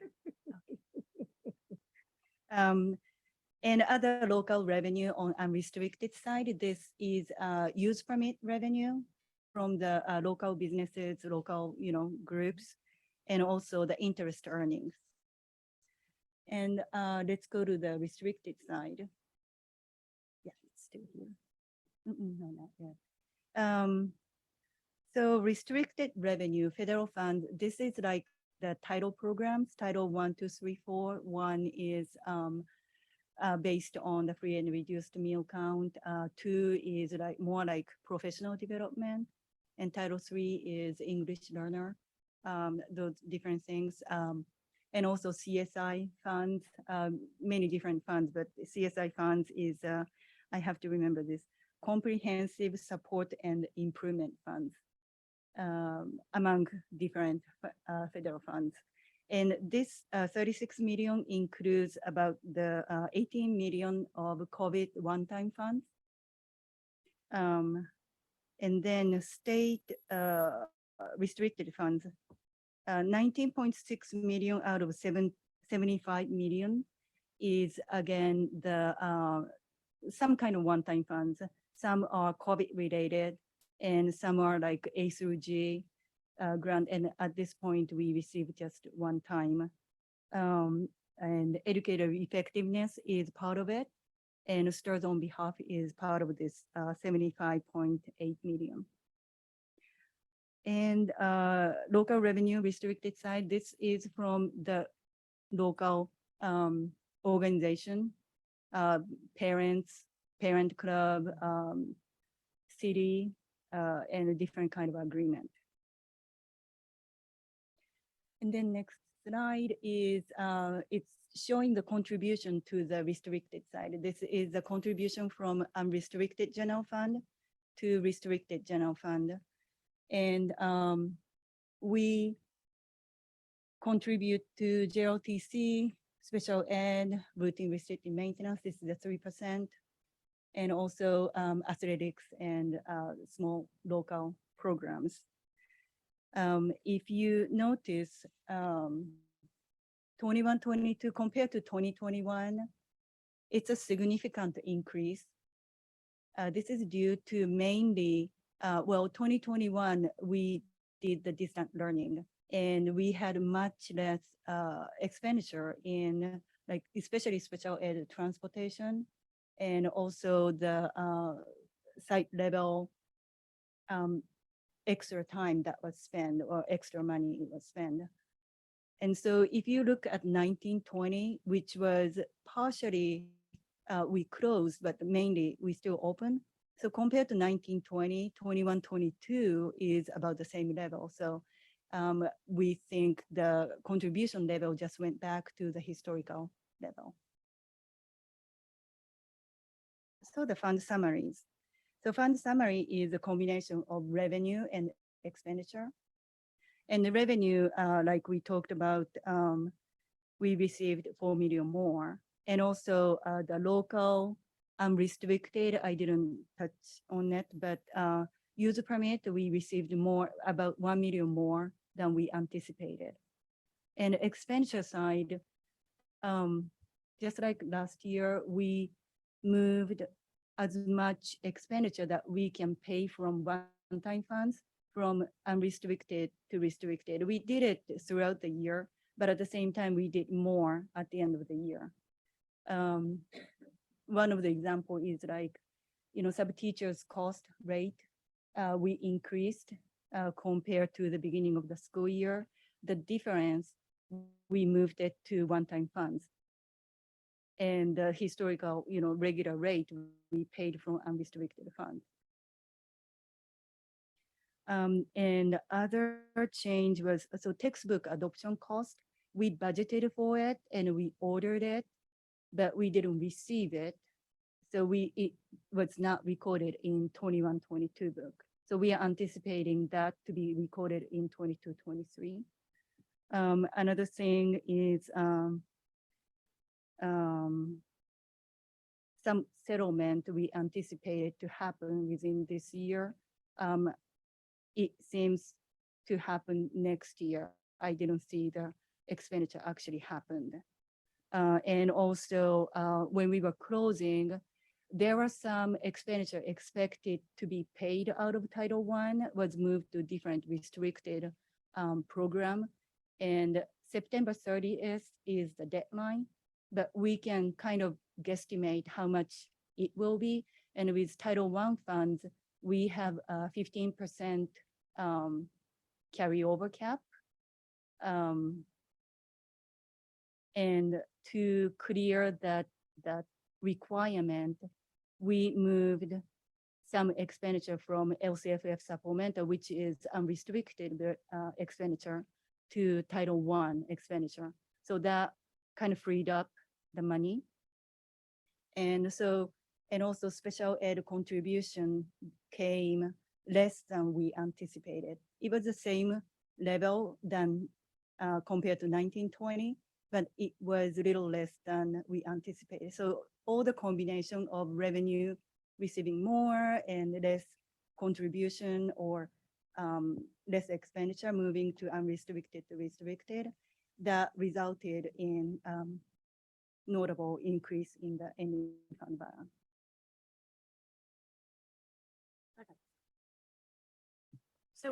And other local revenue on unrestricted side, this is use permit revenue from the local businesses, local groups, and also the interest earnings. And let's go to the restricted side. Yeah, it's still here. No, not yet. So restricted revenue, federal funds, this is like the title programs, title 1, 2, 3, 4. One is based on the free and reduced meal count. 2 is like more like professional development. And title 3 is English learner, those different things. And also CSI funds, many different funds, but CSI funds is, I have to remember this, comprehensive support and improvement funds among different federal funds. And this 36 million includes about the 18 million of COVID one-time funds. And then state restricted funds, 19.6 million out of 75 million is again the some kind of one-time funds. Some are COVID related and some are like A through G grant. And at this point we receive just one time. And educator effectiveness is part of it. And Stars on Behalf is part of this 75.8 million. And local revenue restricted side, this is from the local organization, parents, parent club, city, and a different kind of agreement. And then next slide is, it's showing the contribution to the restricted side. This is the contribution from unrestricted general fund to restricted general fund. And we contribute to JLTC, special ed, routine restricted maintenance, this is the 3%, and also athletics and small local programs. If you notice, 21-22 compared to 2021, it's a significant increase. This is due to mainly, well, 2021, we did the distant learning and we had much less expenditure in like, especially special ed transportation and also the site level extra time that was spent or extra money was spent. And so if you look at 1920, which was partially we closed, but mainly we still open. So compared to 1920, 21-22 is about the same level. So we think the contribution level just went back to the historical level. So the fund summaries. So fund summary is a combination of revenue and expenditure. And the revenue, like we talked about, we received 4 million more. And also the local unrestricted, I didn't touch on it, but user permit, we received more, about 1 million more than we anticipated. And expenditure side, just like last year, we moved as much expenditure that we can pay from one-time funds from unrestricted to restricted. We did it throughout the year, but at the same time, we did more at the end of the year. One of the example is like, sub-teachers cost rate, we increased compared to the beginning of the school year. The difference, we moved it to one-time funds. And the historical, regular rate we paid from unrestricted funds. And other change was, so textbook adoption cost, we budgeted for it and we ordered it, but we didn't receive it. So it was not recorded in 21-22 book. So we are anticipating that to be recorded in 22-23. Another thing is some settlement we anticipated to happen within this year. It seems to happen next year. I didn't see the expenditure actually happened. And also when we were closing, there was some expenditure expected to be paid out of Title I was moved to different restricted program. And September 30th is the deadline, but we can kind of guesstimate how much it will be. And with Title I funds, we have a 15% carryover cap. And to clear that requirement, we moved some expenditure from LCFF supplemental, which is unrestricted expenditure, to Title I expenditure. So that kind of freed up the money. And also special ed contribution came less than we anticipated. It was the same level than compared to 1920, but it was a little less than we anticipated. So all the combination of revenue receiving more and less contribution or less expenditure moving to unrestricted to restricted, that resulted in notable increase in the ending fund balance. So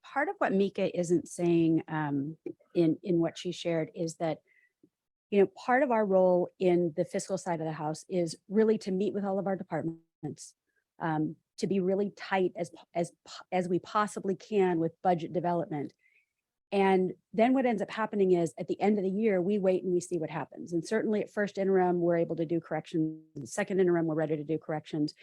part of what Mika isn't saying in what she shared is that, part of our role in the fiscal side of the house is really to meet with all of our departments, to be really tight as we possibly can with budget development. And then what ends up happening is at the end of the year, we wait and we see what happens. And certainly at first interim, we're able to do corrections. Second interim, we're ready to do corrections.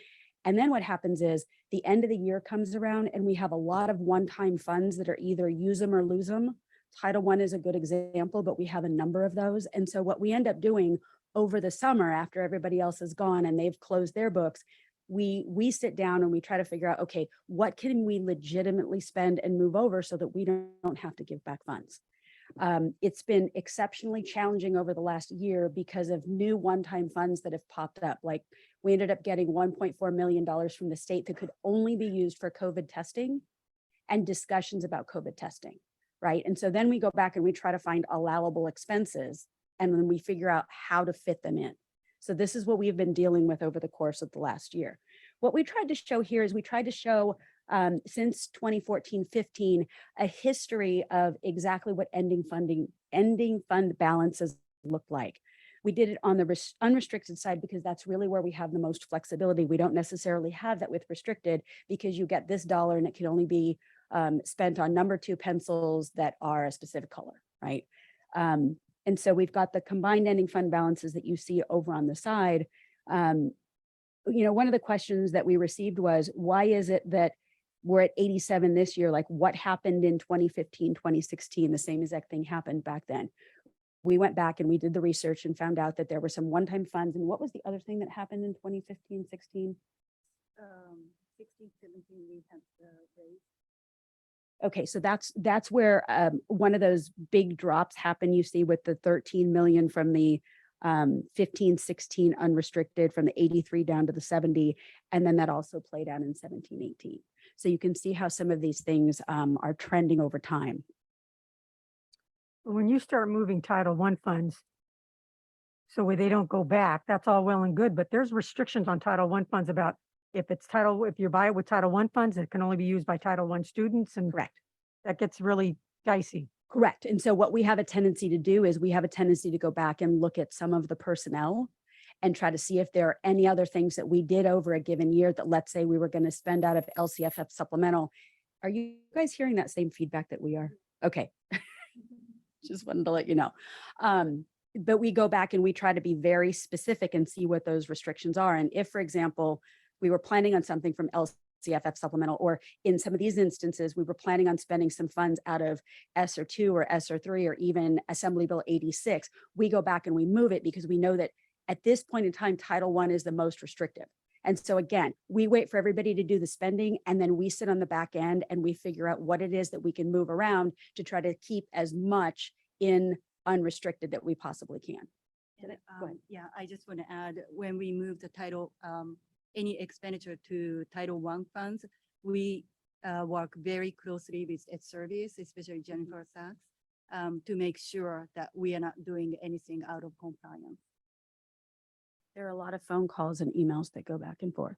And then what happens is the end of the year comes around and we have a lot of one-time funds that are either use them or lose them. Title I is a good example, but we have a number of those. And so what we end up doing over the summer after everybody else is gone and they've closed their books, we sit down and we try to figure out, okay, what can we legitimately spend and move over so that we don't have to give back funds. It's been exceptionally challenging over the last year because of new one-time funds that have popped up. Like we ended up getting $1.4 million from the state that could only be used for COVID testing and discussions about COVID testing, right? And so then we go back and we try to find allowable expenses and then we figure out how to fit them in. So this is what we've been dealing with over the course of the last year. What we tried to show here is we tried to show since 2014-15, a history of exactly what ending fund balances look like. We did it on the unrestricted side because that's really where we have the most flexibility. We don't necessarily have that with restricted because you get this dollar and it can only be spent on number 2 pencils that are a specific color, right? And so we've got the combined ending fund balances that you see over on the side. One of the questions that we received was, why is it that we're at 87 this year? Like what happened in 2015, 2016? The same exact thing happened back then. We went back and we did the research and found out that there were some one-time funds. And what was the other thing that happened in 2015, 16? 16, 17, we had the raise. Okay, so that's where one of those big drops happen. You see with the 13 million from the 15, 16 unrestricted, from the 83 down to the 70, and then that also played out in 17, 18. So you can see how some of these things are trending over time. When you start moving Title I funds, so where they don't go back, that's all well and good, but there's restrictions on Title I funds about if you buy it with Title I funds, it can only be used by Title I students, and Correct. that gets really dicey. Correct. And so what we have a tendency to do is we have a tendency to go back and look at some of the personnel and try to see if there are any other things that we did over a given year that, let's say we were going to spend out of LCFF supplemental. Are you guys hearing that same feedback that we are? Okay. Just wanted to let you know. But we go back and we try to be very specific and see what those restrictions are. And if, for example, we were planning on something from CFF supplemental, or in some of these instances, we were planning on spending some funds out of ESSER 2 or ESSER 3 or even Assembly Bill 86. We go back and we move it because we know that at this point in time, Title I is the most restrictive. And so again, we wait for everybody to do the spending, and then we sit on the back end and we figure out what it is that we can move around to try to keep as much in unrestricted that we possibly can. And, Go ahead. yeah, I just want to add, when we move the title, any expenditure to Title I funds, we work very closely with Ed Service, especially Jennifer Sachs, to make sure that we are not doing anything out of compliance. There are a lot of phone calls and emails that go back and forth.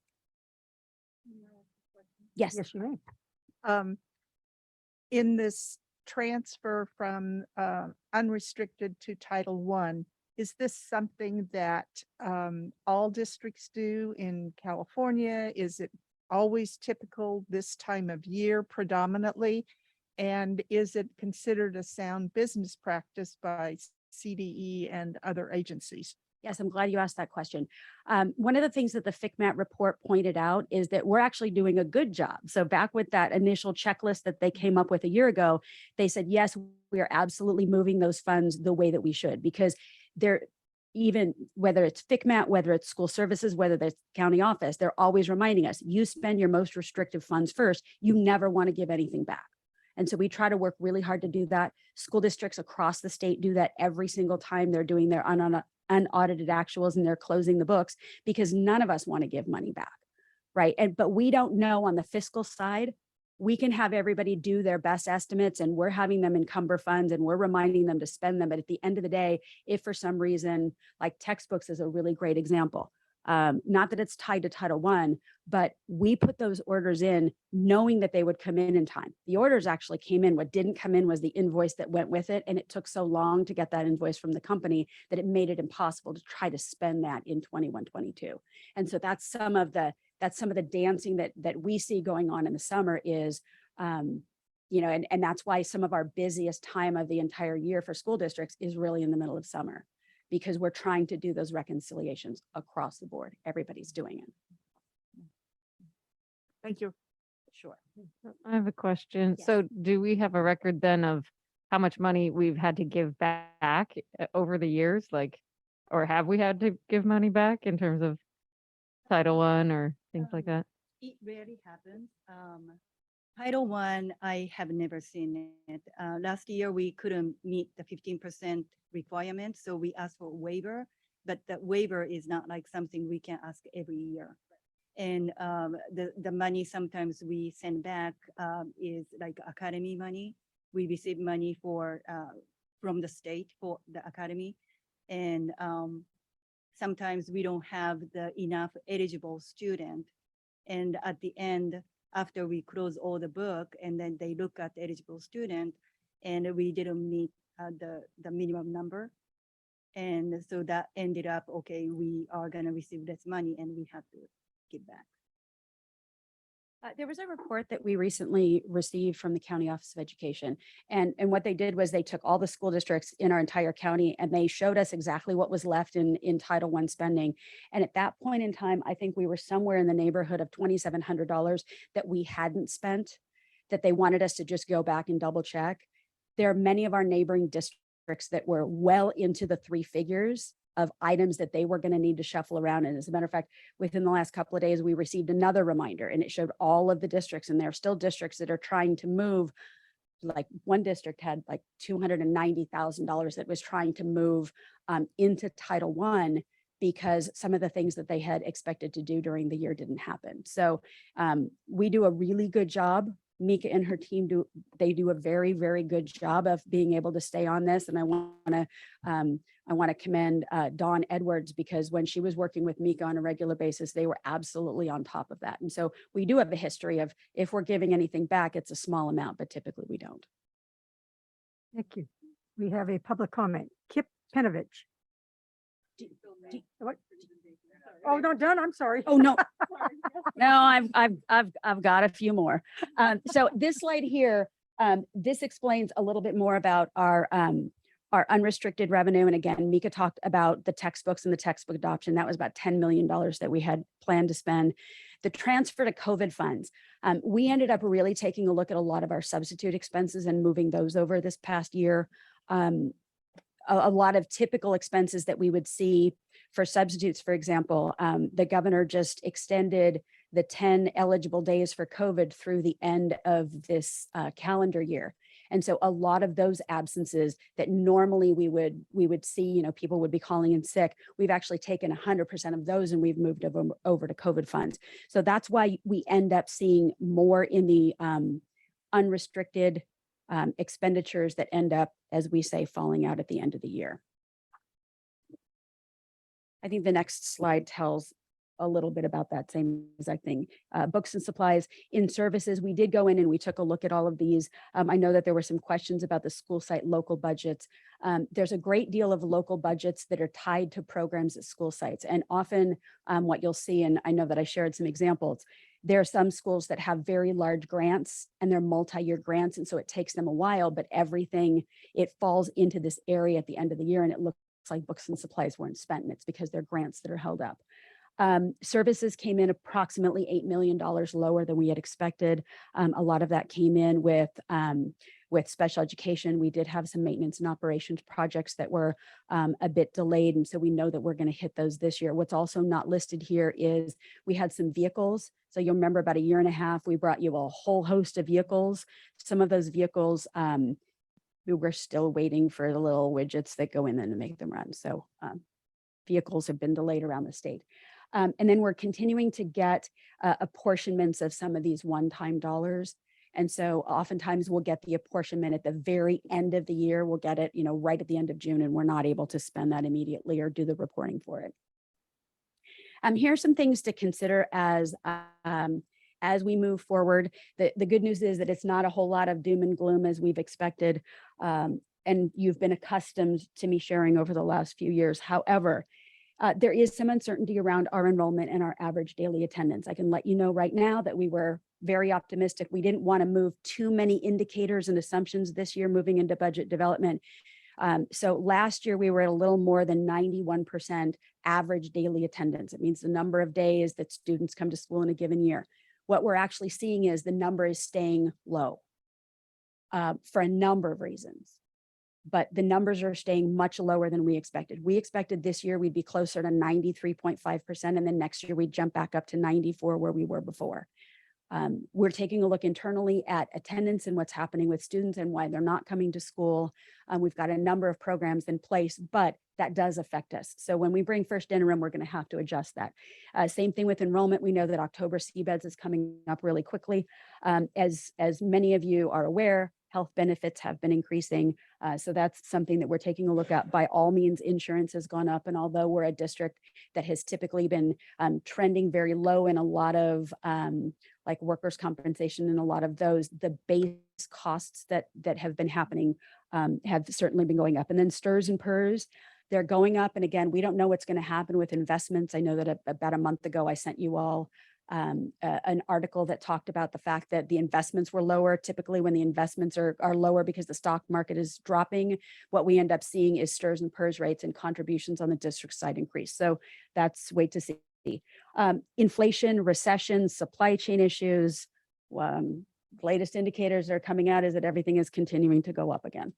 Yes. Yes, you may. In this transfer from unrestricted to Title I, is this something that all districts do in California? Is it always typical this time of year predominantly? And is it considered a sound business practice by CDE and other agencies? Yes, I'm glad you asked that question. One of the things that the FCMAT report pointed out is that we're actually doing a good job. So back with that initial checklist that they came up with a year ago, they said, yes, we are absolutely moving those funds the way that we should, because they're, even whether it's FCMAT, whether it's school services, whether it's county office, they're always reminding us, you spend your most restrictive funds first. You never want to give anything back. And so we try to work really hard to do that. School districts across the state do that every single time they're doing their unaudited actuals and they're closing the books, because none of us want to give money back, right? But we don't know on the fiscal side. We can have everybody do their best estimates and we're having them encumber funds and we're reminding them to spend them. But at the end of the day, if for some reason, like textbooks is a really great example, not that it's tied to Title I, but we put those orders in knowing that they would come in time. The orders actually came in. What didn't come in was the invoice that went with it. And it took so long to get that invoice from the company that it made it impossible to try to spend that in 21-22. And so that's some of the dancing that we see going on in the summer is, you know, and that's why some of our busiest time of the entire year for school districts is really in the middle of summer, because we're trying to do those reconciliations across the board. Everybody's doing it. Thank you. Sure. I have a question. Yes. So do we have a record then of how much money we've had to give back over the years? Like, or have we had to give money back in terms of Title I or things like that? It rarely happens. Title I have never seen it. Last year, we couldn't meet the 15% requirement, so we asked for a waiver, but that waiver is not like something we can ask every year. And the money sometimes we send back is like academy money. We receive money for from the state for the academy. And sometimes we don't have the enough eligible student. And at the end, after we close all the book and then they look at the eligible student and we didn't meet the minimum number. And so that ended up, okay, we are gonna receive less money and we have to give back. There was a report that we recently received from the County Office of Education. And what they did was they took all the school districts in our entire county and they showed us exactly what was left in Title I spending. And at that point in time, I think we were somewhere in the neighborhood of $2,700 that we hadn't spent, that they wanted us to just go back and double check. There are many of our neighboring districts that were well into the 3 figures of items that they were going to need to shuffle around. And as a matter of fact, within the last couple of days, we received another reminder and it showed all of the districts, and there are still districts that are trying to move. Like one district had like $290,000 that was trying to move into Title I because some of the things that they had expected to do during the year didn't happen. So we do a really good job. Mika and her team do a very, very good job of being able to stay on this. And I want to commend Dawn Edwards, because when she was working with Mika on a regular basis, they were absolutely on top of that. And so we do have a history of, if we're giving anything back, it's a small amount, but typically we don't. Thank you. We have a public comment. Kip Penovich. What? Oh, not done. I'm sorry. Oh, no. No, I've got a few more. So this slide here, this explains a little bit more about our unrestricted revenue. And again, Mika talked about the textbooks and the textbook adoption. That was about $10 million that we had planned to spend. The transfer to COVID funds. We ended up really taking a look at a lot of our substitute expenses and moving those over this past year. A lot of typical expenses that we would see for substitutes, for example, the governor just extended the 10 eligible days for COVID through the end of this calendar year. And so a lot of those absences that normally we would see, you know, people would be calling in sick, we've actually taken 100% of those and we've moved over to COVID funds. So that's why we end up seeing more in the unrestricted expenditures that end up, as we say, falling out at the end of the year. I think the next slide tells a little bit about that same exact thing. Books and supplies. In services, we did go in and we took a look at all of these. I know that there were some questions about the school site local budgets. There's a great deal of local budgets that are tied to programs at school sites. And often what you'll see, and I know that I shared some examples, there are some schools that have very large grants and they're multi-year grants. And so it takes them a while, but everything, it falls into this area at the end of the year and it looks like books and supplies weren't spent, and it's because they're grants that are held up. Services came in approximately $8 million lower than we had expected. A lot of that came in with special education. We did have some maintenance and operations projects that were a bit delayed. And so we know that we're going to hit those this year. What's also not listed here is we had some vehicles. So you'll remember about a year and a half, we brought you a whole host of vehicles. Some of those vehicles, we were still waiting for the little widgets that go in and make them run. So vehicles have been delayed around the state. And then we're continuing to get apportionments of some of these one-time dollars. And so oftentimes we'll get the apportionment at the very end of the year. We'll get it, you know, right at the end of June, and we're not able to spend that immediately or do the reporting for it. Here are some things to consider as we move forward. The good news is that it's not a whole lot of doom and gloom as we've expected. And you've been accustomed to me sharing over the last few years. However, there is some uncertainty around our enrollment and our average daily attendance. I can let you know right now that we were very optimistic. We didn't want to move too many indicators and assumptions this year moving into budget development. So last year we were at a little more than 91% average daily attendance. It means the number of days that students come to school in a given year. What we're actually seeing is the number is staying low for a number of reasons. But the numbers are staying much lower than we expected. We expected this year we'd be closer to 93.5%, and then next year we'd jump back up to 94 where we were before. We're taking a look internally at attendance and what's happening with students and why they're not coming to school. We've got a number of programs in place, but that does affect us. So when we bring first interim, we're going to have to adjust that. Same thing with enrollment. We know that October CBEDS is coming up really quickly. As many of you are aware, health benefits have been increasing. So that's something that we're taking a look at. By all means, insurance has gone up. And although we're a district that has typically been trending very low in a lot of like workers' compensation and a lot of those, the base costs that have been happening have certainly been going up. And then STRS and PERS, they're going up. And again, we don't know what's going to happen with investments. I know that about a month ago, I sent you all an article that talked about the fact that the investments were lower. Typically when the investments are lower because the stock market is dropping, what we end up seeing is STRS and PERS rates and contributions on the district side increase. So that's wait to see. Inflation, recession, supply chain issues. Latest indicators that are coming out is that everything is continuing to go up again.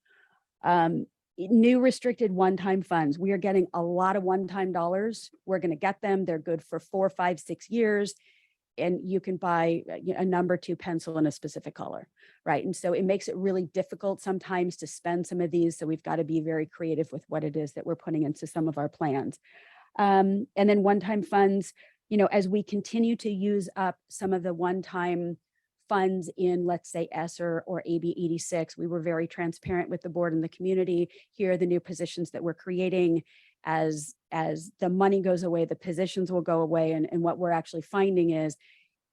New restricted one-time funds. We are getting a lot of one-time dollars. We're going to get them. They're good for 4, 5, 6 years. And you can buy a number 2 pencil in a specific color, right? And so it makes it really difficult sometimes to spend some of these. So we've got to be very creative with what it is that we're putting into some of our plans. And then one-time funds, you know, as we continue to use up some of the one-time funds in, let's say, ESSER or AB 86, we were very transparent with the board and the community. Here are the new positions that we're creating. As the money goes away, the positions will go away. And what we're actually finding is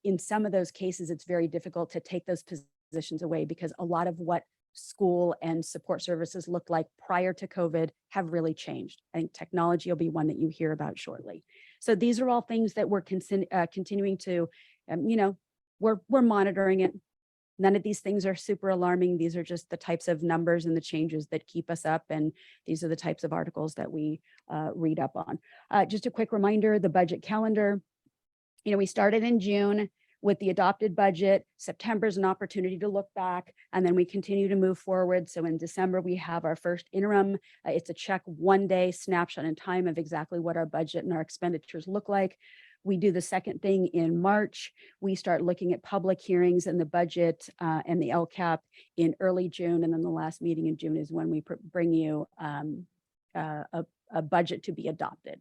in some of those cases, it's very difficult to take those positions away because a lot of what school and support services looked like prior to COVID have really changed. I think technology will be one that you hear about shortly. So these are all things that we're continuing to, you know, we're monitoring it. None of these things are super alarming. These are just the types of numbers and the changes that keep us up. And these are the types of articles that we read up on. Just a quick reminder, the budget calendar. We started in June with the adopted budget. September is an opportunity to look back, and then we continue to move forward. So in December, we have our first interim. It's a check 1 day snapshot in time of exactly what our budget and our expenditures look like. We do the second thing in March. We start looking at public hearings and the budget and the LCAP in early June. And then the last meeting in June is when we bring you a budget to be adopted.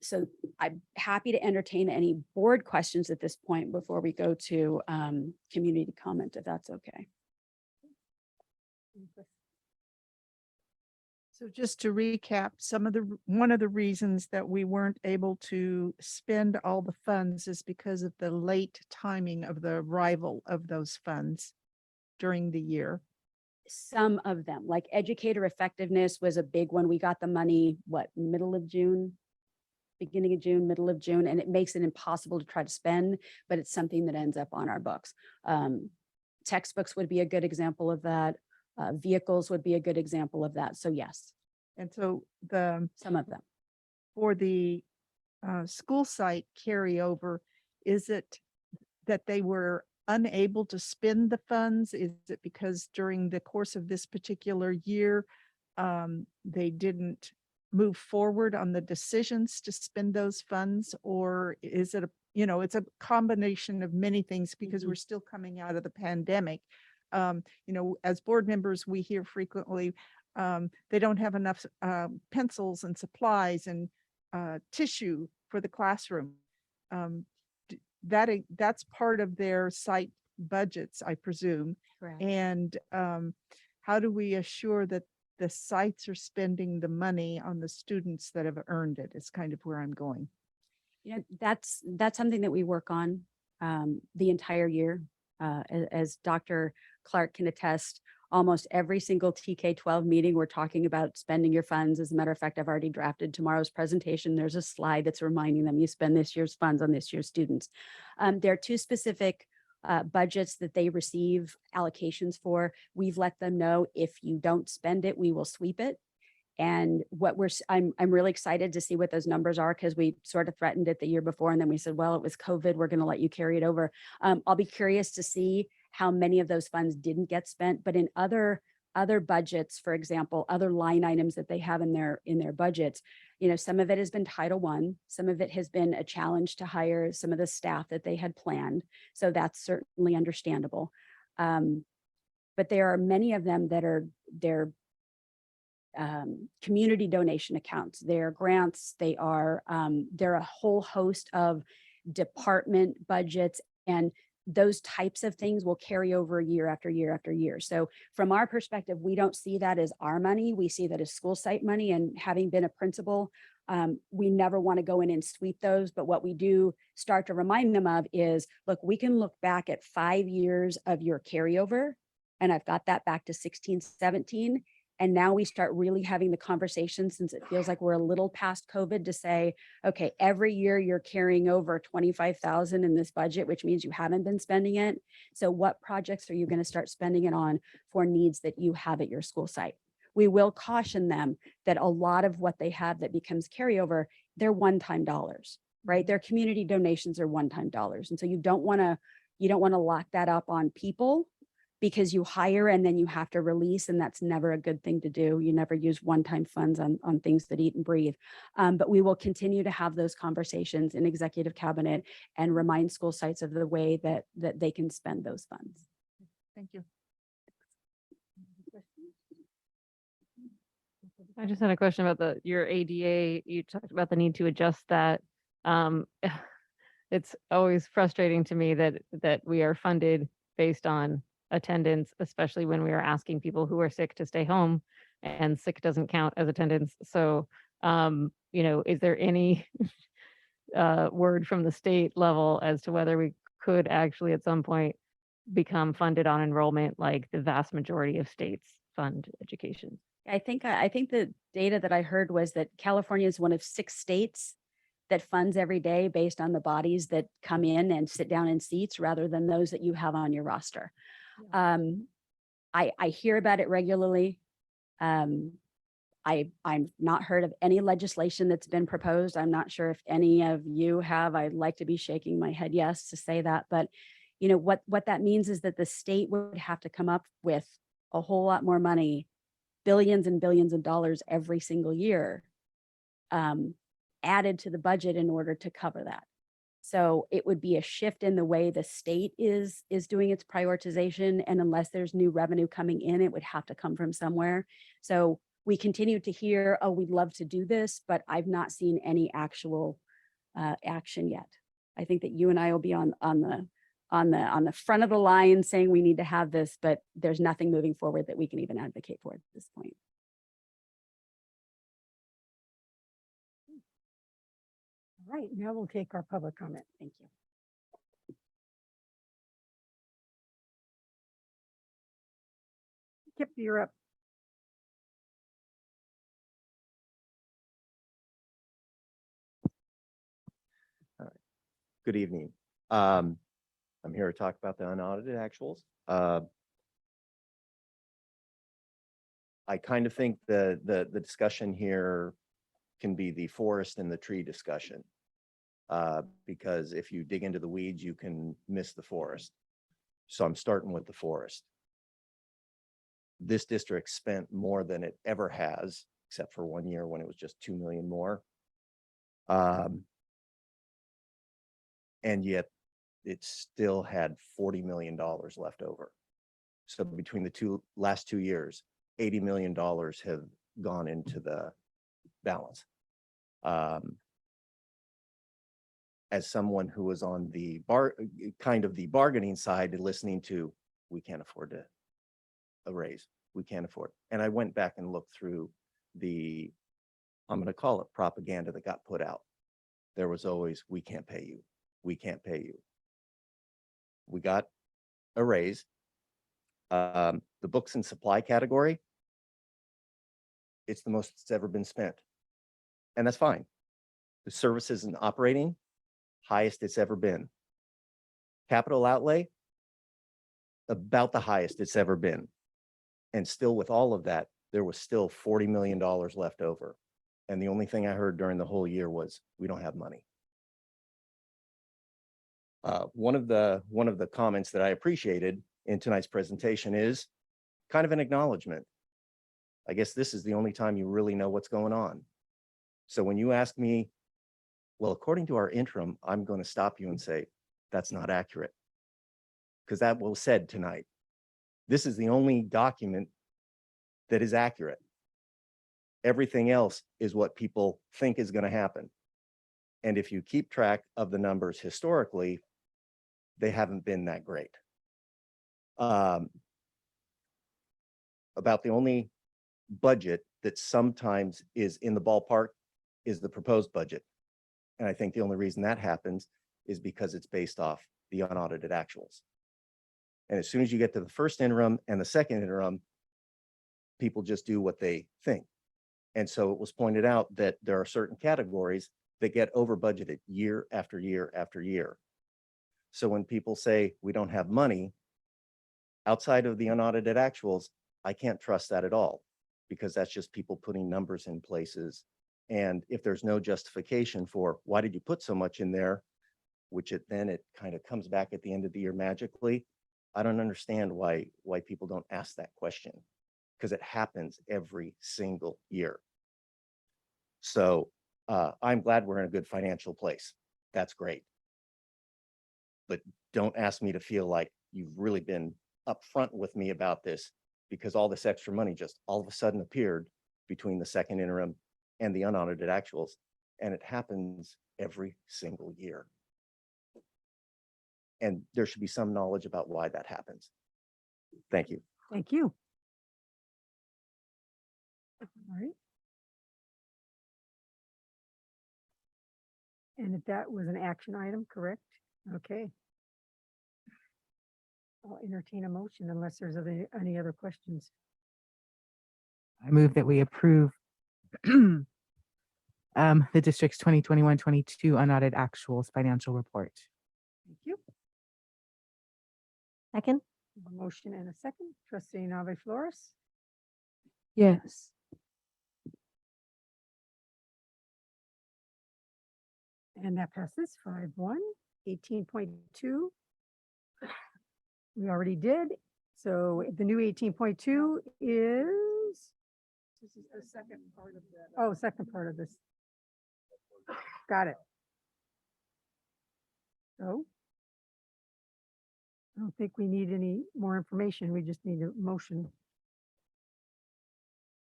So I'm happy to entertain any board questions at this point before we go to community comment, if that's okay. So just to recap, one of the reasons that we weren't able to spend all the funds is because of the late timing of the arrival of those funds during the year. Some of them, like educator effectiveness was a big one. We got the money, middle of June? Beginning of June, middle of June, and it makes it impossible to try to spend, but it's something that ends up on our books. Textbooks would be a good example of that. Vehicles would be a good example of that. So yes. And so some of them. For the school site carryover, is it that they were unable to spend the funds? Is it because during the course of this particular year, they didn't move forward on the decisions to spend those funds? Or is it it's a combination of many things because we're still coming out of the pandemic. As board members, we hear frequently they don't have enough pencils and supplies and tissue for the classroom. That's part of their site budgets, I presume. Correct. And how do we assure that the sites are spending the money on the students that have earned it is kind of where I'm going. That's something that we work on the entire year. As Dr. Clark can attest, almost every single TK-12 meeting, we're talking about spending your funds. As a matter of fact, I've already drafted tomorrow's presentation. There's a slide that's reminding them you spend this year's funds on this year's students. There are two specific budgets that they receive allocations for. We've let them know if you don't spend it, we will sweep it. And I'm really excited to see what those numbers are, because we sort of threatened it the year before, and then we said, well, it was COVID, we're going to let you carry it over. I'll be curious to see how many of those funds didn't get spent, but in other budgets, for example, other line items that they have in their budgets, some of it has been Title I, some of it has been a challenge to hire some of the staff that they had planned. So that's certainly understandable. But there are many of them that are community donation accounts, they're grants, they're a whole host of department budgets, and those types of things will carry over year after year after year. So from our perspective, we don't see that as our money. We see that as school site money. And having been a principal, we never want to go in and sweep those. But what we do start to remind them of is, look, we can look back at 5 years of your carryover. And I've got that back to 16, 17. And now we start really having the conversation, since it feels like we're a little past COVID, to say, okay, every year you're carrying over 25,000 in this budget, which means you haven't been spending it. So what projects are you going to start spending it on for needs that you have at your school site? We will caution them that a lot of what they have that becomes carryover, they're one-time dollars, right? Their community donations are one-time dollars. And so you don't want to lock that up on people, because you hire and then you have to release, and that's never a good thing to do. You never use one-time funds on things that eat and breathe. But we will continue to have those conversations in executive cabinet and remind school sites of the way that they can spend those funds. Thank you. I just had a question about your ADA. You talked about the need to adjust that. It's always frustrating to me that we are funded based on attendance, especially when we are asking people who are sick to stay home, and sick doesn't count as attendance. So, is there any word from the state level as to whether we could actually at some point become funded on enrollment like the vast majority of states fund education? I think the data that I heard was that California is one of 6 states that funds every day based on the bodies that come in and sit down in seats rather than those that you have on your roster. I hear about it regularly. I'm not heard of any legislation that's been proposed. I'm not sure if any of you have. I'd like to be shaking my head yes to say that, but you know, what that means is that the state would have to come up with a whole lot more money, billions and billions of dollars every single year, added to the budget in order to cover that. So it would be a shift in the way the state is doing its prioritization. And unless there's new revenue coming in, it would have to come from somewhere. So we continue to hear, oh, we'd love to do this, but I've not seen any actual action yet. I think that you and I will be on the front of the line saying we need to have this, but there's nothing moving forward that we can even advocate for at this point. All right, now we'll take our public comment. Thank you. Kip, you're up. Good evening. I'm here to talk about the unaudited actuals. I kind of think the discussion here can be the forest and the tree discussion. Because if you dig into the weeds, you can miss the forest. So I'm starting with the forest. This district spent more than it ever has, except for 1 year when it was just 2 million more. And yet it still had $40 million left over. So between the last 2 years, $80 million have gone into the balance. As someone who was on the bargaining side and listening to, we can't afford a raise, we can't afford. And I went back and looked through the, I'm going to call it propaganda that got put out. There was always, we can't pay you, we can't pay you. We got a raise. The books and supply category, it's the most it's ever been spent. And that's fine. The services and operating, highest it's ever been. Capital outlay, about the highest it's ever been. And still with all of that, there was still $40 million left over. And the only thing I heard during the whole year was, we don't have money. One of the comments that I appreciated in tonight's presentation is kind of an acknowledgement. I guess this is the only time you really know what's going on. So when you ask me, well, according to our interim, I'm going to stop you and say, that's not accurate. Because that was said tonight. This is the only document that is accurate. Everything else is what people think is going to happen. And if you keep track of the numbers historically, they haven't been that great. About the only budget that sometimes is in the ballpark is the proposed budget. And I think the only reason that happens is because it's based off the unaudited actuals. And as soon as you get to the first interim and the second interim, people just do what they think. And so it was pointed out that there are certain categories that get over budgeted year after year after year. So when people say we don't have money, outside of the unaudited actuals, I can't trust that at all, because that's just people putting numbers in places. And if there's no justification for why did you put so much in there, which it kind of comes back at the end of the year magically, I don't understand why people don't ask that question, because it happens every single year. So I'm glad we're in a good financial place. That's great. But don't ask me to feel like you've really been upfront with me about this, because all this extra money just all of a sudden appeared between the second interim and the unaudited actuals. And it happens every single year. And there should be some knowledge about why that happens. Thank you. Thank you. All right. And if that was an action item, correct? Okay. I'll entertain a motion unless there's any other questions. I move that we approve the district's 2021-22 unaudited actuals financial report. Thank you. Second. A motion and a second. Trustee Nave Flores. Yes. And that passes 5-1. 18.2. We already did. So the new 18.2 is, This is the second part of that. oh, second part of this. Got it. So I don't think we need any more information. We just need a motion.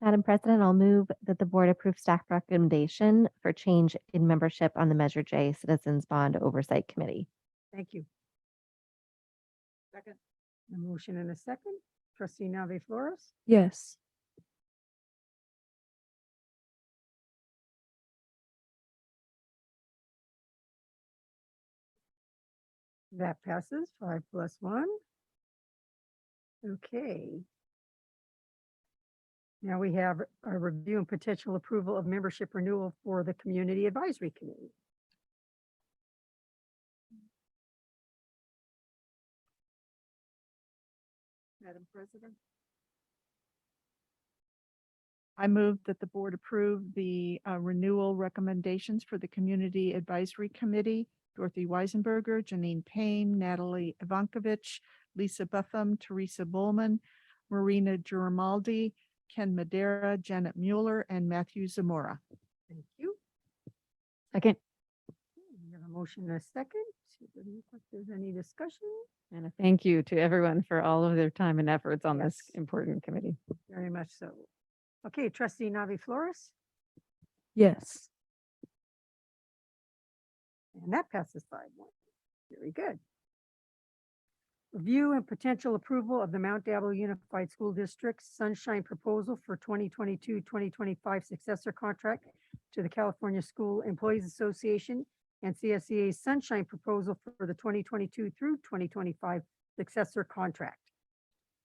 Madam President, I'll move that the board approve staff recommendation for change in membership on the Measure J Citizens Bond Oversight Committee. Thank you. Second. A motion and a second. Trustee Nave Flores. Yes. That passes 5+1. Okay. Now we have a review and potential approval of membership renewal for the Community Advisory Committee. Madam President. I move that the board approve the renewal recommendations for the Community Advisory Committee. Dorothy Weisenberger, Janine Payne, Natalie Ivankovich, Lisa Buffum, Teresa Bowman, Marina Giramaldi, Ken Madera, Janet Mueller, and Matthew Zamora. Thank you. Second. We have a motion and a second. Doesn't look like there's any discussion. And a thank you to everyone for all of their time and efforts on this Yes. important committee. Very much so. Okay, Trustee Navi Flores, Yes. and that passes 5-1. Very good. Review and potential approval of the Mount Diablo Unified School District Sunshine Proposal for 2022-2025 successor contract to the California School Employees Association and CSEA's Sunshine Proposal for the 2022 through 2025 successor contract.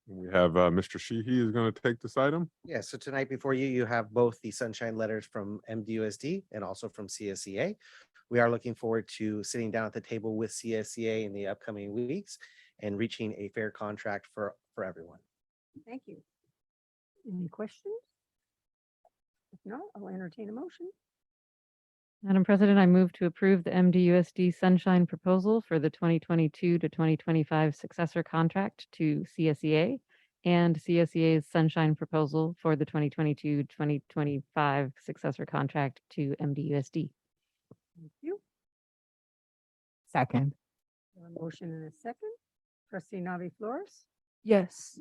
We have Mr. Sheehy is going to take this item. Yeah, so tonight before you, you have both the sunshine letters from MDUSD and also from CSEA. We are looking forward to sitting down at the table with CSEA in the upcoming weeks and reaching a fair contract for everyone. Thank you. Any questions? If not, I'll entertain a motion. Madam President, I move to approve the MDUSD Sunshine Proposal for the 2022 to 2025 successor contract to CSEA and CSEA's Sunshine Proposal for the 2022-2025 successor contract to MDUSD. Thank you. Second. A motion and a second. Trustee Navi Flores. Yes.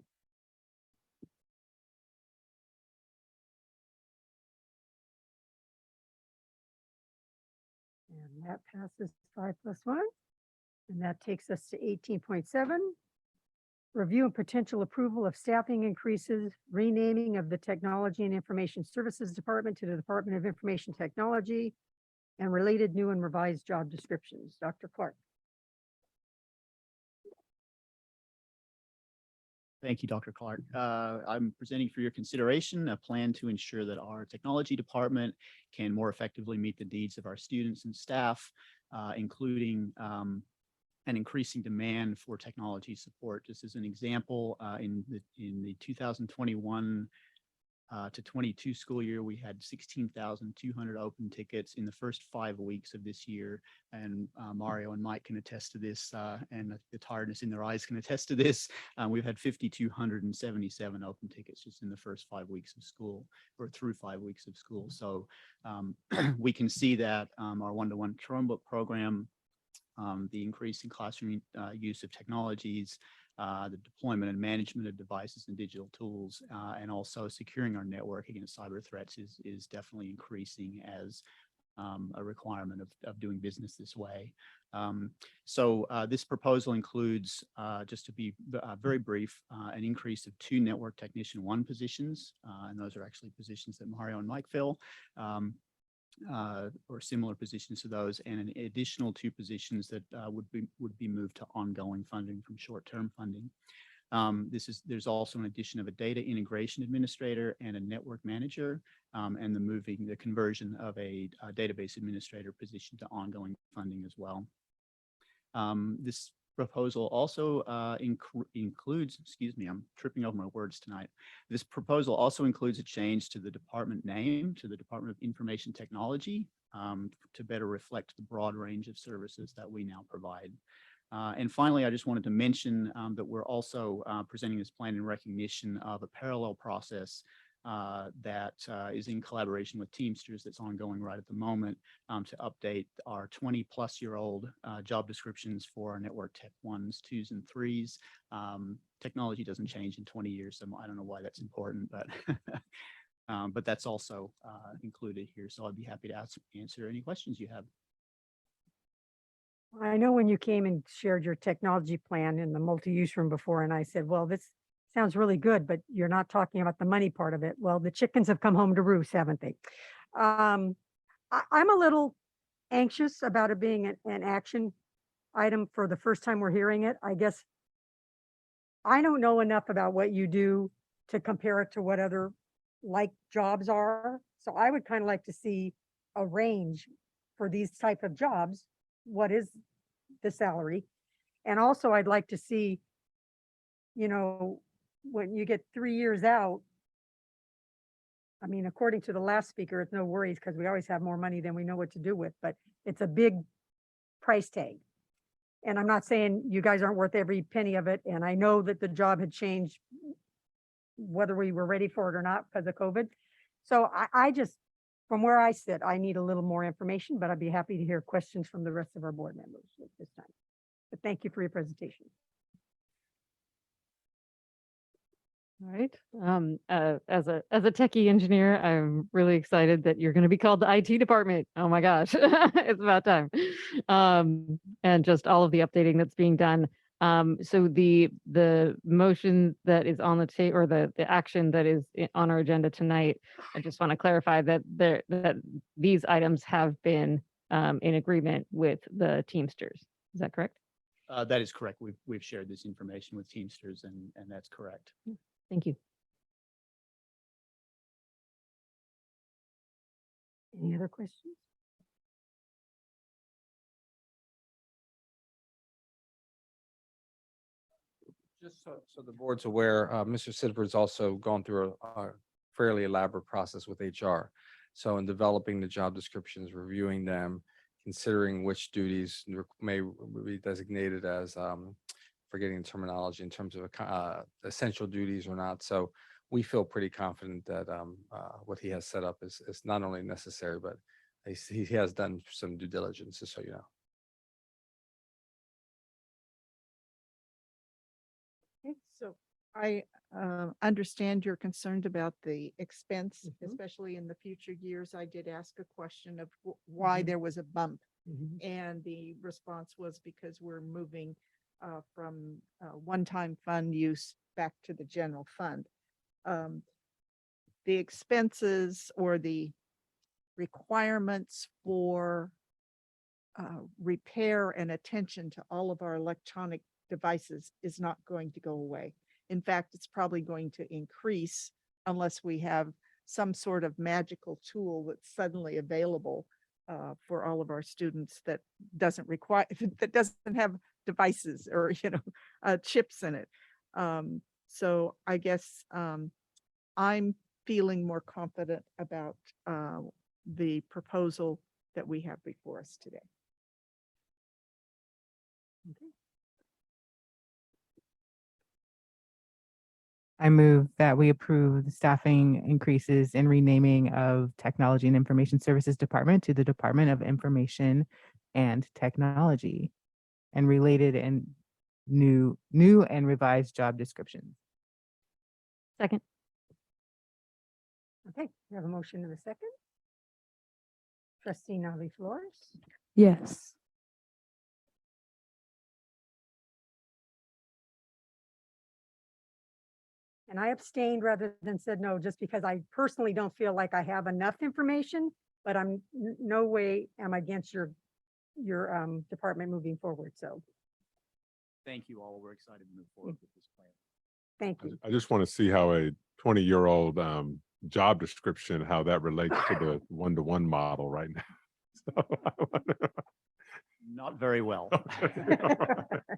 And that passes 5+1. And that takes us to 18.7. Review and potential approval of staffing increases, renaming of the Technology and Information Services Department to the Department of Information Technology, and related new and revised job descriptions. Dr. Clark. Thank you, Dr. Clark. I'm presenting for your consideration a plan to ensure that our technology department can more effectively meet the needs of our students and staff, including an increasing demand for technology support. Just as an example, in the 2021 to 22 school year, we had 16,200 open tickets in the first 5 weeks of this year. And Mario and Mike can attest to this, and the tiredness in their eyes can attest to this. We've had 5,277 open tickets just in the first 5 weeks of school, or through 5 weeks of school. So we can see that our one-to-one Chromebook program, the increase in classroom use of technologies, the deployment and management of devices and digital tools, and also securing our network against cyber threats is definitely increasing as a requirement of doing business this way. So this proposal includes, just to be very brief, an increase of 2 network technician 1 positions, and those are actually positions that Mario and Mike fill. Or similar positions to those, and an additional 2 positions that would be moved to ongoing funding from short-term funding. There's also an addition of a data integration administrator and a network manager, and the conversion of a database administrator position to ongoing funding as well. This proposal also includes, excuse me, I'm tripping over my words tonight. This proposal also includes a change to the department name, to the Department of Information Technology, to better reflect the broad range of services that we now provide. And finally, I just wanted to mention that we're also presenting this plan in recognition of a parallel process that is in collaboration with Teamsters that's ongoing right at the moment to update our 20-plus-year-old job descriptions for our network tech 1s, 2s, and 3s. Technology doesn't change in 20 years, so I don't know why that's important, but that's also included here. So I'd be happy to answer any questions you have. I know when you came and shared your technology plan in the multi-use room before, and I said, well, this sounds really good, but you're not talking about the money part of it. Well, the chickens have come home to roost, haven't they? I'm a little anxious about it being an action item for the first time we're hearing it. I guess I don't know enough about what you do to compare it to what other like jobs are. So I would kind of like to see a range for these type of jobs. What is the salary? And also I'd like to see, you know, when you get 3 years out, I mean, according to the last speaker, it's no worries because we always have more money than we know what to do with, but it's a big price tag. And I'm not saying you guys aren't worth every penny of it. And I know that the job had changed whether we were ready for it or not because of COVID. So I just, from where I sit, I need a little more information, but I'd be happy to hear questions from the rest of our board members at this time. But thank you for your presentation. All right. As a techie engineer, I'm really excited that you're going to be called the IT department. Oh my gosh, it's about time. And just all of the updating that's being done. So the motion that is on the table, or the action that is on our agenda tonight, I just want to clarify that that these items have been in agreement with the Teamsters. Is that correct? That is correct. We've shared this information with Teamsters, and that's correct. Thank you. Any other questions? Just so the board's aware, Mr. Sidford's also gone through a fairly elaborate process with HR. So in developing the job descriptions, reviewing them, considering which duties may be designated as, forgetting the terminology in terms of essential duties or not. So we feel pretty confident that what he has set up is not only necessary, but he has done some due diligence, just so you know. Okay, so I understand you're concerned about the expense, especially in the future years. I did ask a question of why there was a bump. And the response was because we're moving from one-time fund use back to the general fund. The expenses or the requirements for repair and attention to all of our electronic devices is not going to go away. In fact, it's probably going to increase unless we have some sort of magical tool that's suddenly available for all of our students that doesn't require, that doesn't have devices or, chips in it. So I guess I'm feeling more confident about the proposal that we have before us today. Okay. I move that we approve the staffing increases and renaming of Technology and Information Services Department to the Department of Information and Technology, and related and new and revised job descriptions. Second. Okay, we have a motion and a second. Trustee Nali Flores. Yes. And I abstained rather than said no, just because I personally don't feel like I have enough information, but I'm no way am I against your department moving forward. So Thank you all. We're excited to move forward with this plan. thank you. I just want to see how a 20-year-old job description, how that relates to the one-to-one model right now. So I wonder- Not very well.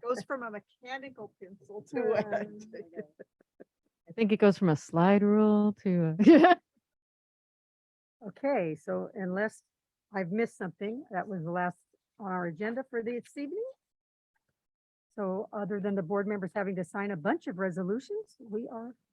Goes goes from a mechanical pencil to a. I think it goes from a slide rule to a Okay, so unless I've missed something, that was the last on our agenda for this evening. So other than the board members having to sign a bunch of resolutions, we are